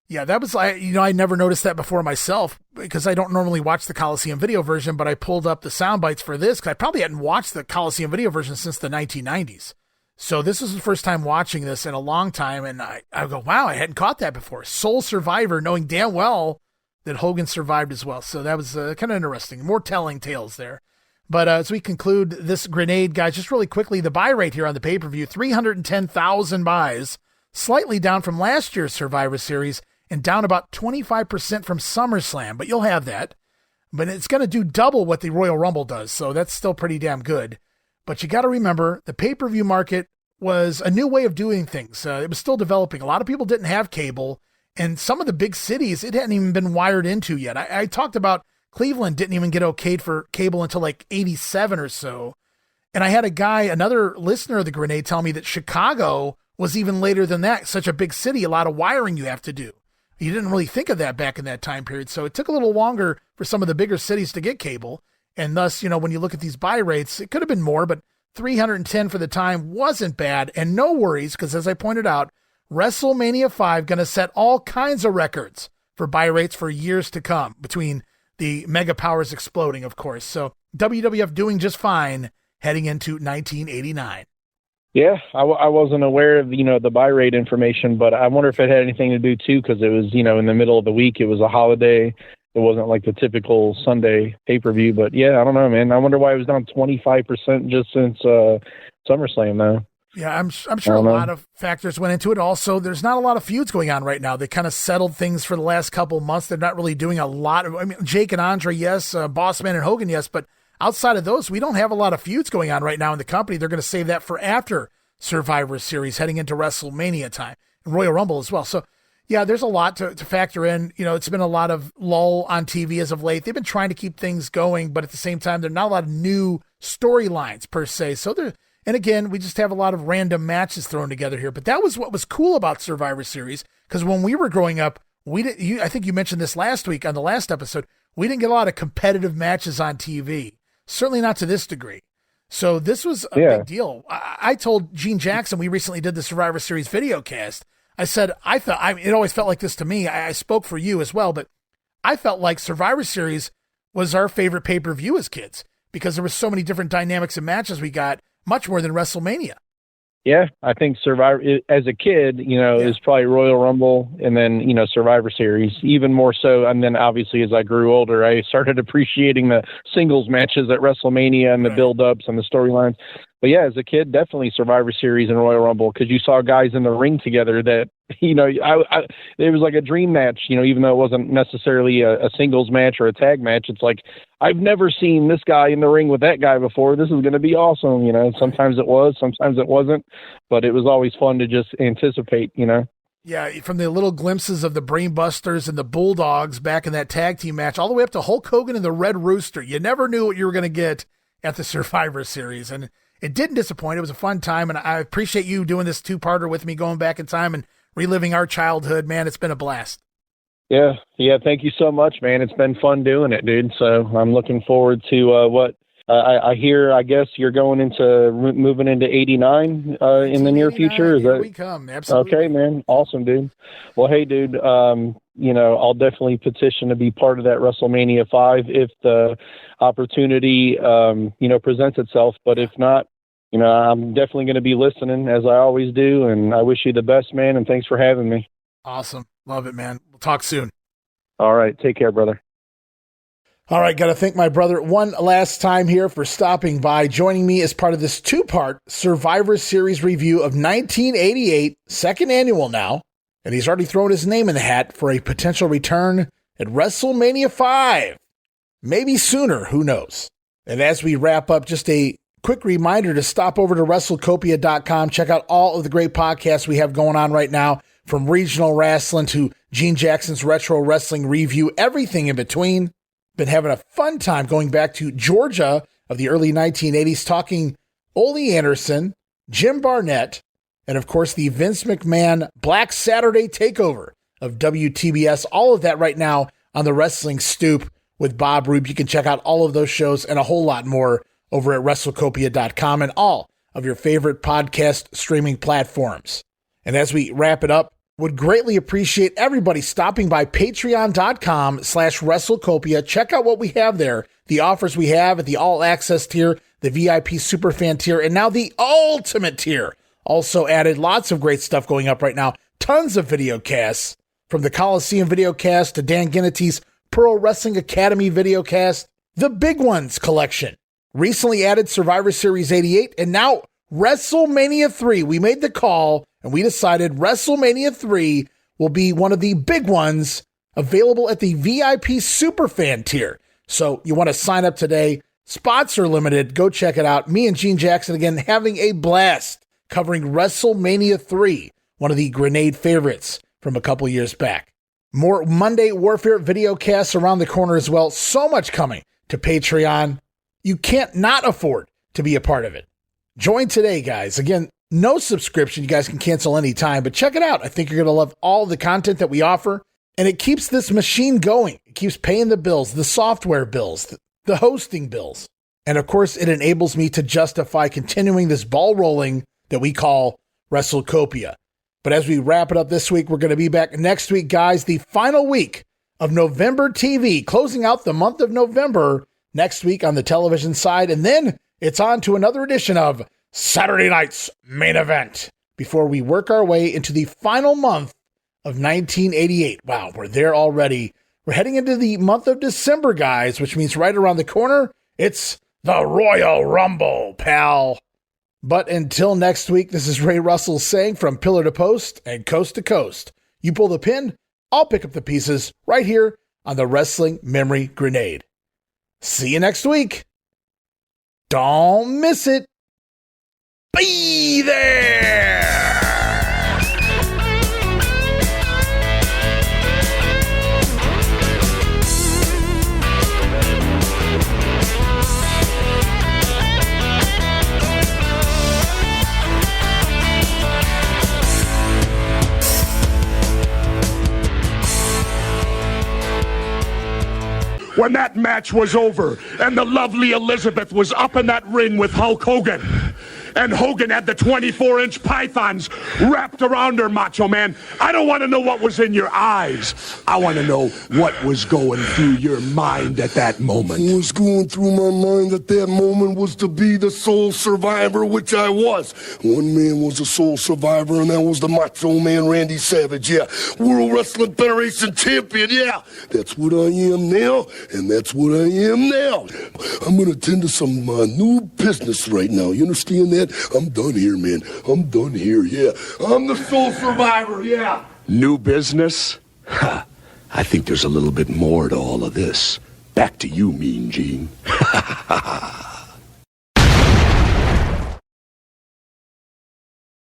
Yeah, that was, I never noticed that before myself because I don't normally watch the Coliseum video version, but I pulled up the sound bites for this because I probably hadn't watched the Coliseum video version since the 1990s. So this is the first time watching this in a long time, and I go, wow, I hadn't caught that before. Sole survivor, knowing damn well that Hogan survived as well. So that was kind of interesting. More telling tales there. But as we conclude this grenade, guys, just really quickly, the buy rate here on the pay-per-view, 310,000 buys, slightly down from last year's Survivor Series, and down about 25% from SummerSlam, but you'll have that. But it's going to do double what the Royal Rumble does, so that's still pretty damn good. But you got to remember, the pay-per-view market was a new way of doing things. It was still developing. A lot of people didn't have cable, and some of the big cities, it hadn't even been wired into yet. I talked about Cleveland didn't even get okayed for cable until like 87 or so. And I had a guy, another listener of the Grenade, tell me that Chicago was even later than that. Such a big city, a lot of wiring you have to do. You didn't really think of that back in that time period. So it took a little longer for some of the bigger cities to get cable. And thus, when you look at these buy rates, it could have been more, but 310 for the time wasn't bad. And no worries, because as I pointed out, WrestleMania 5 going to set all kinds of records for buy rates for years to come, between the mega powers exploding, of course. So WWF doing just fine heading into 1989. Yeah, I wasn't aware of, the buy rate information, but I wonder if it had anything to do, too, because it was, in the middle of the week. It was a holiday. It wasn't like the typical Sunday pay-per-view. But, yeah, I don't know, man. I wonder why it was down 25% just since SummerSlam, though. Yeah, I'm sure a lot of factors went into it. Also, there's not a lot of feuds going on right now. They kind of settled things for the last couple of months. They're not really doing a lot of, Jake and Andre, yes, Boss Man and Hogan, yes, but outside of those, we don't have a lot of feuds going on right now in the company. They're going to save that for after Survivor Series, heading into WrestleMania time, and Royal Rumble as well. So, yeah, there's a lot to factor in. It's been a lot of lull on TV as of late. They've been trying to keep things going, but at the same time, there's not a lot of new storylines per se. So and again, we just have a lot of random matches thrown together here. But that was what was cool about Survivor Series, because when we were growing up, I think you mentioned this last week on the last episode, we didn't get a lot of competitive matches on TV. Certainly not to this degree. So this was a big deal. I told Gene Jackson, we recently did the Survivor Series video cast. I said, it always felt like this to me. I spoke for you as well, but I felt like Survivor Series was our favorite pay-per-view as kids, because there were so many different dynamics and matches we got, much more than WrestleMania. Yeah, I think Survivor, as a kid, is probably Royal Rumble and then, Survivor Series, even more so. And then obviously as I grew older, I started appreciating the singles matches at WrestleMania and the build-ups and the storylines. But yeah, as a kid, definitely Survivor Series and Royal Rumble, because you saw guys in the ring together that, it was like a dream match, even though it wasn't necessarily a singles match or a tag match. It's like, I've never seen this guy in the ring with that guy before. This is going to be awesome. Sometimes it was, sometimes it wasn't, but it was always fun to just anticipate, Yeah, from the little glimpses of the Brainbusters and the Bulldogs back in that tag team match, all the way up to Hulk Hogan and the Red Rooster. You never knew what you were going to get at the Survivor Series, and it didn't disappoint. It was a fun time, and I appreciate you doing this two-parter with me, going back in time and reliving our childhood. Man, it's been a blast. Yeah. Thank you so much, man. It's been fun doing it, dude. So I'm looking forward to what I hear. I guess you're going into moving into 89 in the near future. Is that? We come. Absolutely. Okay, man. Awesome, dude. Well, hey, dude. I'll definitely petition to be part of that WrestleMania 5 if the opportunity, presents itself. But if not, I'm definitely going to be listening, as I always do. And I wish you the best, man. And thanks for having me. Awesome. Love it, man. We'll talk soon. All right. Take care, brother. All right. Got to thank my brother one last time here for stopping by, joining me as part of this two-part Survivor Series review of 1988, second annual now. And he's already thrown his name in the hat for a potential return at WrestleMania 5. Maybe sooner, who knows? And as we wrap up, just a quick reminder to stop over to WrestleCopia.com. Check out all of the great podcasts we have going on right now, from regional wrestling to Gene Jackson's retro wrestling review, everything in between. Been having a fun time going back to Georgia of the early 1980s, talking Ole Anderson, Jim Barnett, and of course the Vince McMahon Black Saturday takeover of WTBS. All of that right now on the Wrestling Stoop with Bob Roop. You can check out all of those shows and a whole lot more over at WrestleCopia.com and all of your favorite podcast streaming platforms. And as we wrap it up, would greatly appreciate everybody stopping by patreon.com/WrestleCopia. Check out what we have there, the offers we have at the All Access tier, the VIP Superfan tier, and now the Ultimate tier. Also added lots of great stuff going up right now. Tons of video casts, from the Coliseum videocast to Dan Ginnety's Pro Wrestling Academy videocast, the Big Ones collection. Recently added Survivor Series 88, and now WrestleMania 3. We made the call, and we decided WrestleMania 3 will be one of the big ones available at the VIP Superfan tier. So you want to sign up today. Spots are limited. Go check it out. Me and Gene Jackson, again, having a blast covering WrestleMania 3, one of the Grenade favorites from a couple years back. More Monday Warfare video casts around the corner as well. So much coming to Patreon. You can't not afford to be a part of it. Join today, guys. Again, no subscription. You guys can cancel anytime, but check it out. I think you're going to love all the content that we offer, and it keeps this machine going. It keeps paying the bills, the software bills, the hosting bills. And of course, it enables me to justify continuing this ball rolling that we call WrestleCopia. But as we wrap it up this week, we're going to be back next week, guys. The final week of November TV, closing out the month of November next week on the television side. And then it's on to another edition of Saturday Night's Main Event before we work our way into the final month of 1988. Wow, we're there already. We're heading into the month of December, guys, which means right around the corner, it's the Royal Rumble, pal. But until next week, this is Ray Russell saying from pillar to post and coast to coast, you pull the pin, I'll pick up the pieces right here on the Wrestling Memory Grenade. See you next week. Don't miss it. Be there. When that match was over and the lovely Elizabeth was up in that ring with Hulk Hogan, and Hogan had the 24-inch pythons wrapped around her, Macho Man, I don't want to know what was in your eyes. I want to know what was going through your mind at that moment. What was going through my mind at that moment was to be the sole survivor, which I was. One man was a sole survivor, and that was the Macho Man Randy Savage, yeah. World Wrestling Federation champion, yeah. That's what I am now, and that's what I am now. I'm going to tend to some new business right now. You understand that? I'm done here, man. I'm done here, yeah. I'm the sole survivor, yeah. New business? Ha. I think there's a little bit more to all of this. Back to you, Mean Gene.